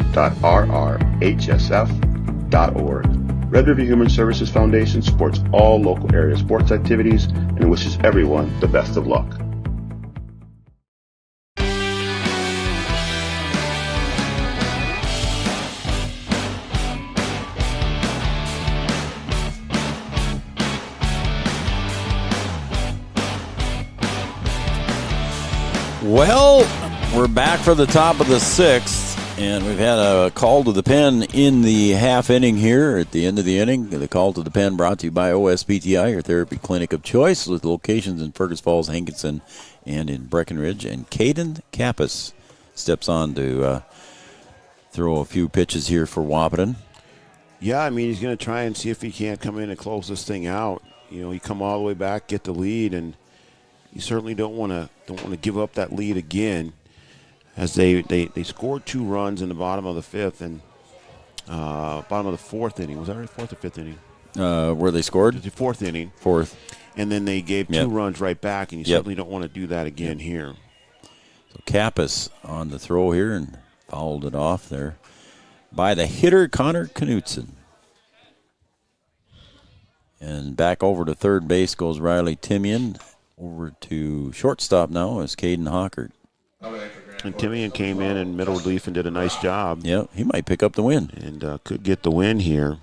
Red River Human Services Foundation supports all local area sports activities and wishes everyone the best of luck. Well, we're back for the top of the 6th, and we've had a call to the pen in the half inning here at the end of the inning. The call to the pen brought to you by OSPTI, your therapy clinic of choice, with locations in Fergus Falls, Hankinson, and in Breckenridge. And Caden Kappas steps on to throw a few pitches here for Wahpeton. Yeah, I mean, he's going to try and see if he can't come in and close this thing out. You know, he come all the way back, get the lead, and you certainly don't want to give up that lead again, as they scored 2 runs in the bottom of the 5th and bottom of the 4th inning. Was that right, 4th or 5th inning? Where they scored? The 4th inning. 4th. And then they gave 2 runs right back, and you certainly don't want to do that again here. So Kappas on the throw here and fouled it off there by the hitter, Connor Knutson. And back over to third base goes Riley Timian. Over to shortstop now is Caden Hockert. And Timian came in middle relief and did a nice job. Yeah, he might pick up the win. And could get the win here.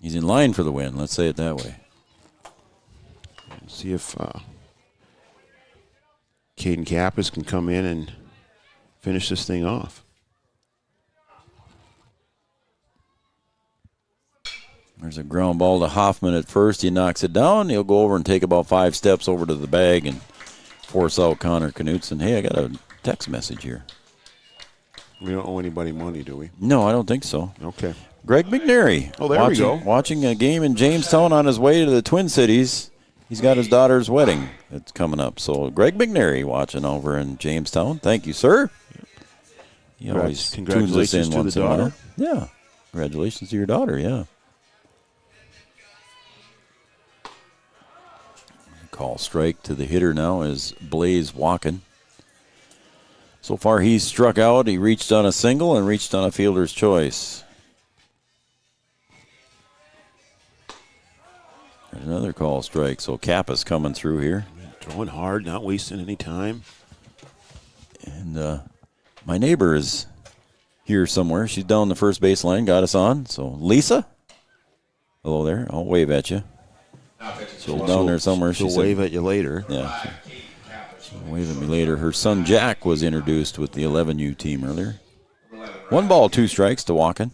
He's in line for the win, let's say it that way. See if Caden Kappas can come in and finish this thing off. There's a ground ball to Hoffman at first. He knocks it down. He'll go over and take about 5 steps over to the bag and force out Connor Knutson. Hey, I got a text message here. We don't owe anybody money, do we? No, I don't think so. Okay. Greg McNary. Oh, there we go. Watching a game in Jamestown on his way to the Twin Cities. He's got his daughter's wedding that's coming up. So Greg McNary watching over in Jamestown. Thank you, sir. He always tunes us in once in a while. Yeah. Congratulations to your daughter, yeah. Call strike to the hitter now is Blaze Walken. So far he's struck out. He reached on a single and reached on a fielder's choice. There's another call strike. So Kappas coming through here. Throwing hard, not wasting any time. And my neighbor is here somewhere. She's down the first base line, got us on. So Lisa, hello there. I'll wave at you. She'll down there somewhere. She'll wave at you later. Yeah. She'll wave at me later. Her son Jack was introduced with the 11U team earlier. 1 ball, 2 strikes to Wahpeton.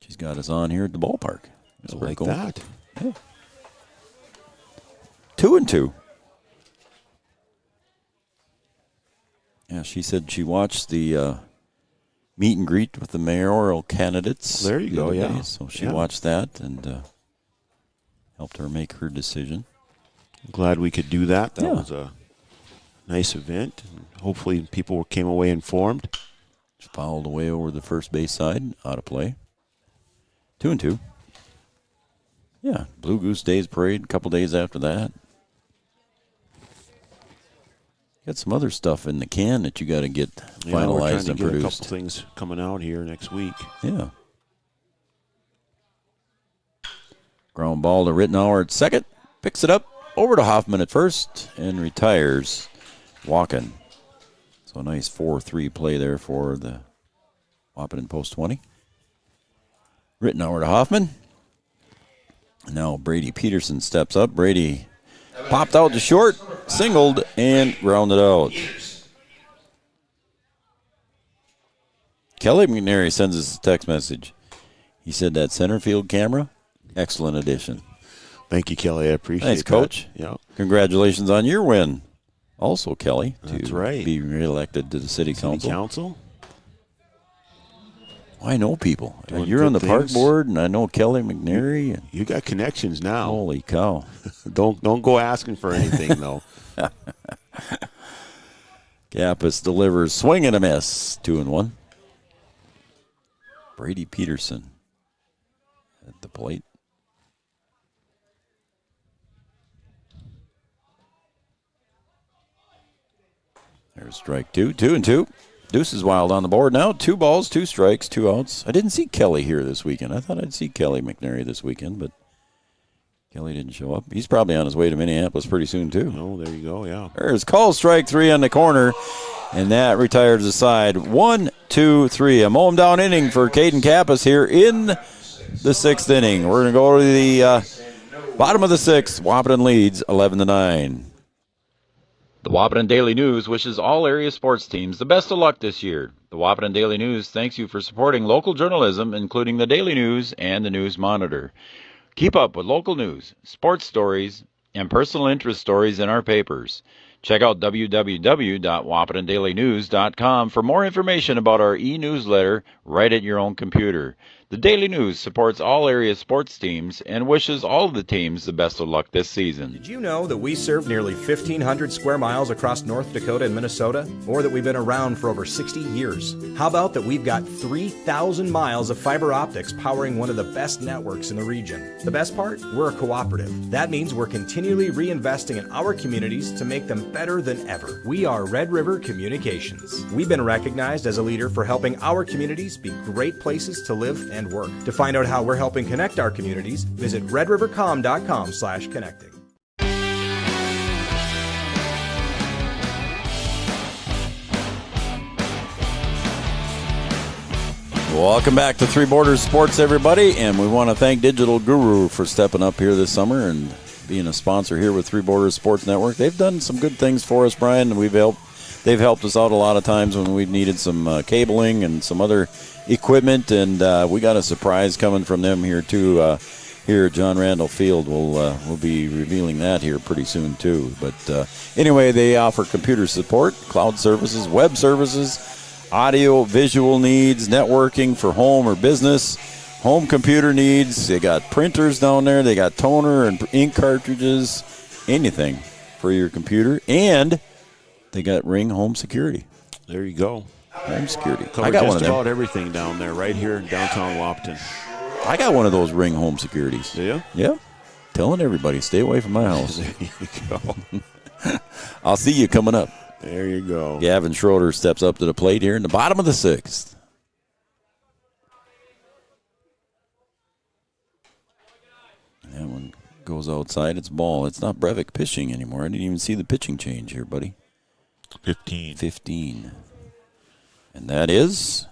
She's got us on here at the ballpark. That's like cool. That. Yeah. 2-2. Yeah, she said she watched the meet and greet with the mayoral candidates. There you go, yeah. So she watched that and helped her make her decision. I'm glad we could do that. That was a nice event. Hopefully people came away informed. She fouled away over the first base side, out of play. 2-2. Yeah, Blue Goose Days parade a couple days after that. Got some other stuff in the can that you got to get finalized and produced. A couple things coming out here next week. Yeah. Ground ball to Rittenauer at second. Picks it up over to Hoffman at first and retires. Walking. So a nice 4-3 play there for the Wahpeton post 20. Rittenauer to Hoffman. Now Brady Peterson steps up. Brady popped out to short, singled, and grounded out. Kelly McNary sends us a text message. He said that center field camera, excellent addition. Thank you, Kelly. I appreciate it. Thanks, Coach. Yeah. Congratulations on your win. Also, Kelly, that's right. Be reelected to the City Council. I know people. You're on the park board, and I know Kelly McNary. And you got connections now. Holy cow! Don't go asking for anything though. Kappas delivers, swing and a miss, 2-1. Brady Peterson at the plate. There's strike 2, 2-2. Deuce is wild on the board now. 2 balls, 2 strikes, 2 outs. I didn't see Kelly here this weekend. I thought I'd see Kelly McNary this weekend, but Kelly didn't show up. He's probably on his way to Minneapolis pretty soon, too. Oh, there you go, yeah. There's call strike 3 on the corner, and that retires the side. 1, 2, 3. A mow him down inning for Caden Kappas here in the 6th inning. We're going to go to the bottom of the 6th. Wahpeton leads 11-9. The Wahpeton Daily News wishes all area sports teams the best of luck this year. The Wahpeton Daily News thanks you for supporting local journalism, including the Daily News and the News Monitor. Keep up with local news, sports stories, and personal interest stories in our papers. Check out www.wahpetondailynews.com for more information about our e-newsletter right at your own computer. The Daily News supports all area sports teams and wishes all of the teams the best of luck this season. Did you know that we serve nearly 1,500 square miles across North Dakota and Minnesota? Or that we've been around for over 60 years? How about that we've got 3,000 miles of fiber optics powering one of the best networks in the region? The best part? We're a cooperative. That means we're continually reinvesting in our communities to make them better than ever. We are Red River Communications. We've been recognized as a leader for helping our communities be great places to live and work. To find out how we're helping connect our communities, visit redrivercom.com/connecting. Welcome back to Three Borders Sports, everybody, and we want to thank Digital Guru for stepping up here this summer and being a sponsor here with Three Borders Sports Network. They've done some good things for us, Brian, and they've helped us out a lot of times when we've needed some cabling and some other equipment, and we got a surprise coming from them here too. Here at John Randall Field, we'll be revealing that here pretty soon too. But anyway, they offer computer support, cloud services, web services, audio, visual needs, networking for home or business, home computer needs. They got printers down there. They got toner and ink cartridges, anything for your computer, and they got Ring Home Security. There you go. Home security. I got just one of them. About everything down there, right here in downtown Wahpeton. I got one of those Ring Home Securities. Do you? Yeah. Telling everybody, stay away from my house. There you go. I'll see you coming up. There you go. Gavin Schroeder steps up to the plate here in the bottom of the 6th. That one goes outside. It's ball. It's not Brevik pitching anymore. I didn't even see the pitching change here, buddy. 15. And that is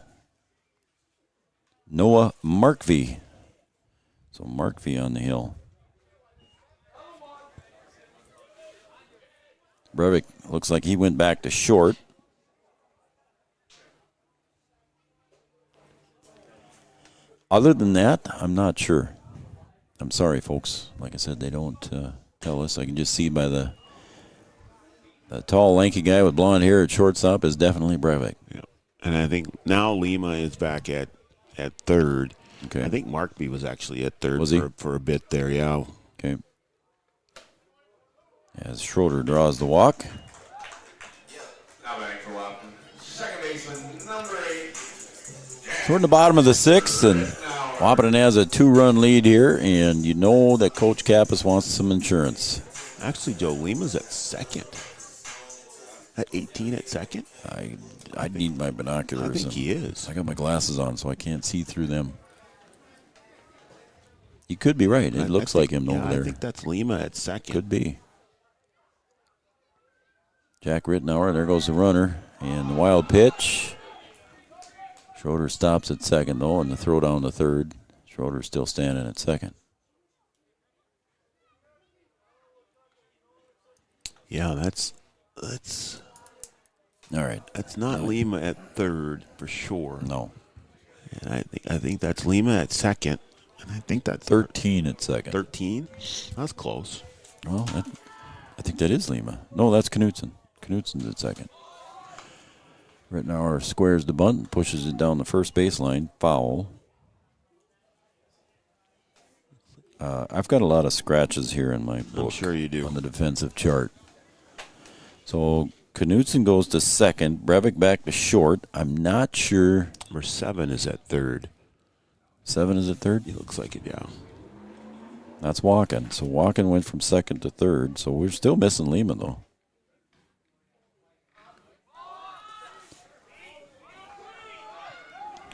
Noah Markvey. So Markvey on the hill. Brevik looks like he went back to short. Other than that, I'm not sure. I'm sorry, folks. Like I said, they don't tell us. I can just see by the tall, lanky guy with blonde hair at shortstop is definitely Brevik. Yeah. And I think now Lima is back at third. Okay. I think Markby was actually at third Was he? for a bit there, yeah. Okay. As Schroeder draws the walk. Now back for Wahpeton. Second baseman, number 8. So we're in the bottom of the sixth, and Wahpeton has a 2-run lead here, and you know that Coach Kappas wants some insurance. Actually, Joe, Lima's at second. At 18 at second? I need my binoculars. I think he is. I got my glasses on, so I can't see through them. You could be right. It looks like him over there. I think that's Lima at second. Could be. Jack Rittenauer, there goes the runner. And the wild pitch. Schroeder stops at second, though, and the throw down to third. Schroeder's still standing at second. Yeah, that's all right. That's not Lima at third for sure. No. And I think that's Lima at second. And I think that's 13 at second. 13? That's close. Well, I think that is Lima. No, that's Knutson. Knutsen's at second. Rittenauer squares the bunt and pushes it down the first baseline. Foul. I've got a lot of scratches here in my book. I'm sure you do. On the defensive chart. So Knutson goes to second. Brevik back to short. I'm not sure. Number 7 is at third. 7 is at third? It looks like it, yeah. That's Walken. So Walken went from second to third. So we're still missing Lima, though.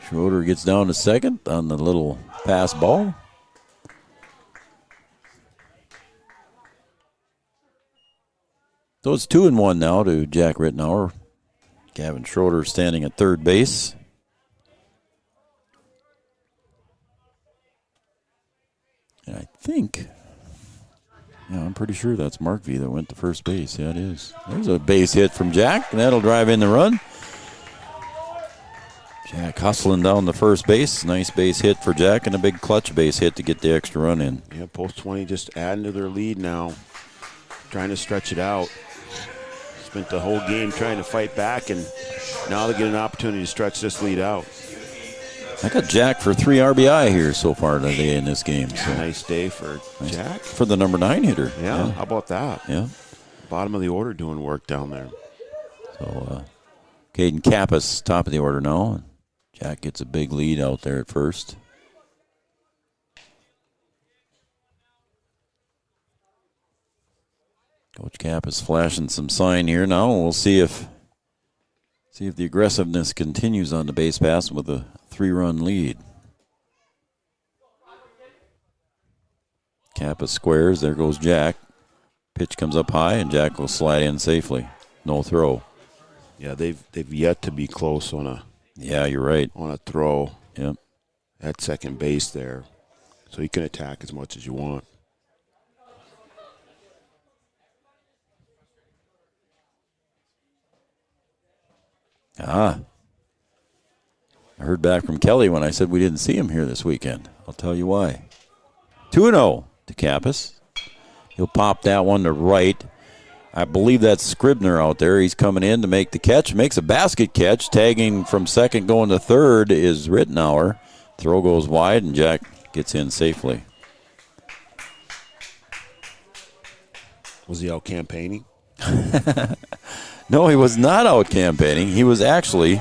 Schroeder gets down to second on the little pass ball. So it's 2-1 now to Jack Rittenauer. Gavin Schroeder standing at third base. And I think, I'm pretty sure that's Markvey that went to first base. Yeah, it is. There's a base hit from Jack, and that'll drive in the run. Jack hustling down the first base. Nice base hit for Jack, and a big clutch base hit to get the extra run in. Yeah, post 20 just adding to their lead now. Trying to stretch it out. Spent the whole game trying to fight back, and now they get an opportunity to stretch this lead out. I got Jack for 3 RBI here so far today in this game. So nice day for Jack. For the number 9 hitter. Yeah, how about that? Yeah. Bottom of the order doing work down there. So Caden Kappas, top of the order now. Jack gets a big lead out there at first. Coach Kappas flashing some sign here now. We'll see if the aggressiveness continues on the base pass with a 3-run lead. Kappas squares. There goes Jack. Pitch comes up high, and Jack will slide in safely. No throw. Yeah, they've yet to be close on a. Yeah, you're right. On a throw. Yep. At second base there, so you can attack as much as you want. I heard back from Kelly when I said we didn't see him here this weekend. I'll tell you why. 2-0 to Kappas. He'll pop that one to right. I believe that's Scribner out there. He's coming in to make the catch. Makes a basket catch. Tagging from second going to third is Rittenauer. Throw goes wide, and Jack gets in safely. Was he out campaigning? No, he was not out campaigning. He was actually,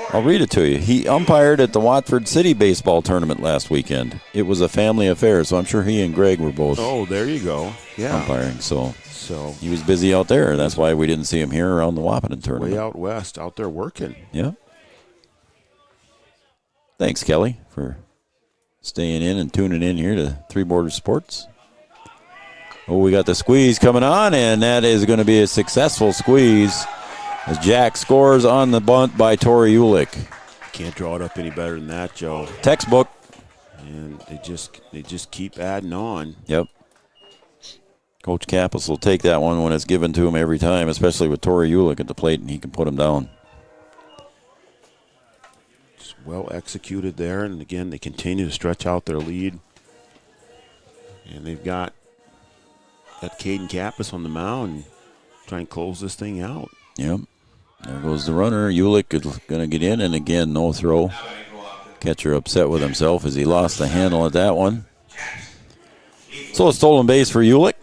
I'll read it to you. He umpired at the Watford City baseball tournament last weekend. It was a family affair, so I'm sure he and Greg were both there you go. Yeah. Umpiring. So he was busy out there. That's why we didn't see him here around the Wahpeton tournament. Way out west, out there working. Yeah. Thanks, Kelly, for staying in and tuning in here to Three Borders Sports. Oh, we got the squeeze coming on, and that is going to be a successful squeeze as Jack scores on the bunt by Tori Ulick. Can't draw it up any better than that, Joe. Textbook. And they just keep adding on. Yep. Coach Kappas will take that one when it's given to him every time, especially with Torrey Ulick at the plate, and he can put him down. Just well executed there, and again, they continue to stretch out their lead. And they've got Caden Kappas on the mound, trying to close this thing out. Yep. There goes the runner. Ulick is going to get in, and again, no throw. Catcher upset with himself as he lost the handle at that one. So a stolen base for Ulick.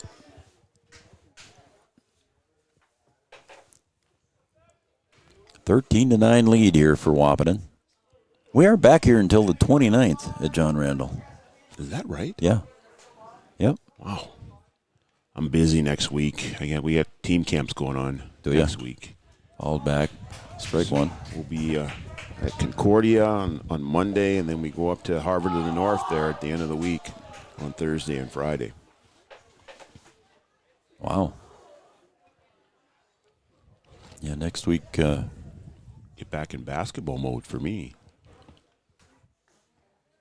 (13-9) lead here for Wahpeton. We are back here until the 29th at John Randall. Is that right? Yeah. Yep. Wow. I'm busy next week. We got team camps going on next week. All back. Strike one. We'll be at Concordia on Monday, and then we go up to Harvard to the North there at the end of the week on Thursday and Friday. Wow. Yeah, next week. Get back in basketball mode for me.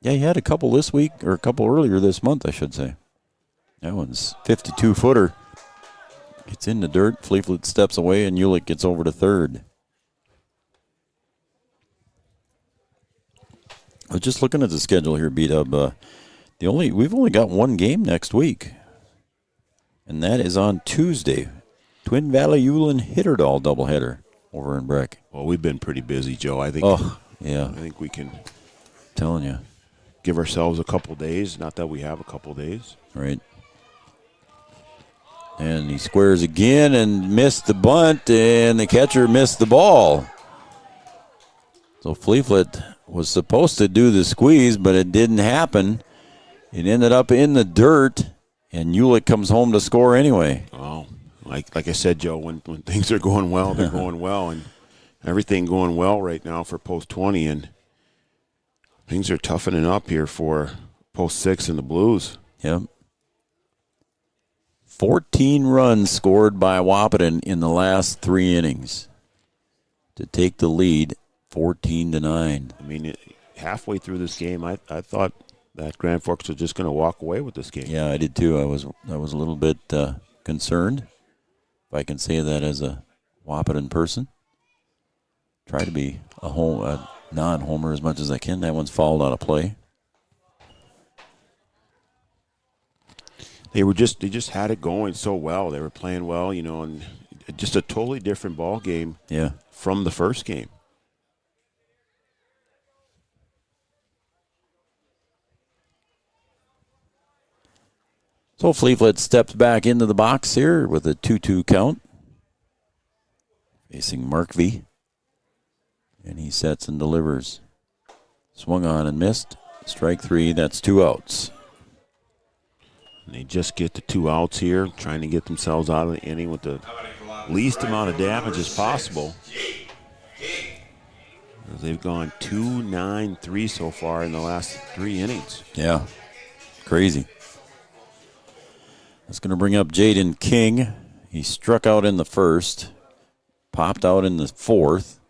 Yeah, you had a couple this week, or a couple earlier this month, I should say. That one's 52-footer. Gets in the dirt. Fleetfoot steps away, and Ulick gets over to third. I was just looking at the schedule here, B-Dub. We've only got one game next week, and that is on Tuesday. Twin Valley Ulen Hitterdal doubleheader over in Breck. Well, we've been pretty busy, Joe. I think. Oh, yeah. I think we can. Telling you. Give ourselves a couple days. Not that we have a couple days. Right. And he squares again and missed the bunt, and the catcher missed the ball. So Fleetfoot was supposed to do the squeeze, but it didn't happen. It ended up in the dirt, and Ulick comes home to score anyway. Oh, like I said, Joe, when things are going well, they're going well, and everything going well right now for Post 20, and things are toughening up here for Post 6 and the Blues. Yep. 14 runs scored by Wahpeton in the last 3 innings to take the lead 14-9. I mean, halfway through this game, I thought that Grand Forks was just going to walk away with this game. Yeah, I did too. I was a little bit concerned, if I can say that as a Wahpeton person. Try to be a non-homer as much as I can. That one's fouled out of play. They just had it going so well. They were playing well, and just a totally different ball game from the first game. So Fleetfoot steps back into the box here with a 2-2 count. Facing Mark V. And he sets and delivers. Swung on and missed. Strike 3, that's 2 outs. And they just get the 2 outs here, trying to get themselves out of the inning with the least amount of damage as possible. They've gone 2-9-3 so far in the last 3 innings. Yeah, crazy. That's going to bring up Jaden King. He struck out in the first, popped out in the fourth,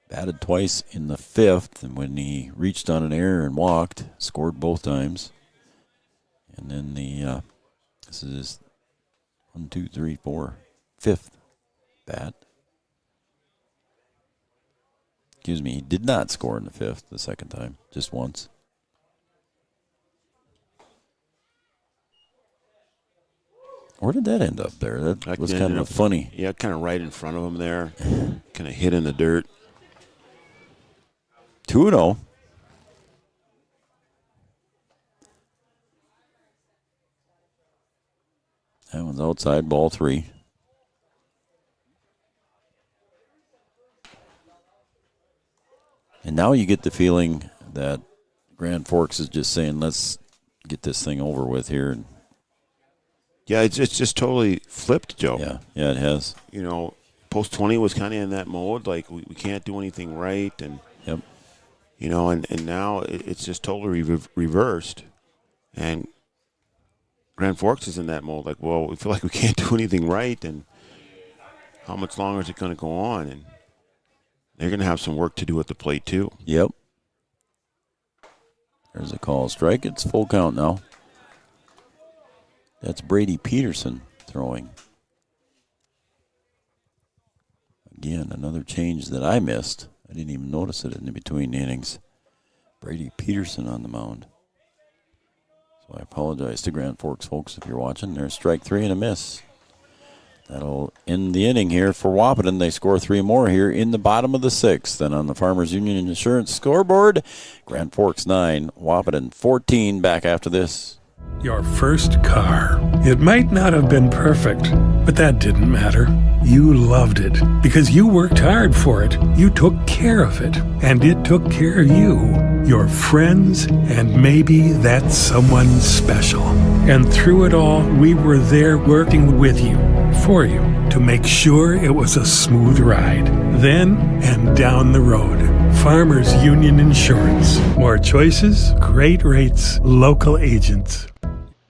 batted twice in the fifth, and when he reached on an error and walked, scored both times. And then this is his 1, 2, 3, 4, 5th bat. Excuse me, he did not score in the fifth the second time, just once. Where did that end up there? That was kind of funny. Yeah, kind of right in front of him there. Kind of hit in the dirt. 2-0. That one's outside, ball 3. And now you get the feeling that Grand Forks is just saying, let's get this thing over with here. Yeah, it's just totally flipped, Joe. Yeah, it has. Post 20 was kind of in that mode, like we can't do anything right, and and now it's just totally reversed, and Grand Forks is in that mode, like, well, we feel like we can't do anything right, and how much longer is it going to go on? And They're going to have some work to do at the plate, too. Yep. There's a call strike. It's full count now. That's Brady Peterson throwing. Again, another change that I missed. I didn't even notice it in between innings. Brady Peterson on the mound. So I apologize to Grand Forks folks if you're watching. There's strike 3 and a miss. That'll end the inning here for Wahpeton. They score 3 more here in the bottom of the 6th. Then on the Farmers Union Insurance scoreboard, Grand Forks 9, Wahpeton 14. Back after this. Your first car. It might not have been perfect, but that didn't matter. You loved it because you worked hard for it. You took care of it, and it took care of you, your friends, and maybe that someone special. And through it all, we were there working with you, for you, to make sure it was a smooth ride. Then and down the road. Farmers Union Insurance. More choices, great rates, local agents.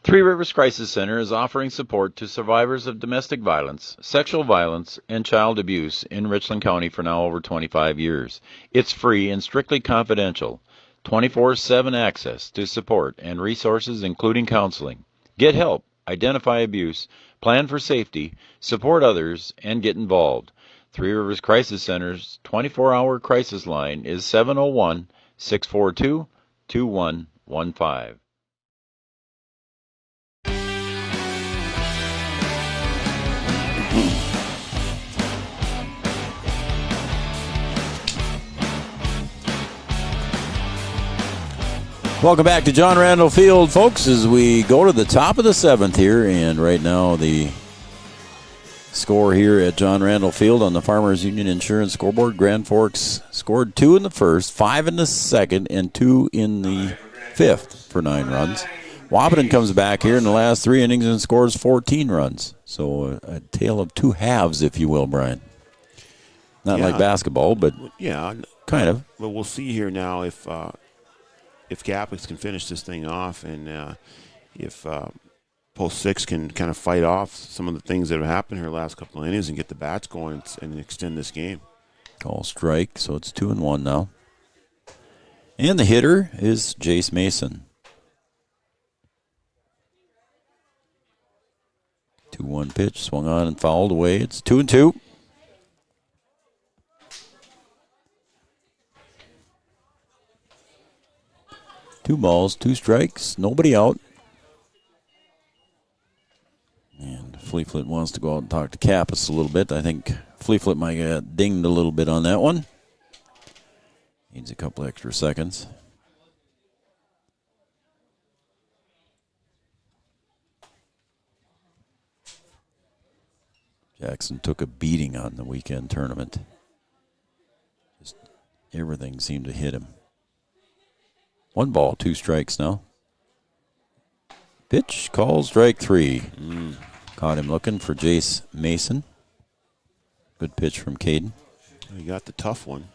Three Rivers Crisis Center is offering support to survivors of domestic violence, sexual violence, and child abuse in Richland County for now over 25 years. It's free and strictly confidential. 24/7 access to support and resources including counseling. Get help, identify abuse, plan for safety, support others, and get involved. Three Rivers Crisis Center's 24-hour crisis line is 701-642-2115. Welcome back to John Randall Field, folks, as we go to the top of the 7th here. And right now the score here at John Randall Field on the Farmers Union Insurance scoreboard. Grand Forks scored 2 in the first, 5 in the second, and 2 in the 5th for 9 runs. Wahpeton comes back here in the last 3 innings and scores 14 runs. So a tale of 2 halves, if you will, Brian. Not like basketball, but kind of. Well, we'll see here now if Catholics can finish this thing off, and if Post 6 can kind of fight off some of the things that have happened here the last couple of innings and get the bats going and extend this game. Call strike, so it's 2-1 now. And the hitter is Jace Mason. 2-1 pitch, swung on and fouled away. It's 2-2. Two balls, 2 strikes, nobody out. And Fleeflet wants to go out and talk to Kappas a little bit. I think Fleeflet might get dinged a little bit on that one. Needs a couple extra seconds. Jackson took a beating on the weekend tournament. Just everything seemed to hit him. 1 ball, 2 strikes now. Pitch, call, strike 3. Caught him looking for Jace Mason. Good pitch from Caden. You got the tough one.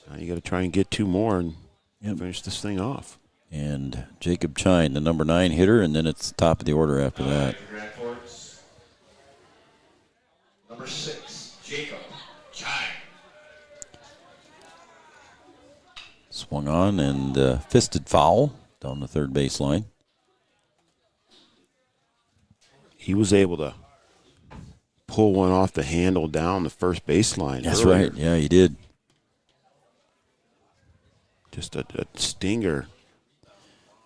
Now you got to try and get 2 more and finish this thing off. And Jacob Chine, the number 9 hitter, and then it's top of the order after that. Number 6, Jacob Chine. Swung on and fisted foul down the third baseline. He was able to pull one off the handle down the first baseline. That's earlier. right. Yeah, he did. Just a stinger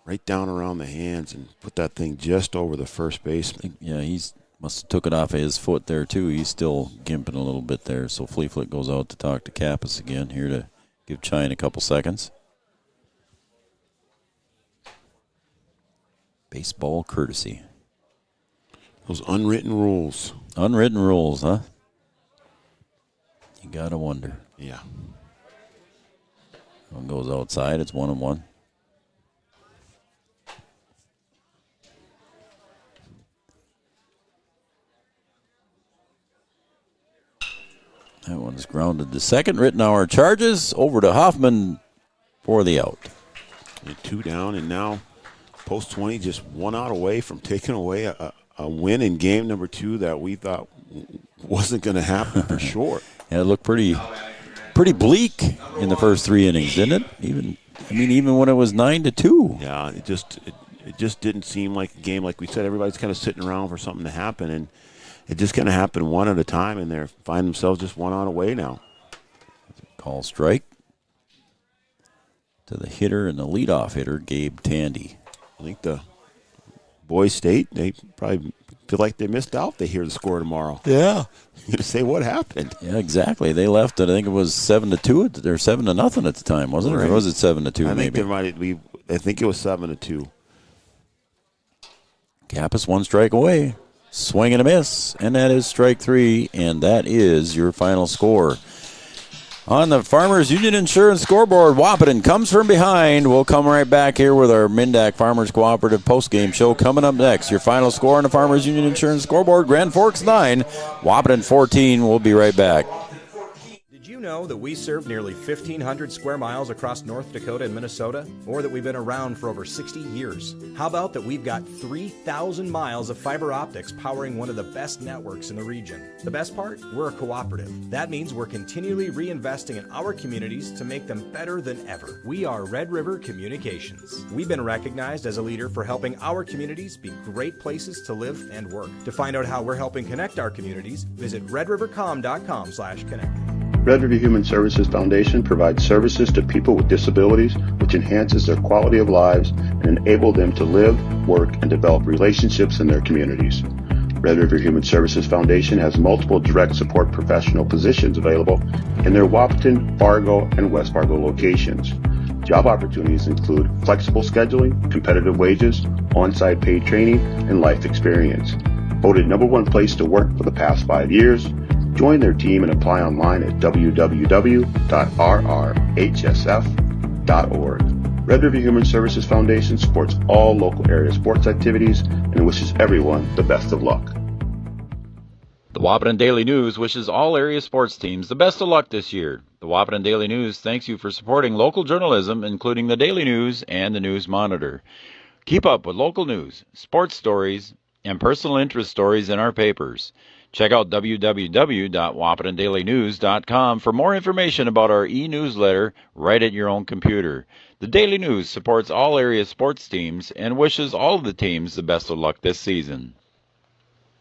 right down around the hands and put that thing just over the first baseman. Yeah, he's must have took it off of his foot there, too. He's still gimping a little bit there. So Fleeflet goes out to talk to Kappas again here to give Chine a couple seconds. Baseball courtesy. Those unwritten rules. Unwritten rules, huh? You gotta wonder. Yeah. One goes outside. It's 1-1. That one's grounded to second. Rittenauer charges over to Hoffman for the out. And 2 down, and now Post 20 just 1 out away from taking away a win in game number 2 that we thought wasn't going to happen for sure. Yeah, it looked pretty pretty bleak in the first 3 innings, didn't it? Even when it was 9-2. Yeah, it just didn't seem like a game. Like we said, everybody's kind of sitting around for something to happen, and it just kind of happened one at a time, and they find themselves just one out away now. Call strike to the hitter and the leadoff hitter, Gabe Tandy. I think the Boys State, they probably feel like they missed out. They hear the score tomorrow. Yeah. You're going to say, what happened? Yeah, exactly. They left it, I think it was 7-2 or 7-0 at the time, wasn't it? Or was it 7-2 maybe? I think it was 7-2. Kappas 1 strike away. Swing and a miss, and that is strike 3, and that is your final score. On the Farmers Union Insurance scoreboard, Wahpeton comes from behind. We'll come right back here with our Mindak Farmers Cooperative postgame show coming up next. Your final score on the Farmers Union Insurance scoreboard, Grand Forks 9, Wahpeton 14. We'll be right back. Did you know that we serve nearly 1,500 square miles across North Dakota and Minnesota? Or that we've been around for over 60 years? How about that we've got 3,000 miles of fiber optics powering one of the best networks in the region? The best part? We're a cooperative. That means we're continually reinvesting in our communities to make them better than ever. We are Red River Communications. We've been recognized as a leader for helping our communities be great places to live and work. To find out how we're helping connect our communities, visit redrivercom.com/connect. Red River Human Services Foundation provides services to people with disabilities, which enhances their quality of lives and enable them to live, work, and develop relationships in their communities. Red River Human Services Foundation has multiple direct support professional positions available in their Wahpeton, Fargo, and West Fargo locations. Job opportunities include flexible scheduling, competitive wages, on-site paid training, and life experience. Voted #1 place to work for the past 5 years, join their team and apply online at www.rrhsf.org. Red River Human Services Foundation supports all local area sports activities and wishes everyone the best of luck. The Wahpeton Daily News wishes all area sports teams the best of luck this year. The Wahpeton Daily News thanks you for supporting local journalism, including the Daily News and the News Monitor. Keep up with local news, sports stories, and personal interest stories in our papers. Check out www.wahpetondailynews.com for more information about our e-newsletter right at your own computer. The Daily News supports all area sports teams and wishes all of the teams the best of luck this season.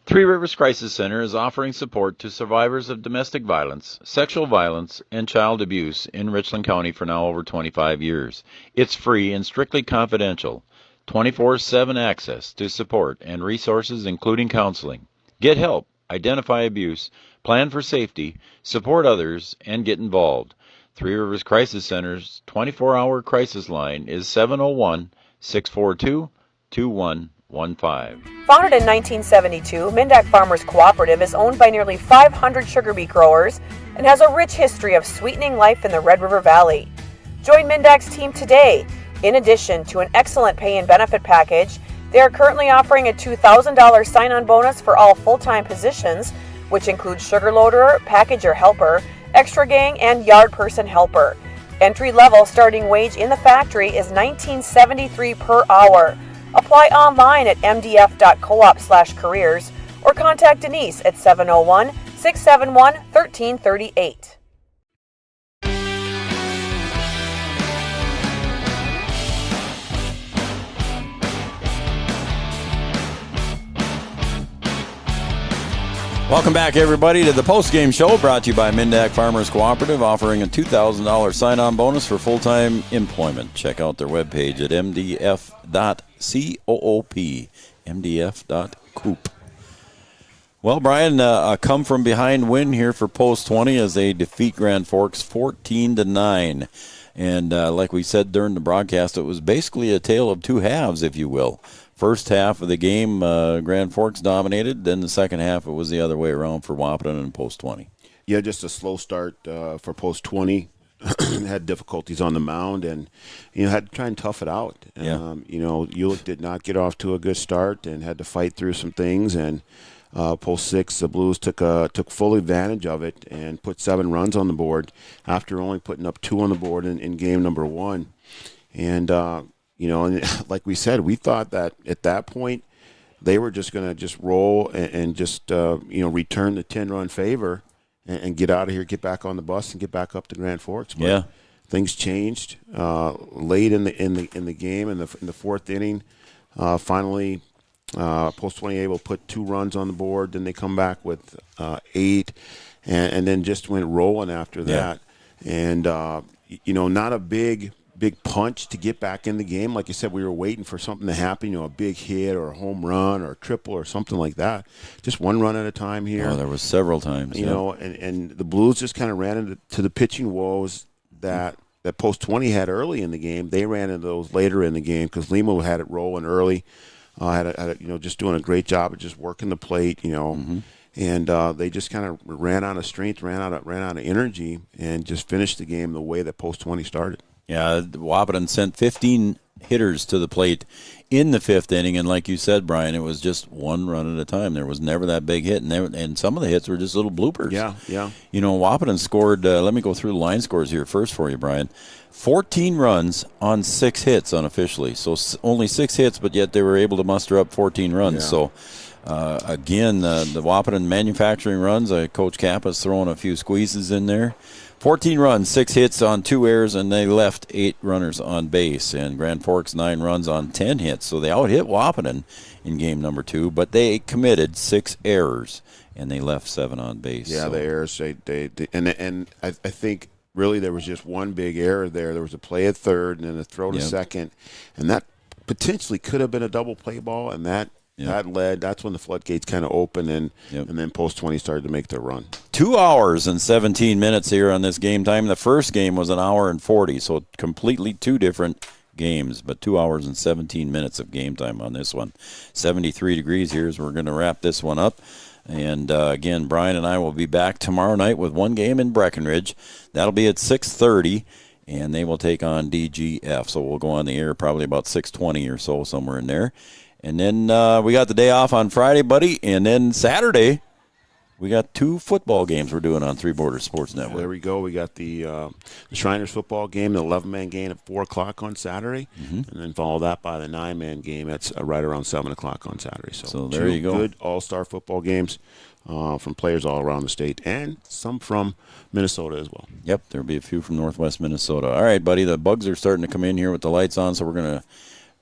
Three Rivers Crisis Center is offering support to survivors of domestic violence, sexual violence, and child abuse in Richland County for now over 25 years. It's free and strictly confidential. 24/7 access to support and resources including counseling. Get help. Identify abuse, plan for safety, support others, and get involved. Three Rivers Crisis Center's 24-hour crisis line is 701-642-2115. Founded in 1972, Mindak Farmers Cooperative is owned by nearly 500 sugar beet growers and has a rich history of sweetening life in the Red River Valley. Join Mindak's team today. In addition to an excellent pay and benefit package, they are currently offering a $2,000 sign-on bonus for all full-time positions, which includes sugar loader, packager helper, extra gang, and yard person helper. Entry-level starting wage in the factory is $19.73 per hour. Apply online at mdf.coop/careers or contact Denise at 701-671-1338. Welcome back, everybody, to the postgame show brought to you by Mindak Farmers Cooperative, offering a $2,000 sign-on bonus for full-time employment. Check out their webpage at mdf.coop, mdf.coop. Well, Brian, a come-from-behind win here for Post 20 as they defeat Grand Forks 14-9. And like we said during the broadcast, it was basically a tale of two halves, if you will. First half of the game, Grand Forks dominated. Then the second half, it was the other way around for Wahpeton and Post 20. Yeah, just a slow start for Post 20. Had difficulties on the mound and, had to try and tough it out. Yeah. Ulick did not get off to a good start and had to fight through some things. And Post 6, the Blues took full advantage of it and put 7 runs on the board after only putting up 2 on the board in game number 1. And, and like we said, we thought that at that point they were just going to just roll and just, return the 10-run favor and get out of here, get back on the bus, and get back up to Grand Forks. But Yeah. things changed late in the game in the fourth inning. Finally, Post 20 able to put 2 runs on the board. Then they come back with 8, and then just went rolling after that. And not a big punch to get back in the game. Like I said, we were waiting for something to happen, a big hit or a home run or a triple or something like that. Just one run at a time here. Oh, there was several times. And the Blues just kind of ran into the pitching woes that Post 20 had early in the game. They ran into those later in the game because Lima had it rolling early. Just doing a great job of just working the plate, and they just kind of ran out of strength, ran out of energy, and just finished the game the way that Post 20 started. Yeah, Wahpeton sent 15 hitters to the plate in the 5th inning, and like you said, Brian, it was just one run at a time. There was never that big hit, and some of the hits were just little bloopers. Yeah. Wahpeton scored, let me go through the line scores here first for you, Brian. 14 runs on 6 hits unofficially, so only 6 hits, but yet they were able to muster up 14 runs. Yeah. So, again, the Wahpeton manufacturing runs, Coach Kappa's throwing a few squeezes in there. 14 runs, 6 hits on 2 errors, and they left 8 runners on base. And Grand Forks 9 runs on 10 hits, so they out-hit Wahpeton in game number 2, but they committed 6 errors, and they left 7 on base. Yeah, so. the errors, and I think really there was just one big error there. There was a play at third and then a throw to second, and that potentially could have been a double play ball, and that's when the floodgates kind of opened, and then Post 20 started to make their run. 2 hours and 17 minutes here on this game time. The first game was 1 hour and 40, so completely 2 different games, but 2 hours and 17 minutes of game time on this one. 73 degrees here as we're going to wrap this one up. And, again, Brian and I will be back tomorrow night with one game in Breckenridge. That'll be at 6:30, and they will take on DGF. So we'll go on the air probably about 6:20 or so, somewhere in there. And then we got the day off on Friday, buddy. And then Saturday, we got 2 football games we're doing on Three Borders Sports Network. There we go. We got the Shriners football game, the 11-man game at 4 o'clock on Saturday, and then follow that by the 9-man game at right around 7 o'clock on Saturday. So there you go. 2 good all-star football games from players all around the state, and some from Minnesota as well. Yep, there'll be a few from Northwest Minnesota. All right, buddy, the bugs are starting to come in here with the lights on, so we're going to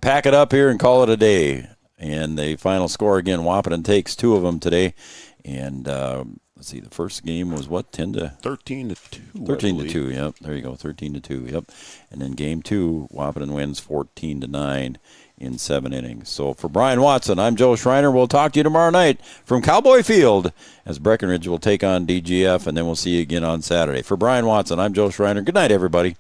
pack it up here and call it a day. And the final score again, Wahpeton takes 2 of them today. And let's see, the first game was what, 13 to 2. 13 to 2, yep. There you go, 13 to 2, yep. And then game 2, Wahpeton wins 14 to 9 in 7 innings. So for Brian Watson, I'm Joe Schreiner. We'll talk to you tomorrow night from Cowboy Field as Breckenridge will take on DGF, and then we'll see you again on Saturday. For Brian Watson, I'm Joe Schreiner. Good night, everybody.